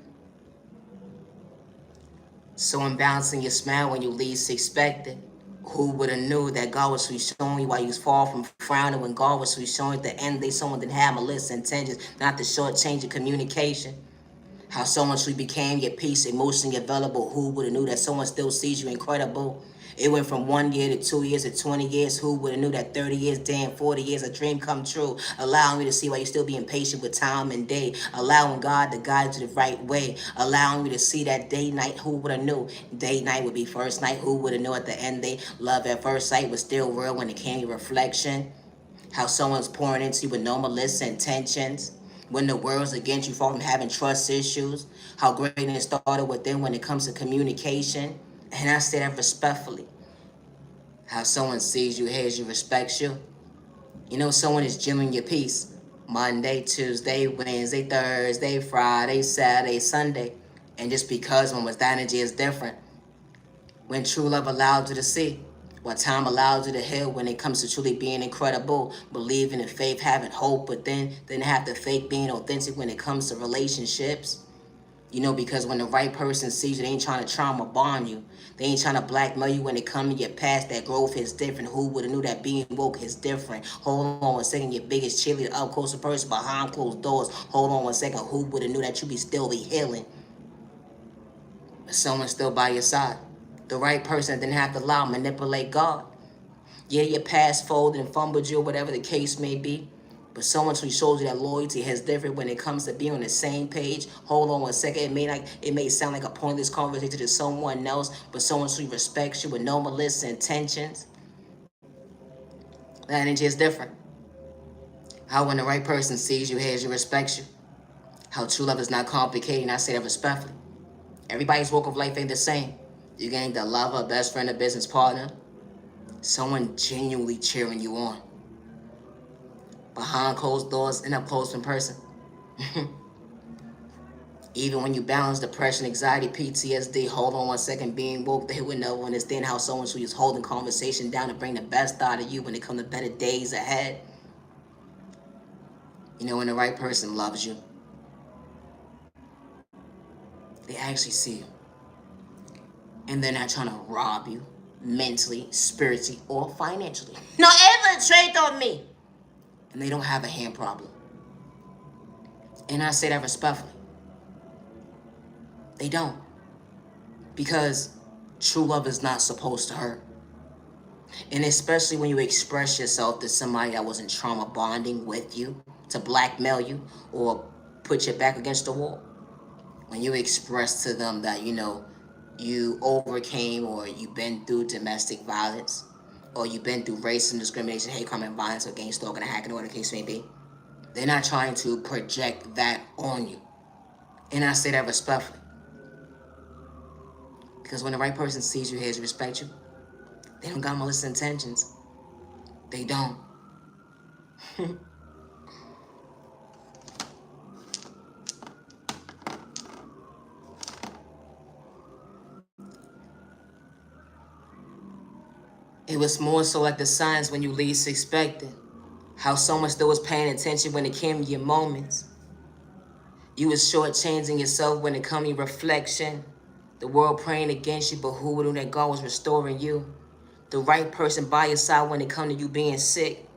So I'm balancing your smile when you least expect it. Who would have knew that God was showing you while you was far from frowning when God was showing at the end they someone didn't have malicious intentions, not to shortchange your communication. How someone truly became your peace, emotionally available. Who would have knew that someone still sees you incredible? It went from 1 year to 2 years to 20 years. Who would have knew that 30 years, damn, 40 years, a dream come true? Allowing me to see why you're still being patient with time and day. Allowing God to guide you the right way. Allowing me to see that day, night. Who would have knew? Day, night would be first night. Who would have knew at the end day? Love at first sight was still real when it came to reflection. How someone's pouring into you with no malicious intentions. When the world's against you, fall from having trust issues. How greatness started within when it comes to communication. And I say that respectfully. How someone sees you, hears you, respects you. You know, someone is genuine your peace. Monday, Tuesday, Wednesday, Thursday, Friday, Saturday, Sunday. And just because when with that energy is different. When true love allows you to see. What time allows you to heal when it comes to truly being incredible, believing in faith, having hope, but then have the fake being authentic when it comes to relationships. You know, because when the right person sees you, they ain't trying to trauma bond you. They ain't trying to blackmail you when it comes to your past. That growth is different. Who would have knew that being woke is different? Hold on 1 second, your biggest cheerleader, up close person behind closed doors. Hold on 1 second, who would have knew that you be still be healing? But someone's still by your side. The right person didn't have to lie, manipulate God. Yeah, your past folded and fumbled you, or whatever the case may be. But someone who shows you that loyalty is different when it comes to being on the same page. Hold on 1 second. It may sound like a pointless conversation to someone else, but someone who respects you with no malicious intentions. That energy is different. How when the right person sees you, hears you, respects you. How true love is not complicated, and I say that respectfully. Everybody's walk of life ain't the same. You gain the lover, best friend, a business partner. Someone genuinely cheering you on. Behind closed doors and up close in person. Even when you balance depression, anxiety, PTSD, hold on 1 second, being woke, they would never understand how someone who is holding conversation down to bring the best out of you when it comes to better days ahead. You know, when the right person loves you, they actually see you. And they're not trying to rob you mentally, spiritually, or financially. No ever trade on me. And they don't have a hand problem. And I say that respectfully. They don't. Because true love is not supposed to hurt. And especially when you express yourself to somebody that wasn't trauma bonding with you, to blackmail you, or put your back against the wall. When you express to them that, you know, you overcame or you've been through domestic violence, or you've been through racism, discrimination, hate crime, and violence, or gang stalking, or hacking, or whatever the case may be, they're not trying to project that on you. And I say that respectfully. Because when the right person sees you, hears you, respect you, they don't got malicious intentions. They don't. It was more so like the signs when you least expected. How someone still was paying attention when it came to your moments. You was shortchanging yourself when it come to your reflection. The world praying against you, but who would know that God was restoring you? The right person by your side when it come to you being sick.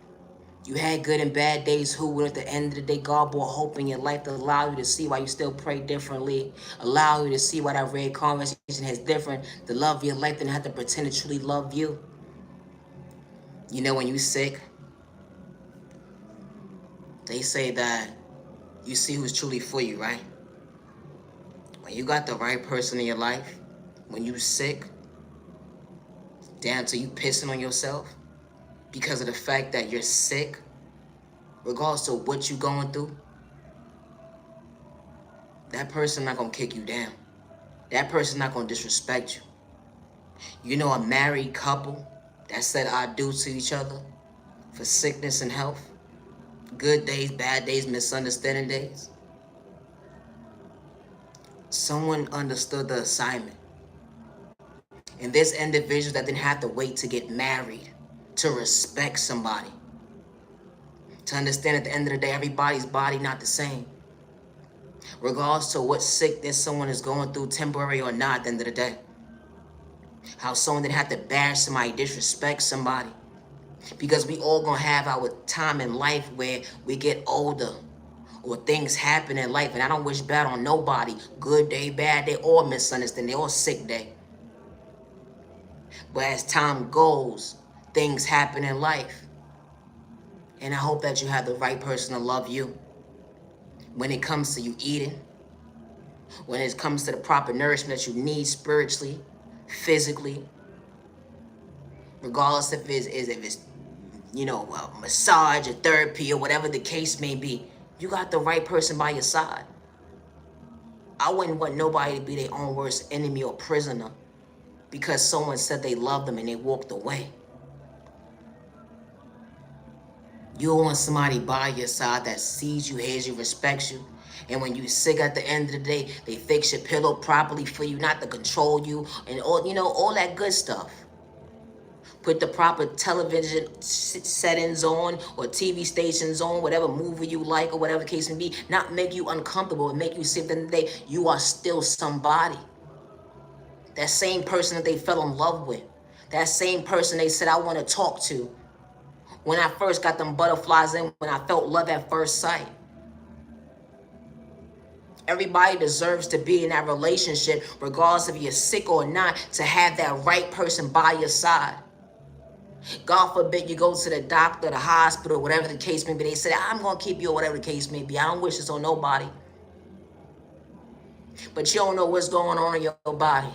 You had good and bad days. Who would at the end of the day, God brought hope in your life to allow you to see why you still pray differently. Allow you to see why that red conversation has different. The love of your life than have to pretend to truly love you. You know when you sick, they say that you see who's truly for you, right? When you got the right person in your life, when you sick, down to you pissing on yourself because of the fact that you're sick, regardless of what you're going through, that person not gonna kick you down. That person not gonna disrespect you. You know a married couple that said I do to each other for sickness and health, good days, bad days, misunderstanding days. Someone understood the assignment. And there's individuals that didn't have to wait to get married to respect somebody. To understand at the end of the day, everybody's body not the same. Regardless to what sickness someone is going through, temporary or not, at the end of the day. How someone didn't have to bash somebody, disrespect somebody. Because we all gonna have our time in life where we get older or things happen in life, and I don't wish bad on nobody. Good day, bad day, or misunderstanding, they all sick day. But as time goes, things happen in life. And I hope that you have the right person to love you. When it comes to you eating, when it comes to the proper nourishment that you need spiritually, physically, regardless if it's massage or therapy or whatever the case may be, you got the right person by your side. I wouldn't want nobody to be their own worst enemy or prisoner because someone said they loved them and they walked away. You want somebody by your side that sees you, hears you, respects you. And when you sick at the end of the day, they fix your pillow properly for you, not to control you and all that good stuff. Put the proper television settings on or TV stations on, whatever movie you like or whatever the case may be, not make you uncomfortable and make you see at the end of the day, you are still somebody. That same person that they fell in love with. That same person they said, I want to talk to. When I first got them butterflies in, when I felt love at first sight. Everybody deserves to be in that relationship, regardless if you're sick or not, to have that right person by your side. God forbid you go to the doctor, the hospital, whatever the case may be. They say, I'm going to keep you or whatever the case may be. I don't wish this on nobody. But you don't know what's going on in your body.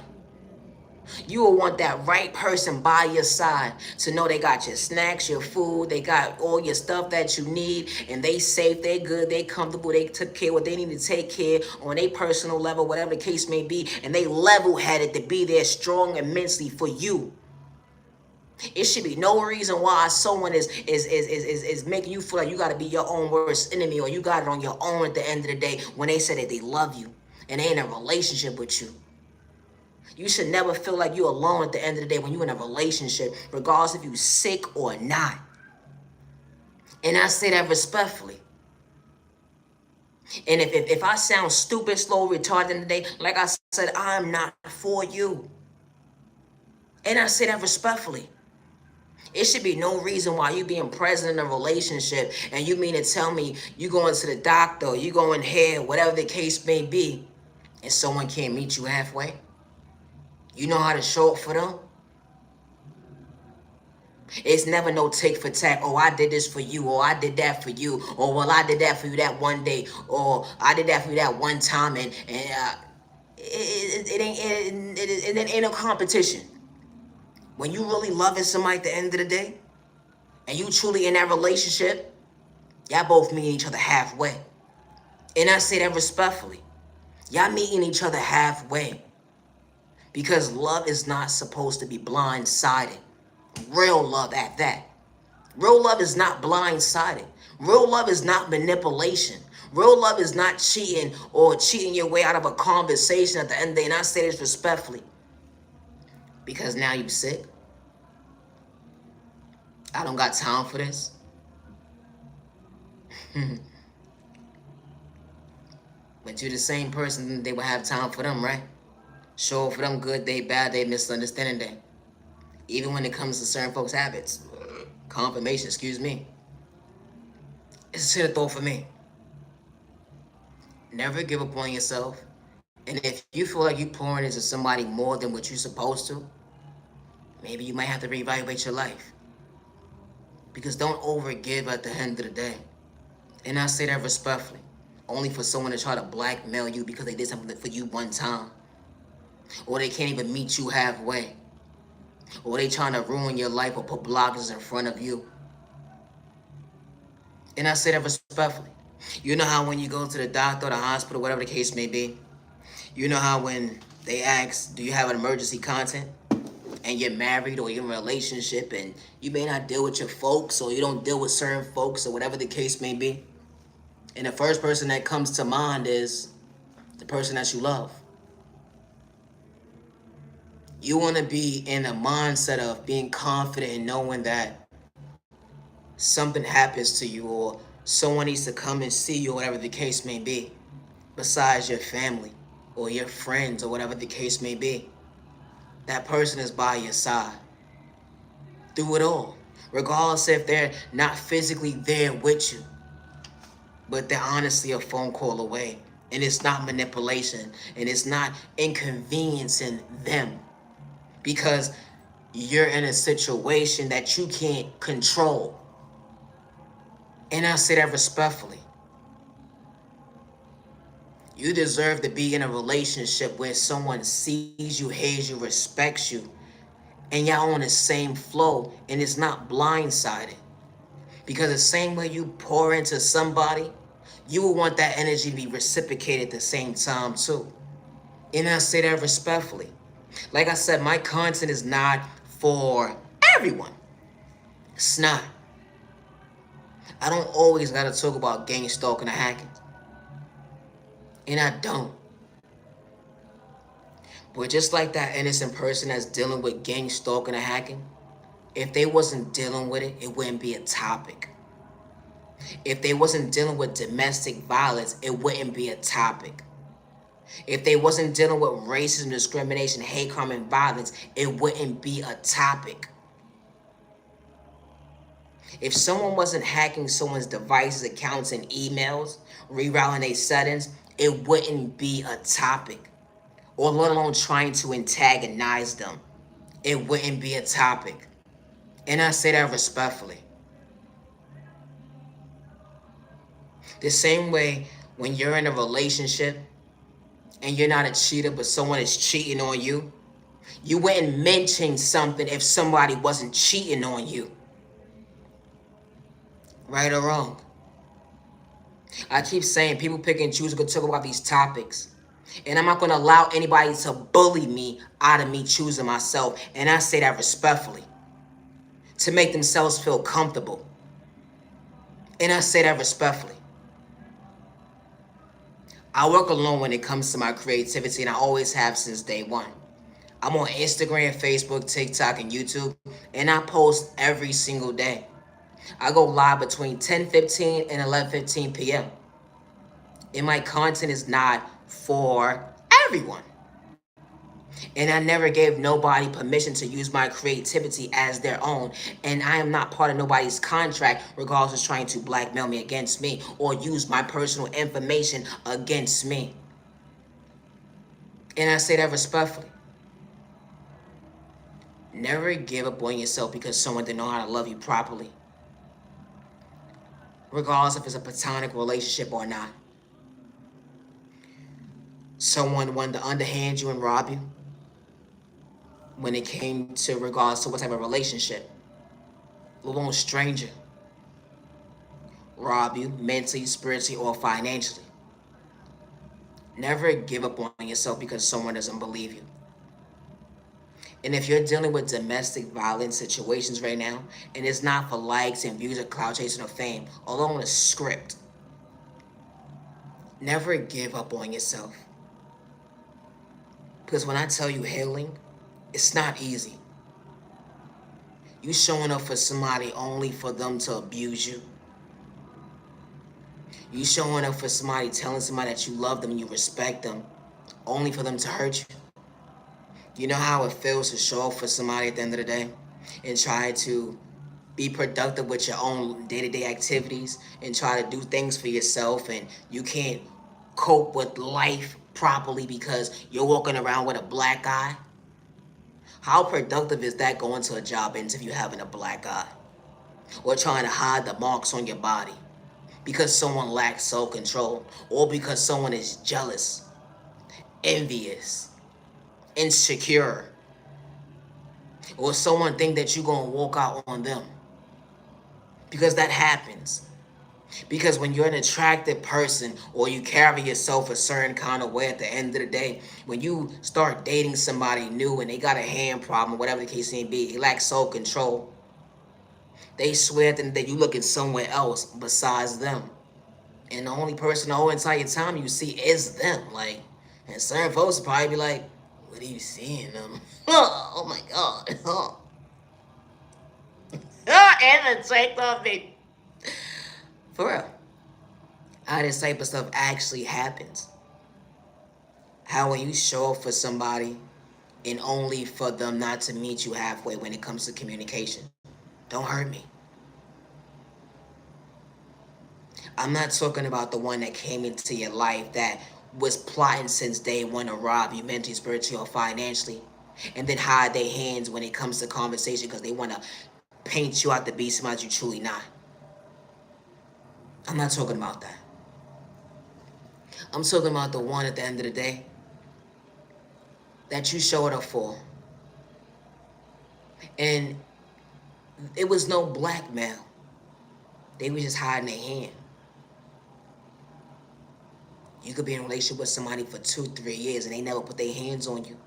You will want that right person by your side to know they got your snacks, your food, they got all your stuff that you need, and they safe, they good, they comfortable, they took care of what they need to take care on a personal level, whatever the case may be, and they level-headed to be there strong immensely for you. It should be no reason why someone is making you feel like you got to be your own worst enemy or you got it on your own at the end of the day when they say that they love you and they in a relationship with you. You should never feel like you're alone at the end of the day when you're in a relationship, regardless if you're sick or not. And I say that respectfully. And if I sound stupid, slow, retarded today, like I said, I'm not for you. And I say that respectfully. It should be no reason why you being present in a relationship and you mean to tell me you going to the doctor, you going here, whatever the case may be, and someone can't meet you halfway. You know how to show up for them? It's never no tick for tack. Oh, I did this for you, or I did that for you, or well, I did that for you that one day, or I did that for you that one time, and it ain't no competition. When you really loving somebody at the end of the day, and you truly in that relationship, y'all both meeting each other halfway. And I say that respectfully. Y'all meeting each other halfway. Because love is not supposed to be blindsided. Real love at that. Real love is not blindsided. Real love is not manipulation. Real love is not cheating or cheating your way out of a conversation at the end of the day. And I say this respectfully. Because now you sick. I don't got time for this. But you're the same person, they will have time for them, right? Show for them good day, bad day, misunderstanding day. Even when it comes to certain folks' habits. Confirmation, excuse me. It's a shit of thought for me. Never give up on yourself. And if you feel like you're pouring into somebody more than what you're supposed to, maybe you might have to reevaluate your life. Because don't overgive at the end of the day. And I say that respectfully. Only for someone to try to blackmail you because they did something for you one time. Or they can't even meet you halfway. Or they trying to ruin your life or put blockers in front of you. And I say that respectfully. You know how when you go to the doctor or the hospital, whatever the case may be, you know how when they ask, do you have an emergency contact? And you're married or you're in a relationship and you may not deal with your folks or you don't deal with certain folks or whatever the case may be. And the first person that comes to mind is the person that you love. You want to be in a mindset of being confident and knowing that something happens to you or someone needs to come and see you or whatever the case may be, besides your family or your friends or whatever the case may be. That person is by your side through it all, regardless if they're not physically there with you, but they're honestly a phone call away. And it's not manipulation and it's not inconveniencing them because you're in a situation that you can't control. And I say that respectfully. You deserve to be in a relationship where someone sees you, hears you, respects you, and y'all on the same flow and it's not blindsided. Because the same way you pour into somebody, you will want that energy to be reciprocated at the same time too. And I say that respectfully. Like I said, my content is not for everyone. It's not. I don't always gotta talk about gang stalking or hacking. And I don't. But just like that innocent person that's dealing with gang stalking or hacking, if they wasn't dealing with it, it wouldn't be a topic. If they wasn't dealing with domestic violence, it wouldn't be a topic. If they wasn't dealing with racism, discrimination, hate crime, and violence, it wouldn't be a topic. If someone wasn't hacking someone's devices, accounts, and emails, rerouting their settings, it wouldn't be a topic. Or let alone trying to antagonize them. It wouldn't be a topic. And I say that respectfully. The same way when you're in a relationship and you're not a cheater, but someone is cheating on you, you wouldn't mention something if somebody wasn't cheating on you. Right or wrong? I keep saying people pick and choose to talk about these topics. And I'm not going to allow anybody to bully me out of me choosing myself. And I say that respectfully. To make themselves feel comfortable. And I say that respectfully. I work alone when it comes to my creativity, and I always have since day one. I'm on Instagram, Facebook, TikTok, and YouTube, and I post every single day. I go live between 10:15 and 11:15 p.m. And my content is not for everyone. And I never gave nobody permission to use my creativity as their own. And I am not part of nobody's contract, regardless of trying to blackmail me against me or use my personal information against me. And I say that respectfully. Never give up on yourself because someone didn't know how to love you properly. Regardless if it's a platonic relationship or not. Someone wanted to underhand you and rob you when it came to regards to what type of relationship. A little stranger rob you mentally, spiritually, or financially. Never give up on yourself because someone doesn't believe you. And if you're dealing with domestic violence situations right now, and it's not for likes and views or clout chasing or fame, although on a script, never give up on yourself. Because when I tell you healing, it's not easy. You showing up for somebody only for them to abuse you. You showing up for somebody, telling somebody that you love them and you respect them, only for them to hurt you. You know how it feels to show up for somebody at the end of the day and try to be productive with your own day-to-day activities and try to do things for yourself, and you can't cope with life properly because you're walking around with a black eye? How productive is that going to a job interview having a black eye? Or trying to hide the marks on your body because someone lacks self-control, or because someone is jealous, envious, insecure, or someone think that you're going to walk out on them? Because that happens. Because when you're an attractive person or you carry yourself a certain kind of way, at the end of the day, when you start dating somebody new and they got a hand problem, whatever the case may be, they lack self-control, they swear that you looking somewhere else besides them. And the only person the whole entire time you see is them. Like, and certain folks will probably be like, what are you seeing them? Oh my God. And the take of it. For real. How this type of stuff actually happens. How when you show up for somebody and only for them not to meet you halfway when it comes to communication. Don't hurt me. I'm not talking about the one that came into your life that was plotting since day one to rob you mentally, spiritually, or financially, and then hide their hands when it comes to conversation because they want to paint you out to be somebody you truly not. I'm not talking about that. I'm talking about the one at the end of the day that you showed up for. And it was no blackmail. They were just hiding their hand. You could be in a relationship with somebody for 2-3 years and they never put their hands on you.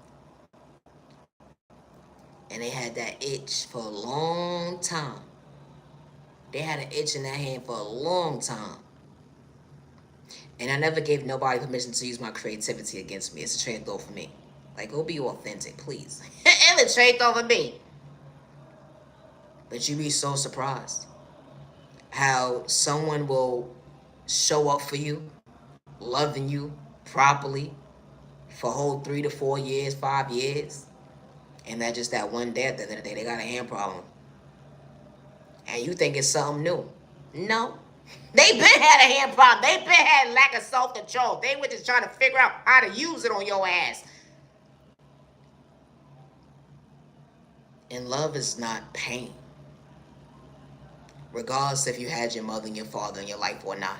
And they had that itch for a long time. They had an itch in their hand for a long time. And I never gave nobody permission to use my creativity against me. It's a train throw for me. Like, go be authentic, please. And the take over me. But you'd be so surprised how someone will show up for you, loving you properly for a whole 3 to 4 years, 5 years. And that just that one day at the end of the day, they got a hand problem. And you think it's something new. No. They been had a hand problem. They been had lack of self-control. They were just trying to figure out how to use it on your ass. And love is not pain. Regardless if you had your mother and your father in your life or not.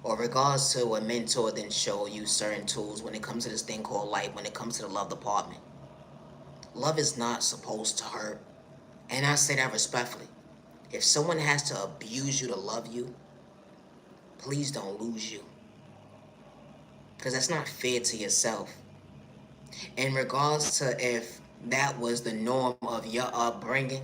Or regardless to a mentor didn't show you certain tools when it comes to this thing called life, when it comes to the love department. Love is not supposed to hurt. And I say that respectfully. If someone has to abuse you to love you, please don't lose you. Because that's not fair to yourself. In regards to if that was the norm of your upbringing,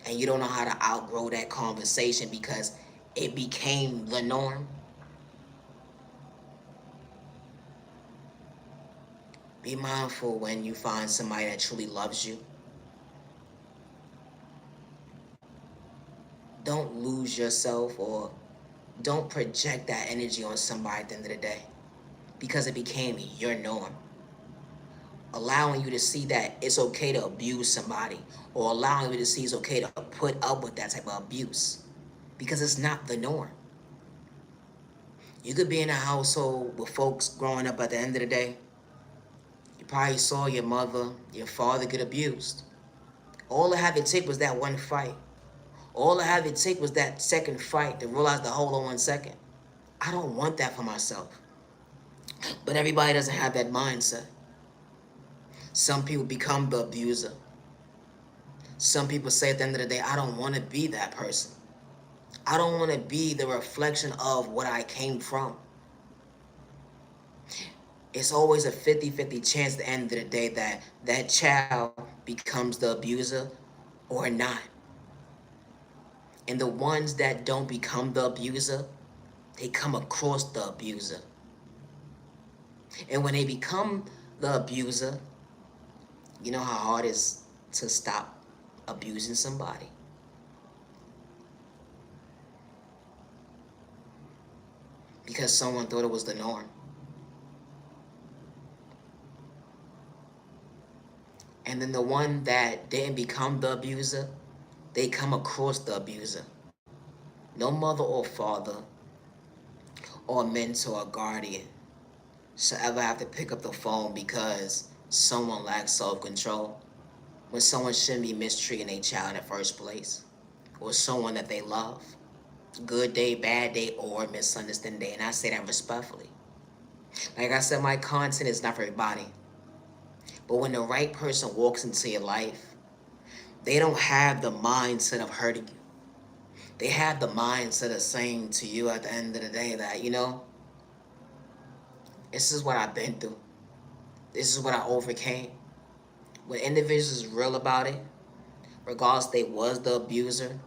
and you don't know how to outgrow that conversation because it became the norm, be mindful when you find somebody that truly loves you. Don't lose yourself or don't project that energy on somebody at the end of the day because it became your norm. Allowing you to see that it's okay to abuse somebody, or allowing you to see it's okay to put up with that type of abuse because it's not the norm. You could be in a household with folks growing up at the end of the day. You probably saw your mother, your father get abused. All it had to take was that one fight. All I had to take was that second fight to realize the hold on 1 second. I don't want that for myself. But everybody doesn't have that mindset. Some people become the abuser. Some people say at the end of the day, I don't want to be that person. I don't want to be the reflection of what I came from. It's always a 50-50 chance at the end of the day that that child becomes the abuser or not. And the ones that don't become the abuser, they come across the abuser. And when they become the abuser, you know how hard it is to stop abusing somebody. Because someone thought it was the norm. And then the one that didn't become the abuser, they come across the abuser. No mother or father or mentor or guardian should ever have to pick up the phone because someone lacks self-control, when someone shouldn't be mistreating a child in the first place, or someone that they love. Good day, bad day, or misunderstanding day. And I say that respectfully. Like I said, my content is not for everybody. But when the right person walks into your life, they don't have the mindset of hurting you. They have the mindset of saying to you at the end of the day that, this is what I've been through. This is what I overcame. When individuals is real about it, regardless they was the abuser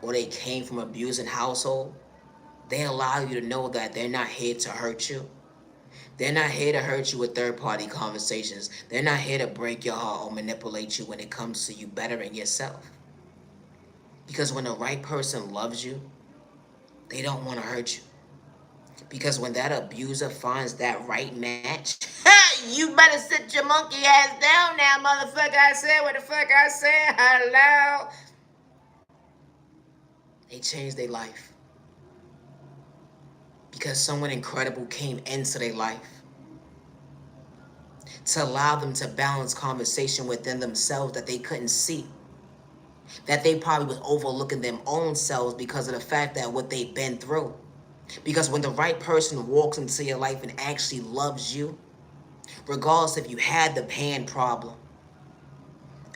or they came from an abusing household, they allow you to know that they're not here to hurt you. They're not here to hurt you with third-party conversations. They're not here to break your heart or manipulate you when it comes to you bettering yourself. Because when the right person loves you, they don't want to hurt you. Because when that abuser finds that right match, You better sit your monkey ass down now, motherfucker. I said what the fuck I said. Hello. they change their life. Because someone incredible came into their life to allow them to balance conversation within themselves that they couldn't see. That they probably was overlooking their own selves because of the fact that what they've been through. Because when the right person walks into your life and actually loves you, regardless if you had the pain problem,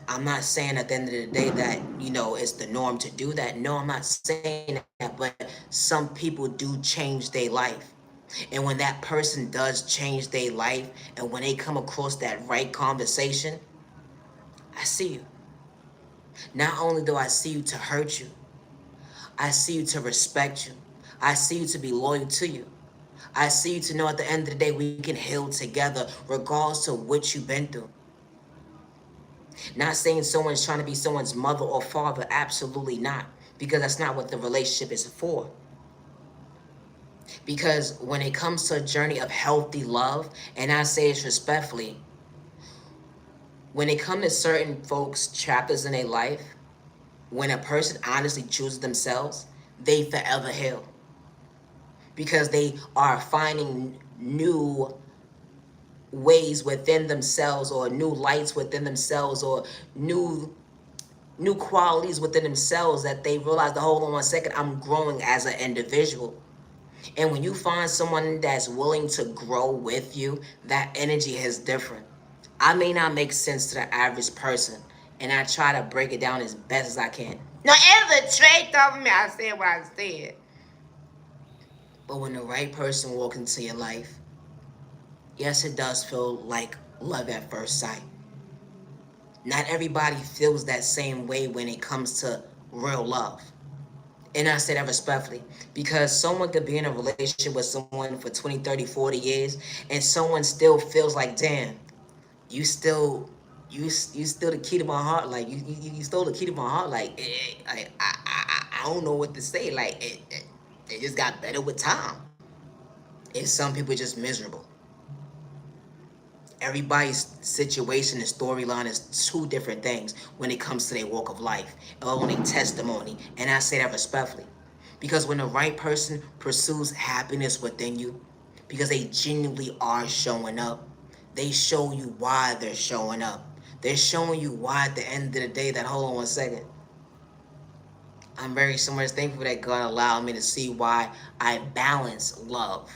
I'm not saying at the end of the day that, it's the norm to do that. No, I'm not saying that, but some people do change their life. And when that person does change their life, and when they come across that right conversation, I see you. Not only do I see you to hurt you, I see you to respect you. I see you to be loyal to you. I see you to know at the end of the day we can heal together regardless of what you've been through. Not saying someone's trying to be someone's mother or father, absolutely not. Because that's not what the relationship is for. Because when it comes to a journey of healthy love, and I say this respectfully, when it comes to certain folks' chapters in their life, when a person honestly chooses themselves, they forever heal. Because they are finding new ways within themselves, or new lights within themselves, or new qualities within themselves that they realize, hold on 1 second, I'm growing as an individual. And when you find someone that's willing to grow with you, that energy is different. I may not make sense to the average person, and I try to break it down as best as I can. No, it's a trait of me. I said what I said. But when the right person walks into your life, yes, it does feel like love at first sight. Not everybody feels that same way when it comes to real love. And I say that respectfully, because someone could be in a relationship with someone for 20, 30, 40 years, and someone still feels like, damn, you still the key to my heart. Like, you stole the key to my heart. Like, I don't know what to say. Like, it just got better with time. And some people are just miserable. Everybody's situation and storyline is two different things when it comes to their walk of life, or their testimony. And I say that respectfully. Because when the right person pursues happiness within you, because they genuinely are showing up, they show you why they're showing up. They're showing you why at the end of the day that, hold on 1 second, I'm very so much thankful that God allowed me to see why I balance love.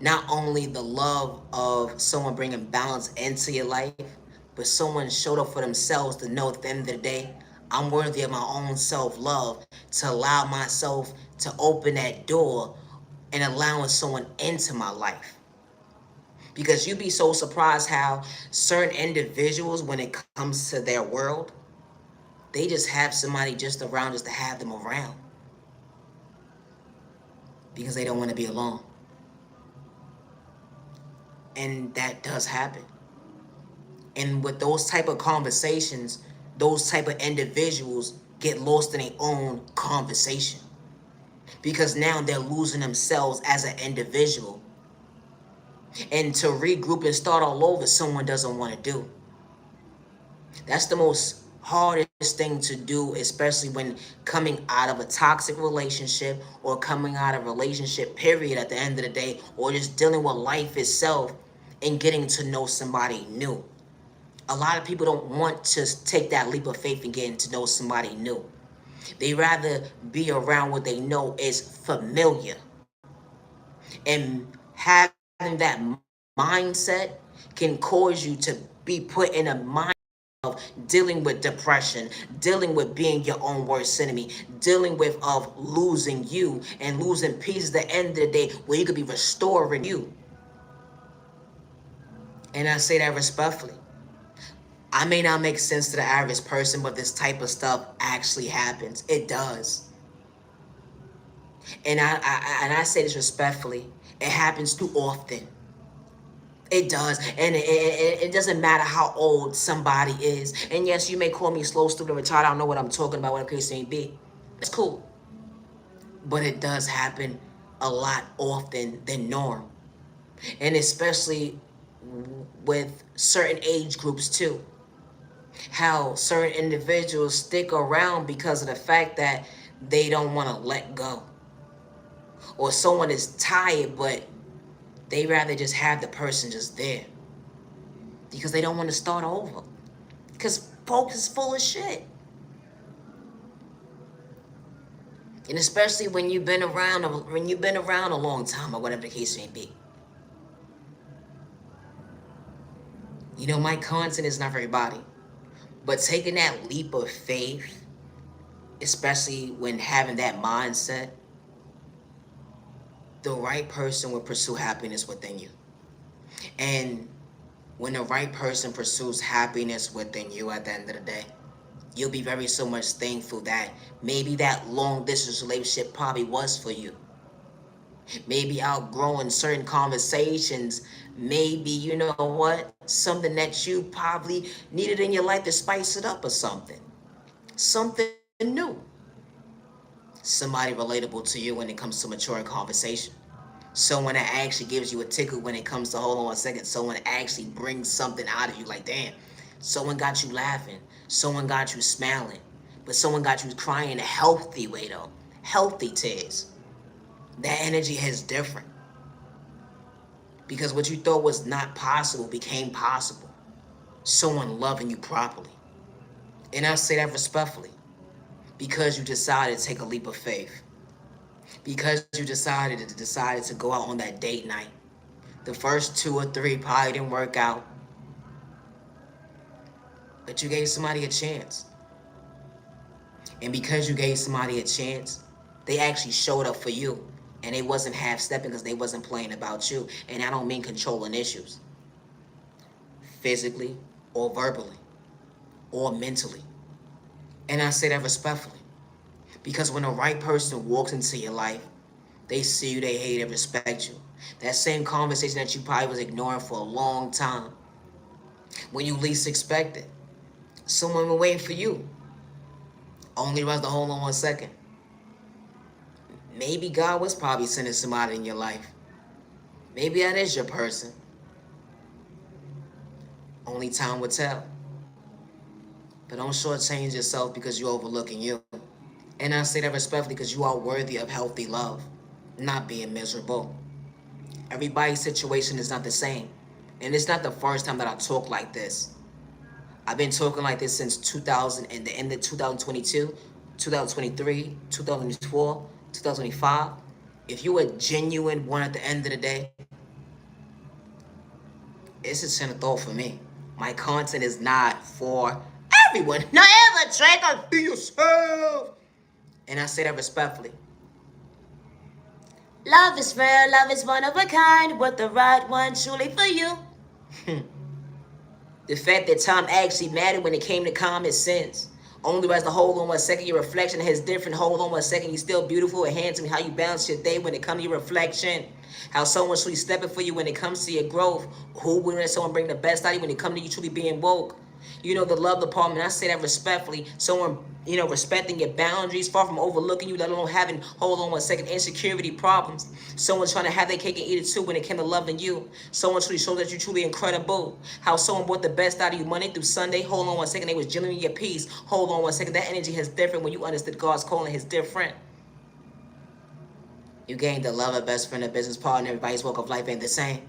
Not only the love of someone bringing balance into your life, but someone showed up for themselves to know at the end of the day, I'm worthy of my own self-love, to allow myself to open that door and allowing someone into my life. Because you'd be so surprised how certain individuals, when it comes to their world, they just have somebody just around just to have them around. Because they don't want to be alone. And that does happen. And with those type of conversations, those type of individuals get lost in their own conversation because now they're losing themselves as an individual. And to regroup and start all over, someone doesn't want to do. That's the most hardest thing to do, especially when coming out of a toxic relationship or coming out of a relationship, period, at the end of the day, or just dealing with life itself and getting to know somebody new. A lot of people don't want to take that leap of faith and getting to know somebody new. They rather be around what they know is familiar. And having that mindset can cause you to be put in a mind of dealing with depression, dealing with being your own worst enemy, dealing with of losing you and losing peace at the end of the day where you could be restoring you. And I say that respectfully. I may not make sense to the average person, but this type of stuff actually happens. It does. And I say this respectfully. It happens too often. It does. And it doesn't matter how old somebody is. And yes, you may call me slow, stupid, retarded. I don't know what I'm talking about, what the case may be. It's cool. But it does happen a lot often than norm. And especially with certain age groups too. How certain individuals stick around because of the fact that they don't want to let go. Or someone is tired, but they rather just have the person just there. Because they don't want to start over. Because folks is full of shit. And especially when you've been around a long time or whatever the case may be. You know, my content is not for everybody. But taking that leap of faith, especially when having that mindset, the right person will pursue happiness within you. And when the right person pursues happiness within you at the end of the day, you'll be very so much thankful that maybe that long distance relationship probably was for you. Maybe outgrowing certain conversations, maybe, you know what, something that you probably needed in your life to spice it up or something. Something new. Somebody relatable to you when it comes to mature conversation. Someone that actually gives you a tickle when it comes to hold on a second. Someone actually brings something out of you like, damn, someone got you laughing. Someone got you smiling. But someone got you crying in a healthy way though. Healthy tears. That energy is different. Because what you thought was not possible became possible. Someone loving you properly. And I say that respectfully. Because you decided to take a leap of faith. Because you decided to go out on that date night. The first 2 or 3 probably didn't work out. But you gave somebody a chance. And because you gave somebody a chance, they actually showed up for you. And they wasn't half-stepping because they wasn't playing about you. And I don't mean controlling issues. Physically or verbally or mentally. And I say that respectfully. Because when the right person walks into your life, they see you, they hate and respect you. That same conversation that you probably was ignoring for a long time. When you least expect it. Someone was waiting for you. Only was to hold on 1 second. Maybe God was probably sending somebody in your life. Maybe that is your person. Only time will tell. But don't shortchange yourself because you're overlooking you. And I say that respectfully because you are worthy of healthy love, not being miserable. Everybody's situation is not the same. And it's not the first time that I talk like this. I've been talking like this since 2000 and the end of 2022, 2023, 2024, 2025. If you a genuine one at the end of the day, it's a center thought for me. My content is not for everyone. Not ever try to be yourself. And I say that respectfully. Love is rare, love is one of a kind, but the right one truly for you. The fact that time actually mattered when it came to common sense. Only as the hold on 1 second, your reflection has different. Hold on 1 second, you're still beautiful and handsome. How you balance your day when it comes to your reflection. How someone's truly stepping for you when it comes to your growth. Who will let someone bring the best out of you when it comes to you truly being woke. You know, the love department, I say that respectfully. Someone, you know, respecting your boundaries, far from overlooking you, let alone having, hold on one second, insecurity problems. Someone trying to have their cake and eat it too when it came to loving you. Someone truly showed that you're truly incredible. How someone brought the best out of you Monday through Sunday. Hold on one second, they was genuinely your peace. Hold on one second, that energy is different when you understood God's calling is different. You gained the love of best friend, a business partner, everybody's walk of life ain't the same.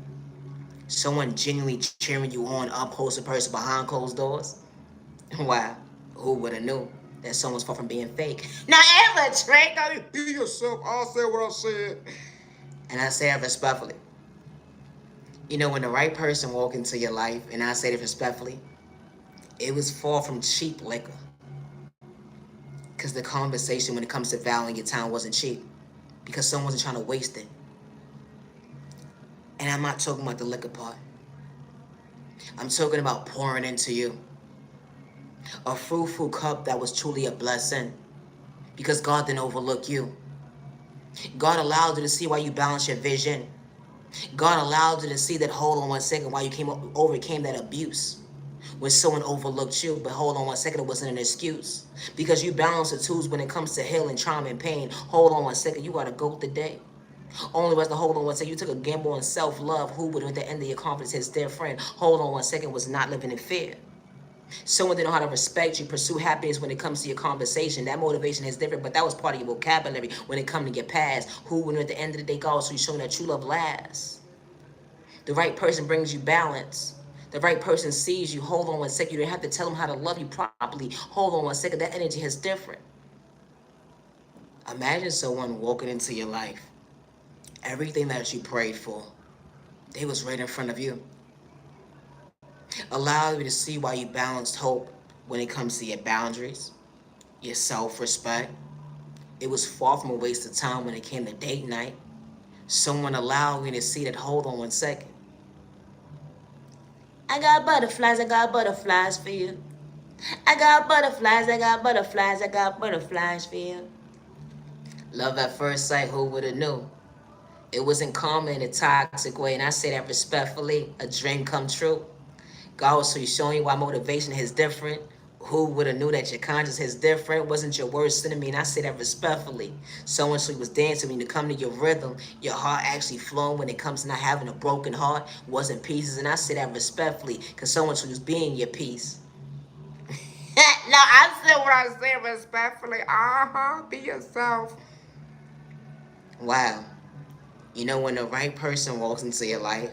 Someone genuinely cheering you on, up close, a person behind closed doors. Wow, who would have knew that someone's far from being fake? Now ever, Draco, Be yourself. I'll say what I said. and I say it respectfully. You know, when the right person walked into your life, and I say it respectfully, it was far from cheap liquor. Because the conversation when it comes to valuing your time wasn't cheap. Because someone wasn't trying to waste it. And I'm not talking about the liquor part. I'm talking about pouring into you. A fruitful cup that was truly a blessing. Because God didn't overlook you. God allowed you to see why you balanced your vision. God allowed you to see that, hold on one second, why you overcame that abuse. When someone overlooked you, but hold on one second, it wasn't an excuse. Because you balance the tools when it comes to healing, trauma, and pain. Hold on one second, you gotta go today. Only was to hold on one second, you took a gamble on self-love. Who would, at the end of your confidence, his dear friend, hold on one second, was not living in fear. Someone didn't know how to respect you, pursue happiness when it comes to your conversation. That motivation is different, but that was part of your vocabulary when it comes to your past. Who would, at the end of the day, God was showing that true love lasts. The right person brings you balance. The right person sees you. Hold on one second. You don't have to tell them how to love you properly. Hold on one second. That energy is different. Imagine someone walking into your life. Everything that you prayed for, they was right in front of you. Allow you to see why you balanced hope when it comes to your boundaries, your self-respect. It was far from a waste of time when it came to date night. Someone allowed you to see that, hold on one second. I got butterflies for you. I got butterflies for you. Love at first sight, who would have knew? It wasn't common in a toxic way, and I say that respectfully, a dream come true. God was showing you why motivation is different. Who would have knew that your conscience is different? Wasn't your worst enemy, and I say that respectfully. Someone was dancing when you come to your rhythm, your heart actually flowing when it comes to not having a broken heart, wasn't pieces, and I say that respectfully, because someone was being your peace. No, I said what I said respectfully. Be yourself. Wow. You know, when the right person walks into your life,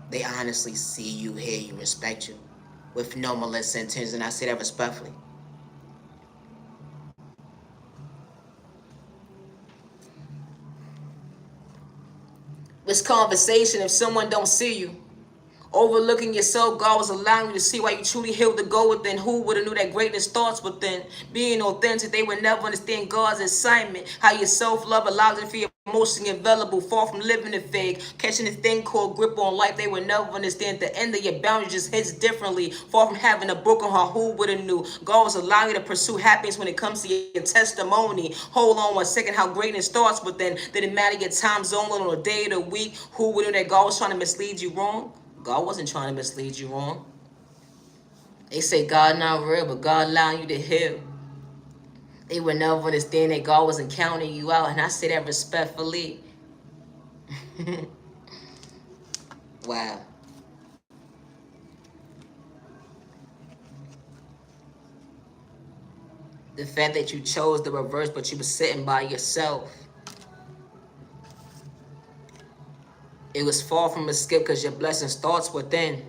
they honestly see you, hear you, respect you, with no malicious intentions, and I say that respectfully. This conversation, if someone don't see you, overlooking yourself, God was allowing you to see why you truly healed the go within. Who would have knew that greatness starts within? Being authentic, they would never understand God's assignment. How your self-love allows you to feel emotionally available, far from living the fake, catching this thing called grip on life. They would never understand the end of your boundaries just hits differently, far from having a broken heart. Who would have knew? God was allowing you to pursue happiness when it comes to your testimony. Hold on one second, how greatness starts within. Didn't matter your time zone, on a day of the week. Who would have known that God was trying to mislead you wrong? God wasn't trying to mislead you wrong. They say God not real, but God allowing you to heal. They would never understand that God wasn't counting you out, and I say that respectfully. Wow. The fact that you chose the reverse, but you were sitting by yourself. It was far from a skip because your blessing starts within.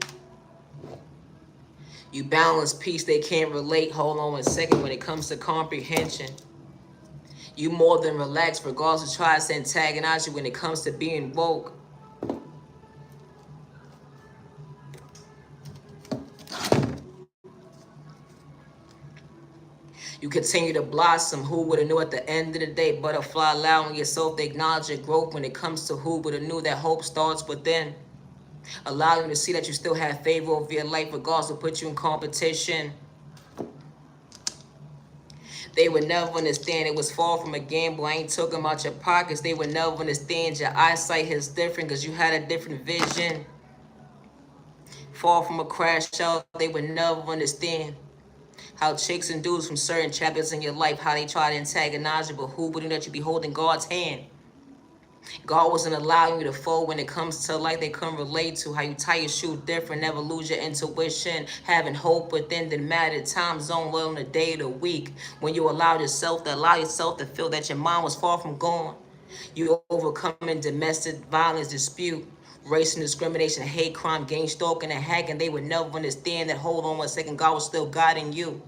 You balance peace, they can't relate. Hold on one second when it comes to comprehension. You more than relax, regardless of tries to antagonize you when it comes to being woke. You continue to blossom. Who would have knew at the end of the day? Butterfly, allowing yourself to acknowledge your growth when it comes to who would have knew that hope starts within. Allow you to see that you still have favor over your life regardless of put you in competition. They would never understand it was far from a gamble. I ain't talking about your pockets. They would never understand your eyesight is different because you had a different vision. Far from a crash out, they would never understand how chicks and dudes from certain chapters in your life, how they try to antagonize you, but who would know that you be holding God's hand? God wasn't allowing you to fall when it comes to life they couldn't relate to. How you tie your shoe different, never lose your intuition. Having hope within the matter, time zone, well on the day of the week. When you allow yourself to feel that your mind was far from gone. You overcoming domestic violence dispute. Race and discrimination, hate crime, gang stalking, and hacking. They would never understand that, hold on 1 second, God was still guiding you.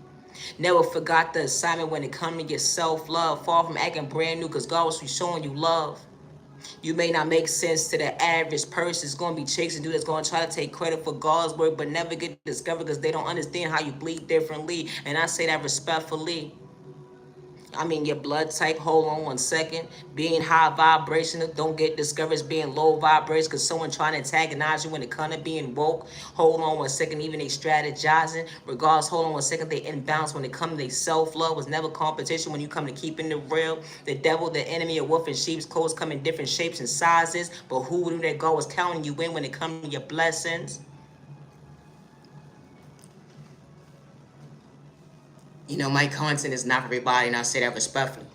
Never forgot the assignment when it comes to your self-love. Far from acting brand new, because God was showing you love. You may not make sense to the average person. It's going to be chicks and dudes that's going to try to take credit for God's work, but never get discovered because they don't understand how you bleed differently. And I say that respectfully. I mean, your blood type, hold on 1 second. Being high vibrational, don't get discouraged being low vibration because someone trying to antagonize you when it comes to being woke. Hold on 1 second, even they strategizing. Regardless, hold on 1 second, they inbounds when it comes to their self-love. Was never competition when you come to keeping it real. The devil, the enemy, a wolf in sheep's clothes come in different shapes and sizes. But who knew that God was counting you in when it comes to your blessings? You know, my content is not for everybody, and I say that respectfully.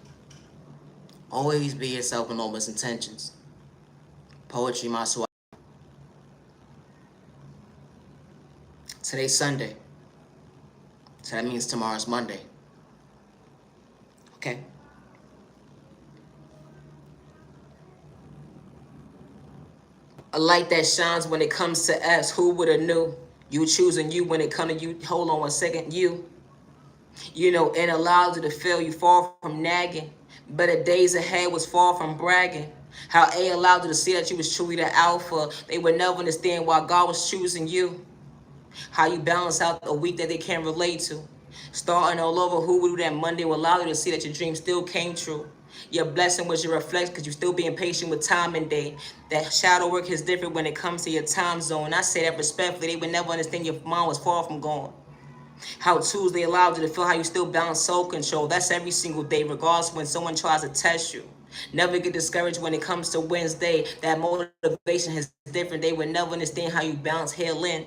Always be yourself with no misintentions. Poetry, my soul. Today's Sunday. So that means tomorrow's Monday. Okay? A light that shines when it comes to us. Who would have knew? You choosing you when it comes to you. Hold on 1 second. You know, and allows you to feel you far from nagging. Better days ahead was far from bragging. How A allowed you to see that you was truly the alpha. They would never understand why God was choosing you. How you balance out a week that they can't relate to. Starting all over, who would do that Monday will allow you to see that your dream still came true. Your blessing was your reflection because you're still being patient with time and day. That shadow work is different when it comes to your time zone. I say that respectfully. They would never understand your mind was far from gone. How Tuesday allowed you to feel how you still balance soul control. That's every single day, regardless when someone tries to test you. Never get discouraged when it comes to Wednesday. That motivation is different. They would never understand how you balance healing.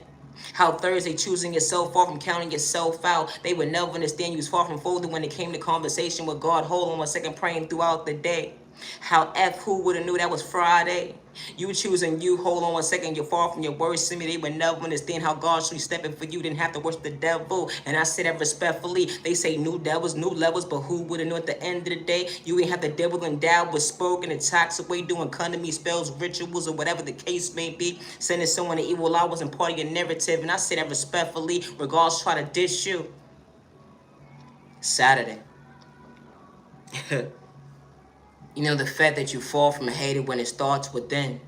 How Thursday choosing yourself far from counting yourself out. They would never understand you was far from folding when it came to conversation with God. Hold on 1 second, praying throughout the day. How who would have knew that was Friday? You choosing you, hold on 1 second, you're far from your worst enemy. They would never understand how God should be stepping for you. Didn't have to worship the devil. And I say that respectfully. They say new devils, new levels, but who would have known at the end of the day? You ain't have the devil endowed with spoken and toxic way, doing economy spells, rituals, or whatever the case may be. Sending someone to evil I wasn't part of your narrative. And I say that respectfully, regardless, try to dish you. Saturday. You know, the fact that you fall from hated when it starts within,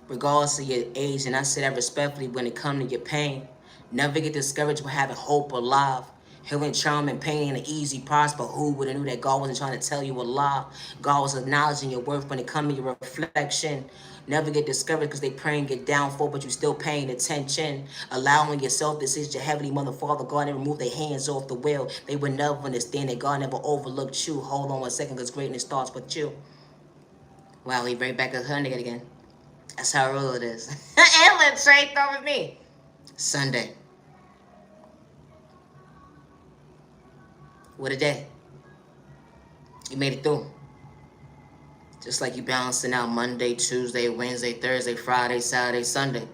regardless of your age, and I say that respectfully when it comes to your pain. Never get discouraged with having hope alive. Healing, charm, and pain ain't an easy process, but who would have knew that God wasn't trying to tell you a lie? God was acknowledging your worth when it comes to your reflection. Never get discouraged because they praying your downfall, but you still paying attention. Allowing yourself to see your heavenly mother, Father, God, and remove their hands off the wheel. They would never understand that God never overlooked you. Hold on 1 second, because greatness starts with you. Wow, he bring back a hundred again. That's how real it is. And let's say it over me. Sunday. What a day. You made it through. Just like you balancing out Monday, Tuesday, Wednesday, Thursday, Friday, Saturday, Sunday.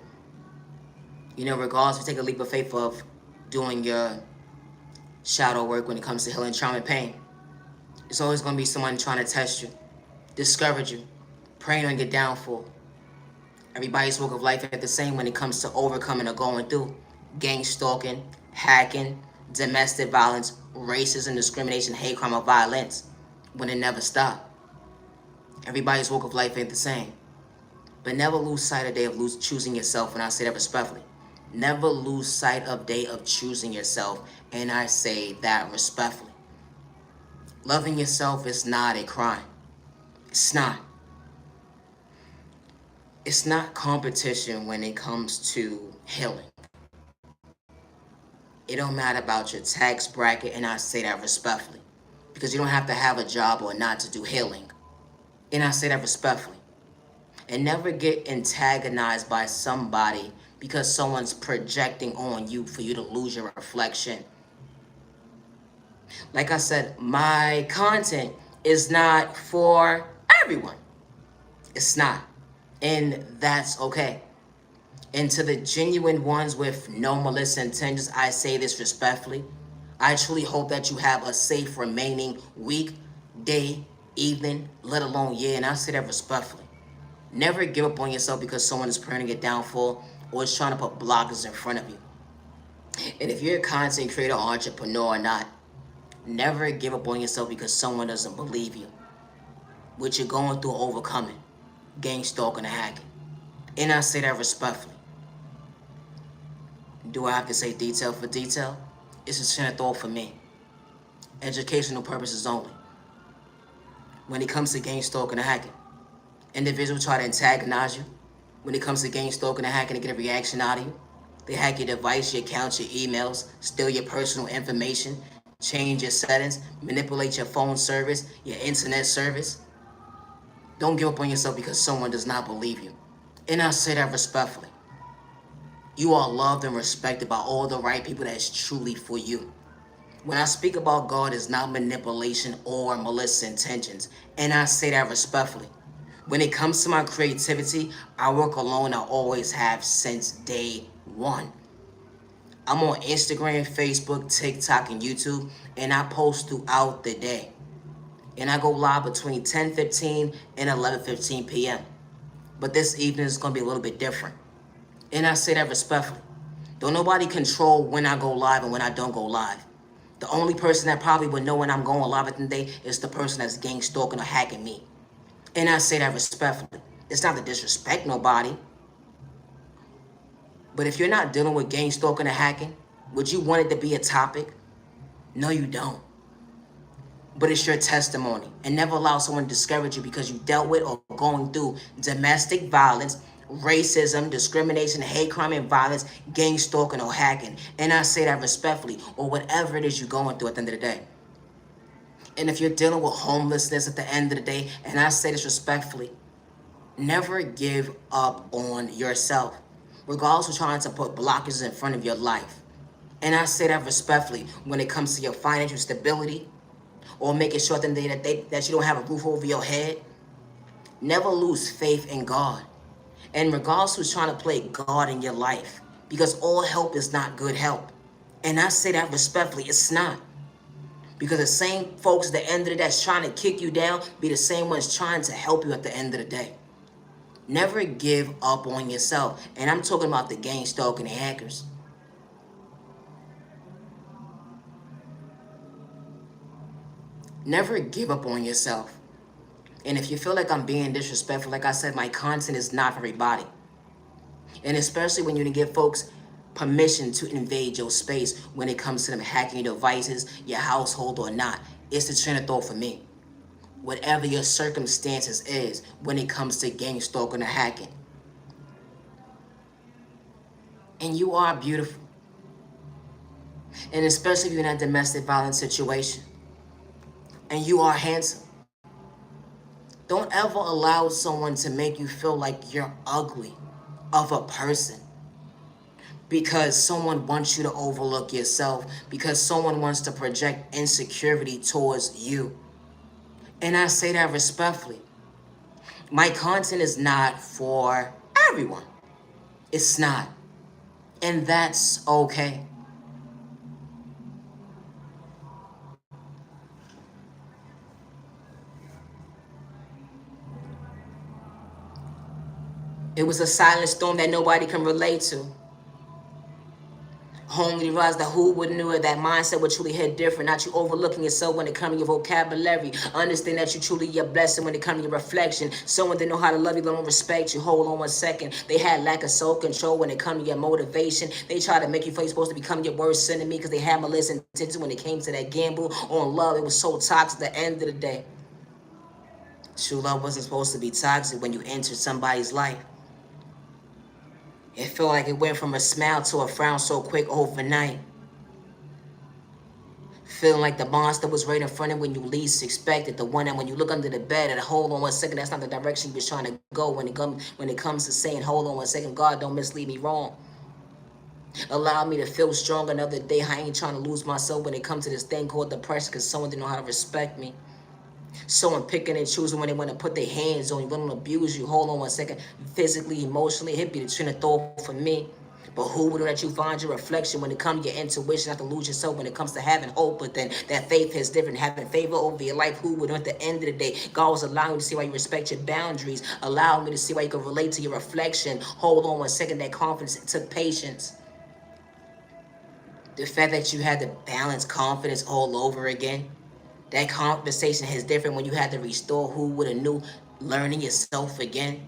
You know, regardless, you take a leap of faith of doing your shadow work when it comes to healing trauma and pain. It's always going to be someone trying to test you, discourage you, praying on your downfall. Everybody's walk of life ain't the same when it comes to overcoming or going through. Gang stalking, hacking, domestic violence, racism, discrimination, hate crime, or violence. When it never stopped. Everybody's walk of life ain't the same. But never lose sight of day of choosing yourself, and I say that respectfully. Never lose sight of day of choosing yourself, and I say that respectfully. Loving yourself is not a crime. It's not. It's not competition when it comes to healing. It don't matter about your tax bracket, and I say that respectfully. Because you don't have to have a job or not to do healing. And I say that respectfully. And never get antagonized by somebody because someone's projecting on you for you to lose your reflection. Like I said, my content is not for everyone. It's not. And that's okay. And to the genuine ones with no malicious intentions, I say this respectfully. I truly hope that you have a safe remaining week, day, evening, let alone year. And I say that respectfully. Never give up on yourself because someone is praying your downfall or is trying to put blockers in front of you. And if you're a content creator, entrepreneur or not, never give up on yourself because someone doesn't believe you. What you're going through, overcoming, gang stalking, and hacking. And I say that respectfully. Do I have to say detail for detail? It's a train of thought for me. Educational purposes only. When it comes to gang stalking and hacking, individuals try to antagonize you. When it comes to gang stalking and hacking to get a reaction out of you, they hack your device, your accounts, your emails, steal your personal information, change your settings, manipulate your phone service, your internet service. Don't give up on yourself because someone does not believe you. And I say that respectfully. You are loved and respected by all the right people that is truly for you. When I speak about God, it's not manipulation or malicious intentions. And I say that respectfully. When it comes to my creativity, I work alone. I always have since day one. I'm on Instagram, Facebook, TikTok, and YouTube, and I post throughout the day. And I go live between 10:15 and 11:15 p.m. But this evening is going to be a little bit different. And I say that respectfully. Don't nobody control when I go live and when I don't go live. The only person that probably would know when I'm going live at the day is the person that's gang stalking or hacking me. And I say that respectfully. It's not to disrespect nobody. But if you're not dealing with gang stalking or hacking, would you want it to be a topic? No, you don't. But it's your testimony. And never allow someone to discourage you because you dealt with or going through domestic violence, racism, discrimination, hate crime and violence, gang stalking or hacking. And I say that respectfully, or whatever it is you're going through at the end of the day. And if you're dealing with homelessness at the end of the day, and I say this respectfully, never give up on yourself, regardless of trying to put blockers in front of your life. And I say that respectfully when it comes to your financial stability or making sure that that you don't have a roof over your head. Never lose faith in God. And regardless who's trying to play God in your life, because all help is not good help. And I say that respectfully, it's not. Because the same folks at the end of the day that's trying to kick you down be the same ones trying to help you at the end of the day. Never give up on yourself. And I'm talking about the gang stalking and hackers. Never give up on yourself. And if you feel like I'm being disrespectful, like I said, my content is not for everybody. And especially when you give folks permission to invade your space when it comes to them hacking your devices, your household or not. It's the train of thought for me. Whatever your circumstances is when it comes to gang stalking or hacking. And you are beautiful. And especially if you're in a domestic violence situation. And you are handsome. Don't ever allow someone to make you feel like you're ugly of a person. Because someone wants you to overlook yourself. Because someone wants to project insecurity towards you. And I say that respectfully. My content is not for everyone. It's not. And that's okay. It was a silent storm that nobody can relate to. Only realize that who would knew it, that mindset would truly hit different. Not you overlooking yourself when it comes to your vocabulary. Understand that you truly your blessing when it comes to your reflection. Someone that know how to love you, they don't respect you. Hold on one second. They had lack of self-control when it comes to your motivation. They try to make you feel you're supposed to become your worst enemy because they had malicious intentions when it came to that gamble on love. It was so toxic at the end of the day. True love wasn't supposed to be toxic when you entered somebody's life. It felt like it went from a smile to a frown so quick overnight. Feeling like the monster was right in front of you when you least expected. The one that when you look under the bed and hold on one second, that's not the direction you was trying to go when it comes to saying, hold on one second, God, don't mislead me wrong. Allow me to feel strong another day. I ain't trying to lose myself when it comes to this thing called depression because someone didn't know how to respect me. Someone picking and choosing when they want to put their hands on you, want to abuse you. Hold on one second. Physically, emotionally, it'd be the train of thought for me. But who would let you find your reflection when it comes to your intuition, not to lose yourself when it comes to having hope, but then that faith is different, having favor over your life. Who would at the end of the day, God was allowing you to see why you respect your boundaries, allowing me to see why you can relate to your reflection. Hold on one second, that confidence, it took patience. The fact that you had to balance confidence all over again. That conversation is different when you had to restore who would have knew learning yourself again.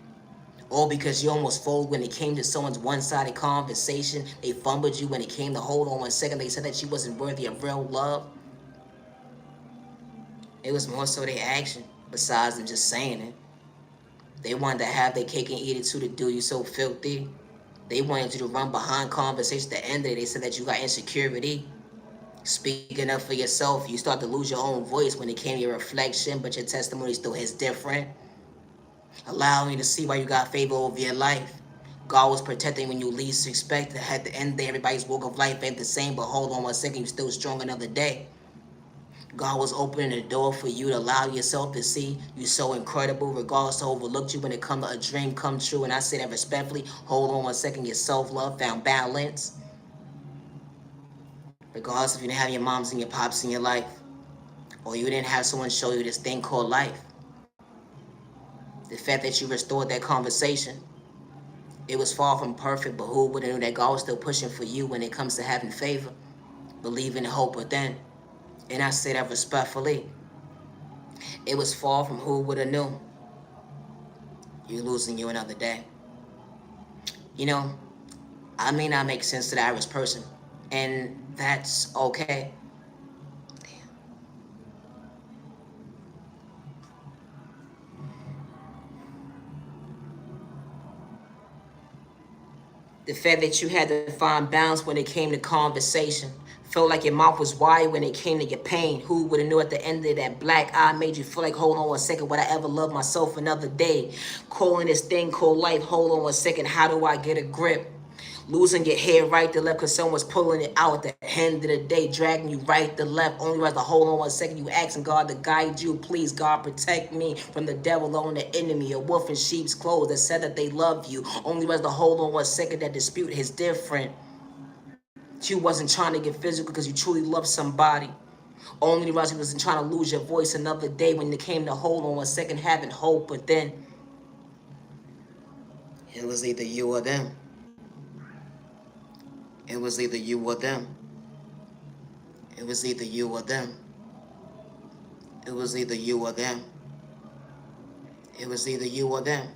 All because you almost folded when it came to someone's one-sided conversation. They fumbled you when it came to hold on one second. They said that you wasn't worthy of real love. It was more so their action, besides them just saying it. They wanted to have their cake and eat it too, to do you so filthy. They wanted you to run behind conversations. At the end of it, they said that you got insecurity. Speaking up for yourself, you start to lose your own voice when it came to your reflection, but your testimony still is different. Allowing you to see why you got favor over your life. God was protecting when you least expect. At the end of the day, everybody's walk of life ain't the same, but hold on one second, you're still strong another day. God was opening the door for you to allow yourself to see you so incredible, regardless to overlook you when it comes to a dream come true. And I say that respectfully. Hold on one second, your self-love found balance. Regardless if you didn't have your moms and your pops in your life, or you didn't have someone show you this thing called life. The fact that you restored that conversation, it was far from perfect, but who would have known that God was still pushing for you when it comes to having favor, believing in hope within. And I say that respectfully. It was far from who would have known. You're losing you another day. You know, I may not make sense to the average person, and that's okay. The fact that you had to find balance when it came to conversation. Felt like your mouth was wide when it came to your pain. Who would have knew at the end of that black eye made you feel like, hold on one second, would I ever love myself another day? Calling this thing called life, hold on one second, how do I get a grip? Losing your hair right to left because someone was pulling it out at the end of the day, dragging you right to left. Only right to hold on one second, you asking God to guide you. Please, God, protect me from the devil on the enemy. A wolf in sheep's clothes that said that they love you. Only right to hold on one second, that dispute is different. You wasn't trying to get physical because you truly love somebody. Only reason you wasn't trying to lose your voice another day when it came to hold on one second, having hope, but then it was either you or them. It was either you or them. It was either you or them. It was either you or them. It was either you or them.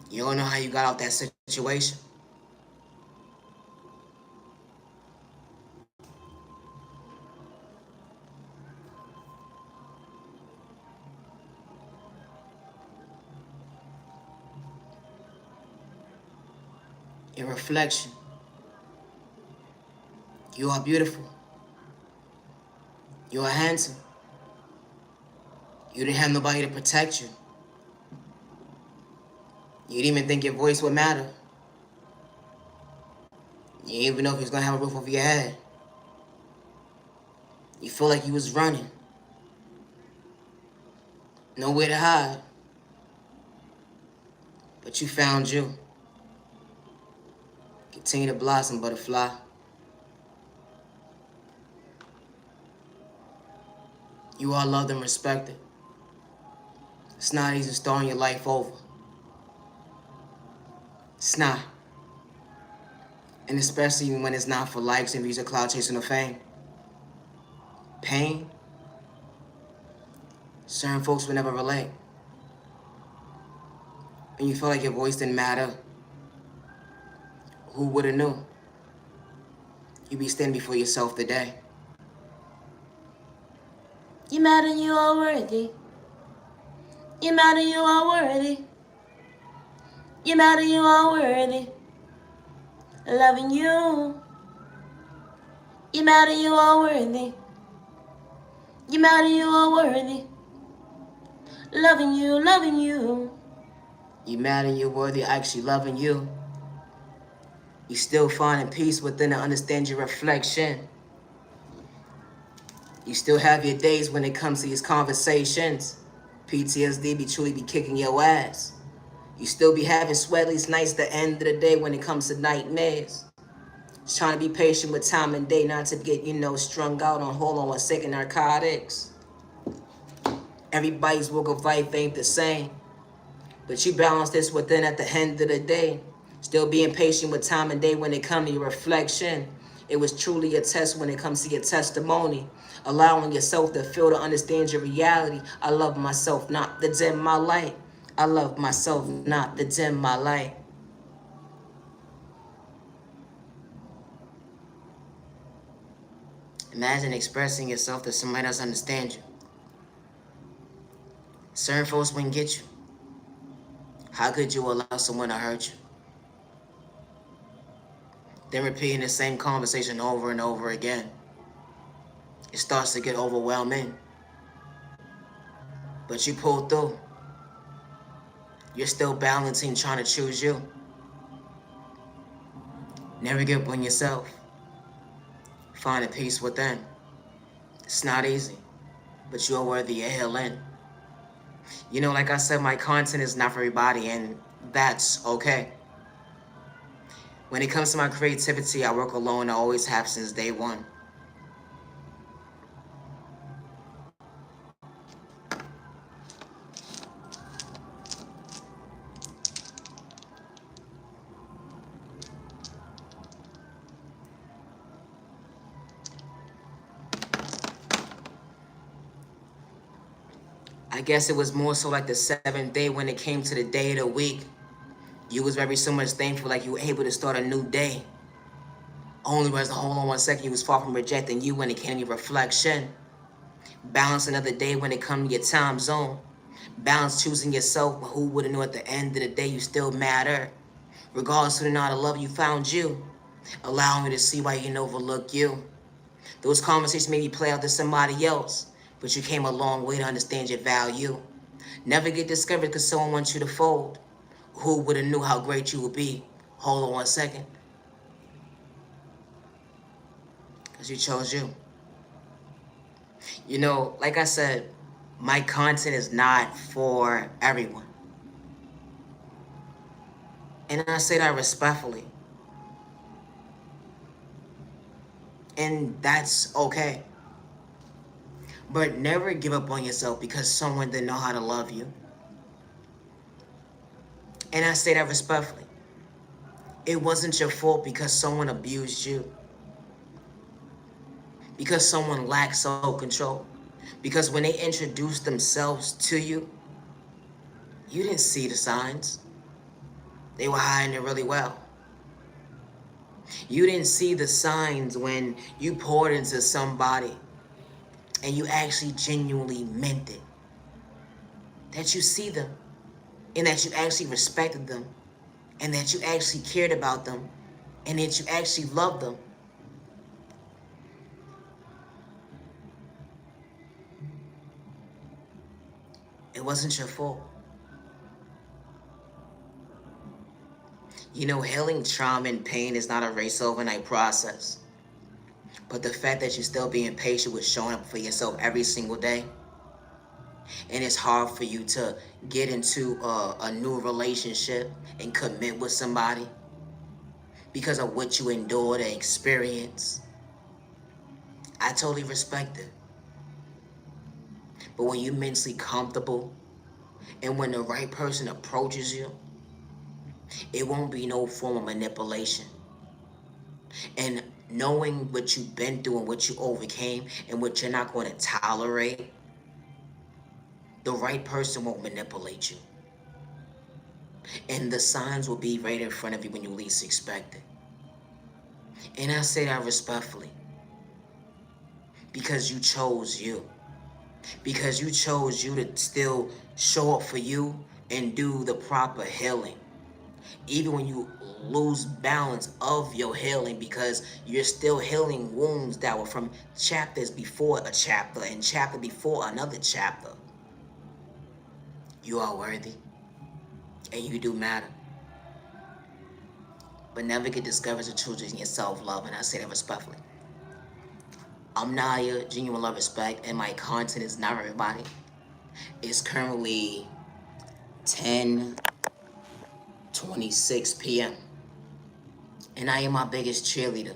You don't know how you got out that situation. Your reflection. You are beautiful. You are handsome. You didn't have nobody to protect you. You didn't even think your voice would matter. You didn't even know if you was gonna have a roof over your head. You feel like you was running. Nowhere to hide. But you found you. Continue to blossom, butterfly. You are loved and respected. It's not easy starting your life over. It's not. And especially when it's not for likes and views or cloud chasing or fame. Pain, certain folks will never relate. And you feel like your voice didn't matter. Who would have knew? You be standing before yourself today. You matter, you are worthy. You matter, you are worthy. You matter, you are worthy. Loving you. You matter, you are worthy. You matter, you are worthy. Loving you, loving you. You mad and you're worthy of actually loving you. You still finding peace within to understand your reflection. You still have your days when it comes to these conversations. PTSD be truly be kicking your ass. You still be having sweatless nights at the end of the day when it comes to nightmares. Just trying to be patient with time and day, not to get, strung out on hold on 1 second narcotics. Everybody's walk of life ain't the same. But you balance this within at the end of the day. Still being patient with time and day when it comes to your reflection. It was truly a test when it comes to your testimony. Allowing yourself to feel to understand your reality. I love myself, not to dim my light. I love myself, not to dim my light. Imagine expressing yourself to somebody else understand you. Certain folks wouldn't get you. How could you allow someone to hurt you? Then repeating the same conversation over and over again. It starts to get overwhelming. But you pull through. You're still balancing, trying to choose you. Never give up on yourself. Find a peace within. It's not easy, but you're worthy of healing. Like I said, my content is not for everybody, and that's okay. When it comes to my creativity, I work alone. I always have since day one. I guess it was more so like the 7th day when it came to the day of the week. You was very so much thankful, like you were able to start a new day. Only was the hold on 1 second, you was far from rejecting you when it came to your reflection. Balance another day when it comes to your time zone. Balance choosing yourself, but who would have known at the end of the day you still matter. Regardless of the amount of love you found you. Allowing you to see why you can overlook you. Those conversations maybe play out to somebody else, but you came a long way to understand your value. Never get discovered because someone wants you to fold. Who would have knew how great you would be? Hold on 1 second. Because you chose you. Like I said, my content is not for everyone. And I say that respectfully. And that's okay. But never give up on yourself because someone didn't know how to love you. And I say that respectfully. It wasn't your fault because someone abused you. Because someone lacked self-control. Because when they introduced themselves to you, you didn't see the signs. They were hiding it really well. You didn't see the signs when you poured into somebody and you actually genuinely meant it. That you see them and that you actually respected them and that you actually cared about them and that you actually loved them. It wasn't your fault. Healing trauma and pain is not a race overnight process. But the fact that you're still being patient with showing up for yourself every single day, and it's hard for you to get into a new relationship and commit with somebody because of what you endured and experienced, I totally respect it. But when you're mentally comfortable and when the right person approaches you, it won't be no form of manipulation. And knowing what you've been through and what you overcame and what you're not going to tolerate, the right person won't manipulate you. And the signs will be right in front of you when you least expect it. And I say that respectfully. Because you chose you. Because you chose you to still show up for you and do the proper healing. Even when you lose balance of your healing, because you're still healing wounds that were from chapters before a chapter and chapter before another chapter. You are worthy. and you do matter. But never get discouraged or children in your self-love, and I say that respectfully. I'm Naya, genuine love, respect, and my content is not for everybody. It's currently 10:26 p.m. and I am my biggest cheerleader.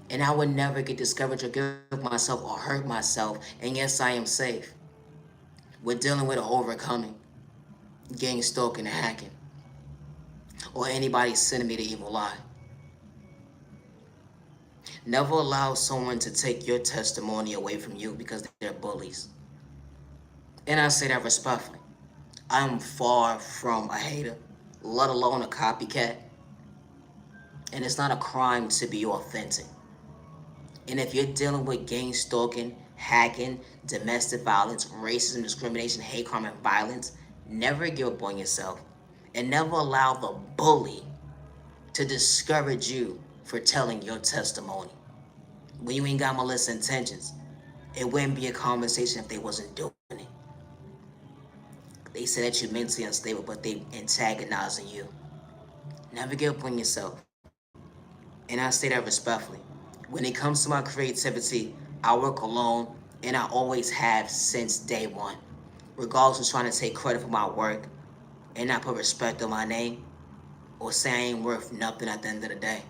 And I would never get discouraged or give myself or hurt myself. And yes, I am safe. We're dealing with or overcoming gang stalking and hacking, or anybody sending me the evil lie. Never allow someone to take your testimony away from you because they're bullies. And I say that respectfully. I'm far from a hater, let alone a copycat. And it's not a crime to be authentic. And if you're dealing with gang stalking, hacking, domestic violence, racism, discrimination, hate crime, and violence, never give up on yourself. And never allow the bully to discourage you for telling your testimony. When you ain't got malicious intentions, it wouldn't be a conversation if they wasn't doing it. They say that you're mentally unstable, but they antagonizing you. Never give up on yourself. And I say that respectfully. When it comes to my creativity, I work alone, and I always have since day one. Regardless of trying to take credit for my work and not put respect on my name, or say I ain't worth nothing at the end of the day.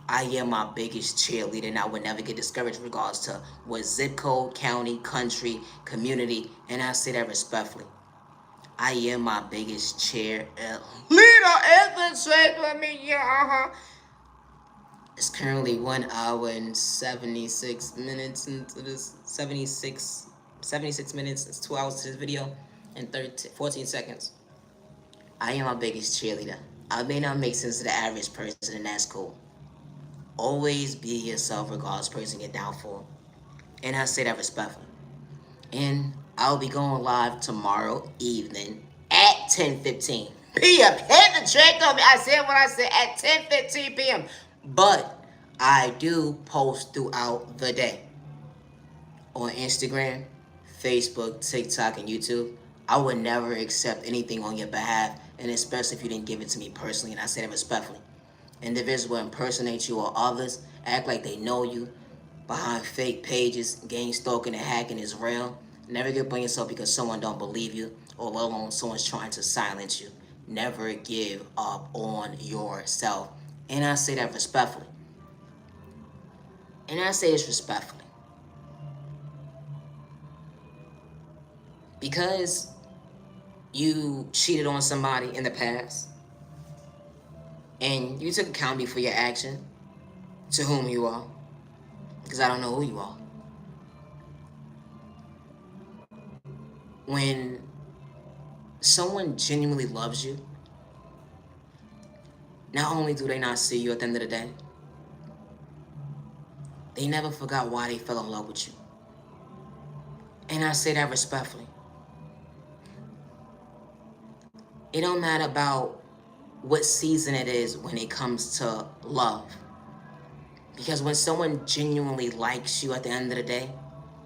I am my biggest cheerleader, and I would never get discouraged in regards to what zip code, county, country, community, and I say that respectfully. I am my biggest cheerleader. Infiltrate with me, yeah, It's currently 1 hour and 76 minutes into this. 76 minutes. It's 2 hours to this video and 14 seconds. I am my biggest cheerleader. I may not make sense to the average person, and that's cool. Always be yourself regardless of person your downfall. And I say that respectfully. And I'll be going live tomorrow evening at 10:15 p.m. Hit the trick on me. I said what I said at 10:15 p.m. But I do post throughout the day on Instagram, Facebook, TikTok, and YouTube. I would never accept anything on your behalf, and especially if you didn't give it to me personally, and I say that respectfully. Individuals will impersonate you or others, act like they know you behind fake pages. Gang stalking and hacking is real. Never give up on yourself because someone don't believe you, or let alone someone's trying to silence you. Never give up on yourself. And I say that respectfully. And I say this respectfully. Because you cheated on somebody in the past, and you took accountability for your action, to whom you are, because I don't know who you are. When someone genuinely loves you, not only do they not see you at the end of the day, they never forgot why they fell in love with you. And I say that respectfully. It don't matter about what season it is when it comes to love. Because when someone genuinely likes you at the end of the day,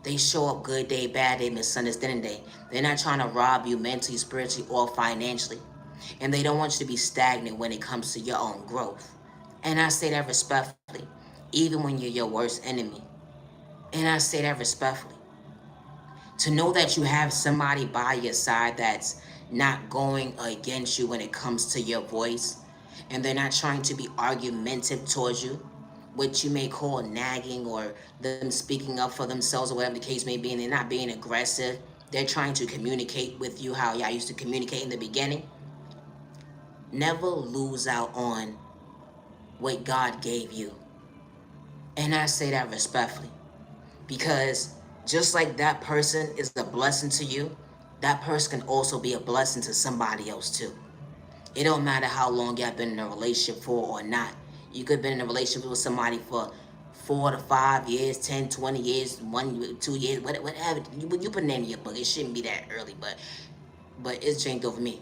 they show up good day, bad day, misunderstanding day. They're not trying to rob you mentally, spiritually, or financially. And they don't want you to be stagnant when it comes to your own growth. And I say that respectfully, even when you're your worst enemy. And I say that respectfully. To know that you have somebody by your side that's not going against you when it comes to your voice, and they're not trying to be argumentative towards you, what you may call nagging or them speaking up for themselves or whatever the case may be, and they're not being aggressive. They're trying to communicate with you how y'all used to communicate in the beginning. Never lose out on what God gave you. And I say that respectfully. Because just like that person is a blessing to you, that person can also be a blessing to somebody else too. It don't matter how long y'all been in a relationship for or not. You could have been in a relationship with somebody for 4 to 5 years, 10, 20 years, 1, 2 years, whatever. You put a name in your book. It shouldn't be that early, but it's changed over me.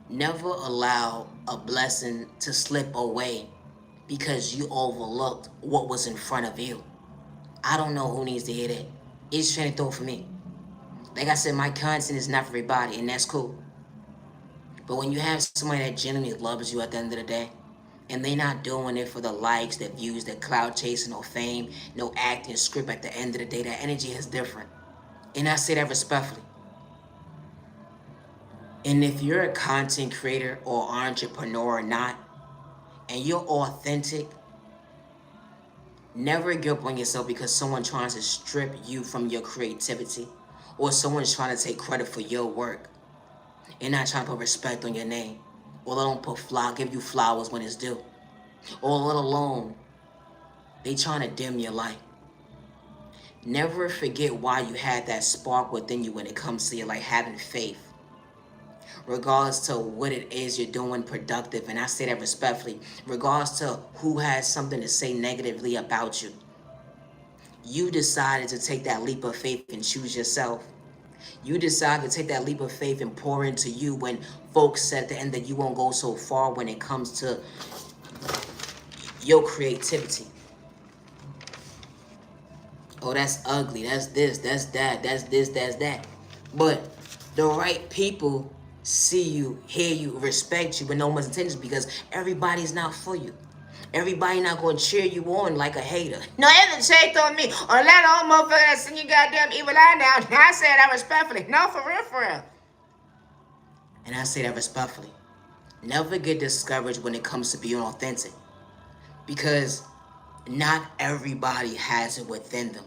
Never allow a blessing to slip away because you overlooked what was in front of you. I don't know who needs to hear that. It's training through for me. Like I said, my content is not for everybody, and that's cool. But when you have somebody that genuinely loves you at the end of the day, and they not doing it for the likes, the views, the cloud chasing, no fame, no acting script, at the end of the day, that energy is different. And I say that respectfully. And if you're a content creator or entrepreneur or not, and you're authentic, never give up on yourself because someone trying to strip you from your creativity, or someone's trying to take credit for your work and not trying to put respect on your name, or they don't give you flowers when it's due, or let alone they trying to dim your light. Never forget why you had that spark within you when it comes to your like having faith, regardless to what it is you're doing productive. And I say that respectfully, regardless to who has something to say negatively about you. You decided to take that leap of faith and choose yourself. You decided to take that leap of faith and pour into you when folks said at the end that you won't go so far when it comes to your creativity. Oh, that's ugly. That's this. That's that. That's this. That's that. But the right people see you, hear you, respect you, but no one's intentions because everybody's not for you. Everybody not gonna cheer you on like a hater. No, it didn't shake on me. Or that old motherfucker that sing your goddamn evil eye now. I said that respectfully. No, for real, for real. And I say that respectfully. Never get discouraged when it comes to being authentic. Because not everybody has it within them.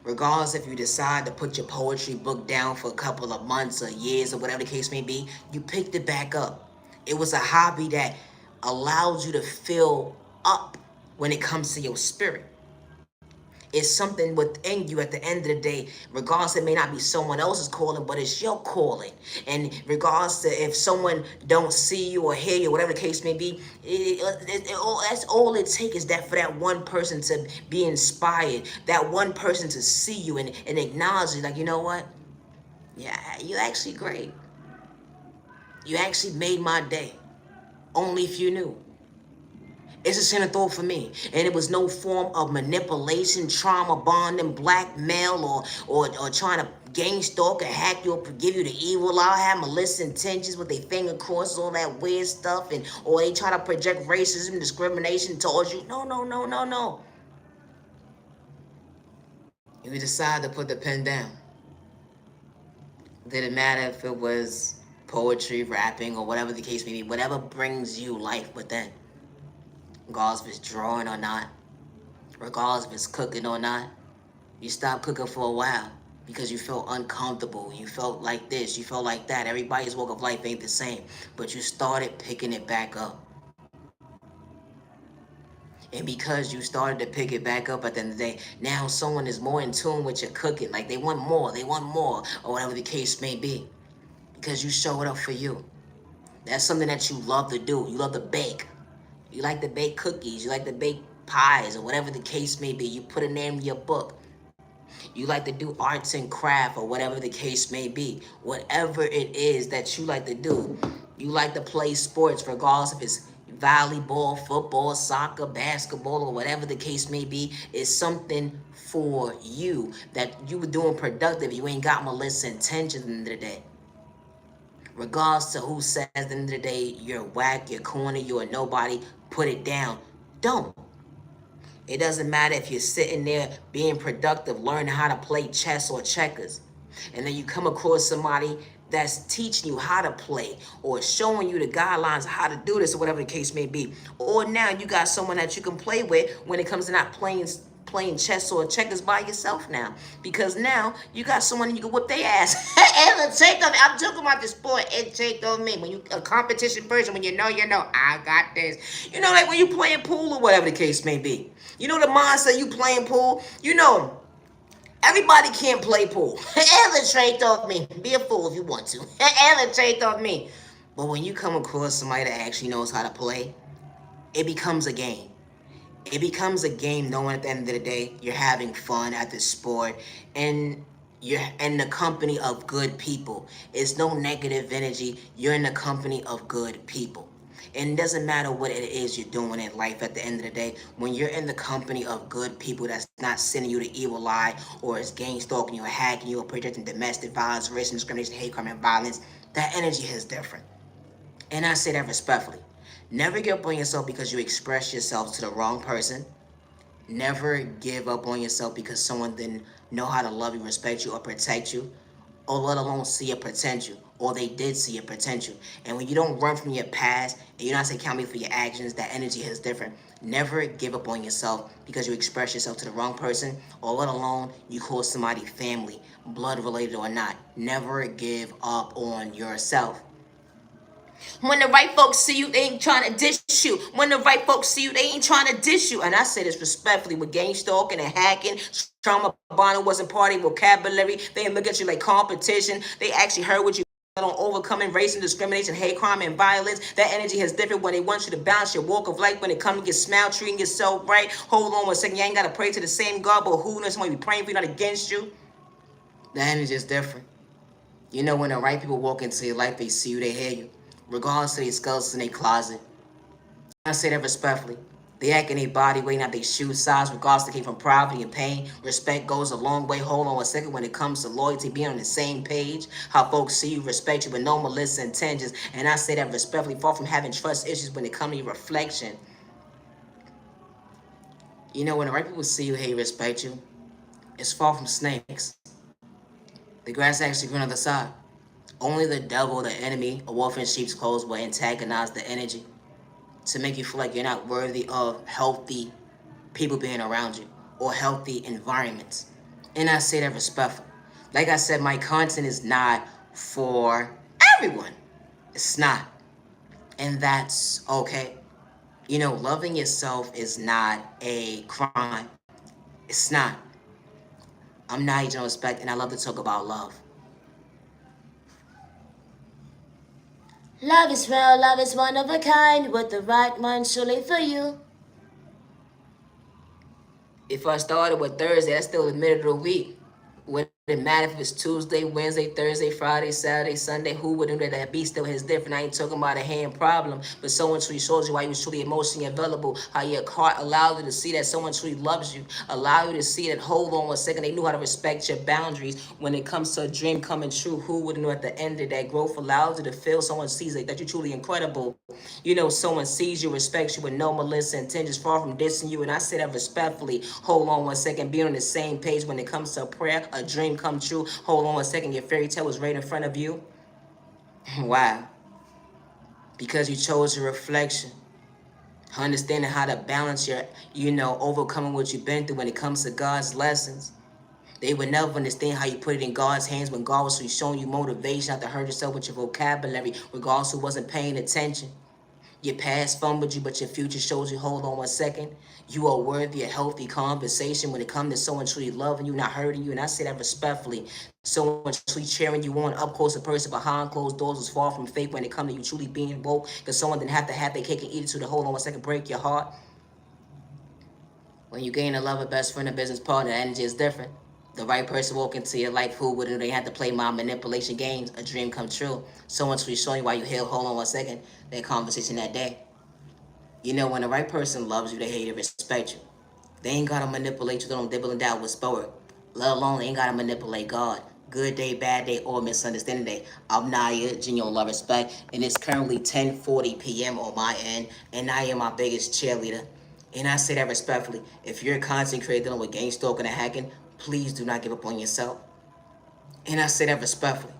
Regardless if you decide to put your poetry book down for a couple of months or years or whatever the case may be, you picked it back up. It was a hobby that allows you to fill up when it comes to your spirit. It's something within you at the end of the day, regardless it may not be someone else's calling, but it's your calling. And regardless to if someone don't see you or hear you, whatever the case may be, that's all it takes is that for that one person to be inspired, that one person to see you and acknowledge you, like, you know what? Yeah, you're actually great. You actually made my day. Only if you knew. It's a center thought for me. And it was no form of manipulation, trauma bonding, blackmail, or trying to gang stalk or hack you up, give you the evil eye, have malicious intentions with their finger crosses, all that weird stuff, and or they try to project racism, discrimination towards you. No, no, no, no, no. You decide to put the pen down. Didn't matter if it was poetry, rapping, or whatever the case may be, whatever brings you life within. Regardless if it's drawing or not, regardless if it's cooking or not, you stopped cooking for a while because you felt uncomfortable. You felt like this, you felt like that. Everybody's walk of life ain't the same, but you started picking it back up. And because you started to pick it back up at the end of the day, now someone is more in tune with your cooking. Like they want more, or whatever the case may be. Because you showed up for you. That's something that you love to do. You love to bake. You like to bake cookies. You like to bake pies or whatever the case may be. You put a name in your book. You like to do arts and craft or whatever the case may be. Whatever it is that you like to do. You like to play sports regardless if it's volleyball, football, soccer, basketball, or whatever the case may be. It's something for you that you were doing productive. You ain't got malicious intentions at the end of the day. Regardless to who says at the end of the day, you're whack, you're corny, you're a nobody, put it down. Don't. It doesn't matter if you're sitting there being productive, learning how to play chess or checkers, and then you come across somebody that's teaching you how to play or showing you the guidelines of how to do this or whatever the case may be. Or now you got someone that you can play with when it comes to not playing chess or checkers by yourself now. Because now you got someone you can whip their ass. And take on, I'm talking about the sport. It take on me. When you a competition person, when you know, I got this. You know, like when you playing pool or whatever the case may be. You know the mindset you playing pool. You know, everybody can't play pool. Illustrate off me. Be a fool if you want to. Illustrate off me. But when you come across somebody that actually knows how to play, it becomes a game. It becomes a game knowing at the end of the day you're having fun at the sport and you're in the company of good people. It's no negative energy. You're in the company of good people. And it doesn't matter what it is you're doing in life at the end of the day. When you're in the company of good people that's not sending you the evil eye or is gang stalking you or hacking you or projecting domestic violence, racism, discrimination, hate crime, and violence, that energy is different. And I say that respectfully. Never give up on yourself because you express yourself to the wrong person. Never give up on yourself because someone didn't know how to love you, respect you, or protect you, or let alone see your potential, or they did see your potential. And when you don't run from your past and you're not accountable for your actions, that energy is different. Never give up on yourself because you express yourself to the wrong person, or let alone you call somebody family, blood related or not. Never give up on yourself. When the right folks see you, they ain't trying to dish you. When the right folks see you, they ain't trying to dish you. And I say this respectfully with gang stalking and hacking. Trauma bonding wasn't part of your vocabulary. They didn't look at you like competition. They actually heard what you on overcoming race and discrimination, hate crime and violence. That energy is different when they want you to balance your walk of life. When it comes to your smile, treating yourself right. Hold on 1 second. You ain't got to pray to the same God, but who knows somebody be praying for you, not against you. The energy is different. You know, when the right people walk into your life, they see you, they hear you. Regardless of their skeletons in their closet. I say that respectfully. They act in their body, weighing out their shoe size, regardless they came from poverty and pain. Respect goes a long way. Hold on 1 second when it comes to loyalty, being on the same page. How folks see you, respect you with no malicious intentions. And I say that respectfully, far from having trust issues when it comes to your reflection. You know, when the right people see you, hey, respect you, it's far from snakes. The grass actually grew on the other side. Only the devil, the enemy, a wolf in sheep's clothes will antagonize the energy to make you feel like you're not worthy of healthy people being around you or healthy environments. And I say that respectfully. Like I said, my content is not for everyone. It's not. And that's okay. You know, loving yourself is not a crime. It's not. I'm not agent respect, and I love to talk about love. Love is real, love is one of a kind, with the right one surely for you. If I started with Thursday, that's still the middle of the week. Would it matter if it's Tuesday, Wednesday, Thursday, Friday, Saturday, Sunday? Who would know that that beat still is different? I ain't talking about a hand problem, but someone truly shows you why you was truly emotionally available, how your heart allowed you to see that someone truly loves you, allow you to see that, hold on 1 second, they knew how to respect your boundaries. When it comes to a dream coming true, who would know at the end of that growth allows you to feel someone sees it, that you're truly incredible. You know, someone sees you, respects you with no malicious intentions, far from dissing you, and I say that respectfully. Hold on 1 second, be on the same page when it comes to a prayer, a dream come true. Hold on 1 second, your fairy tale was right in front of you. Wow. Because you chose your reflection. Understanding how to balance your, overcoming what you've been through when it comes to God's lessons. They would never understand how you put it in God's hands when God was showing you motivation not to hurt yourself with your vocabulary, regardless who wasn't paying attention. Your past fumbled you, but your future shows you, hold on 1 second. You are worthy of healthy conversation when it comes to someone truly loving you, not hurting you. And I say that respectfully. Someone truly cheering you on, up close, a person behind closed doors is far from fake when it comes to you truly being woke. Because someone didn't have to have their cake and eat it to hold on 1 second, break your heart. When you gain a lover, best friend, or business partner, the energy is different. The right person walk into your life who would they had to play my manipulation games, a dream come true. Someone's really showing you why you heal, hold on 1 second, that conversation that day. You know, when the right person loves you, they hate and respect you. They ain't gotta manipulate you, they don't dibble and dabble with sport. Let alone they ain't gotta manipulate God. Good day, bad day, or misunderstanding day. I'm Naya, genuine love, respect, and it's currently 10:40 p.m. on my end, and I am my biggest cheerleader. And I say that respectfully. If you're a content creator dealing with gang stalking and hacking, please do not give up on yourself. And I say that respectfully.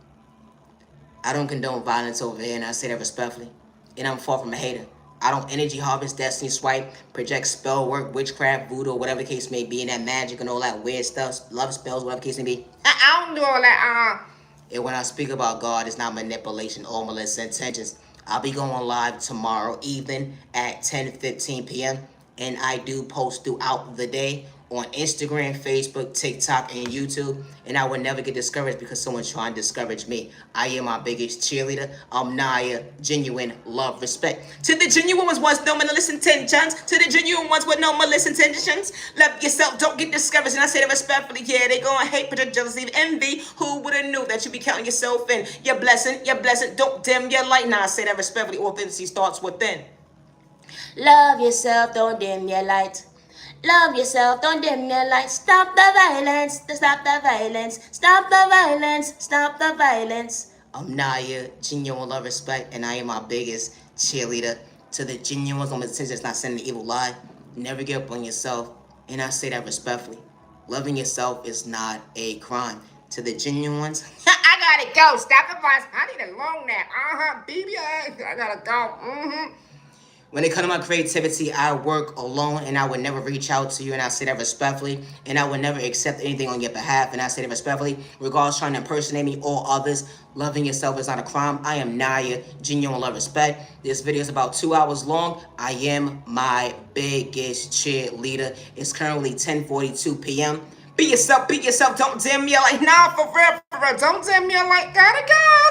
I don't condone violence over here, and I say that respectfully. And I'm far from a hater. I don't energy harvest, destiny swipe, project spell work, witchcraft, voodoo, whatever the case may be, and that magic and all that weird stuff, love spells, whatever the case may be. I don't do all that. And when I speak about God, it's not manipulation or malicious intentions. I'll be going live tomorrow evening at 10:15 p.m. And I do post throughout the day on Instagram, Facebook, TikTok, and YouTube. And I will never get discouraged because someone's trying to discourage me. I am my biggest cheerleader. I'm Naya, genuine love, respect. To the genuine ones with no malicious intentions. To the genuine ones with no malicious intentions. Love yourself, don't get discouraged. And I say that respectfully. Yeah, they gonna hate, project, jealousy, envy. Who would have knew that you be counting yourself in? Your blessing, your blessing. Don't dim your light. Now I say that respectfully. Authenticity starts within. Love yourself, don't dim your light. Love yourself, don't dim your light. Stop the violence, stop the violence, stop the violence, stop the violence. I'm Naya, genuine love, respect, and I am my biggest cheerleader. To the genuine ones on the attention that's not sending the evil lie, never give up on yourself. And I say that respectfully. Loving yourself is not a crime. To the genuine ones, I gotta go. Stop the bus. I need a long nap. Baby. I gotta go. when it comes to my creativity, I work alone and I would never reach out to you, and I say that respectfully, and I would never accept anything on your behalf, and I say that respectfully, regardless trying to impersonate me or others. Loving yourself is not a crime. I am Naya, genuine love, respect. This video is about 2 hours long. I am my biggest cheerleader. It's currently 10:42 p.m. Be yourself, don't dim me like, nah, for real, don't dim me like, gotta go.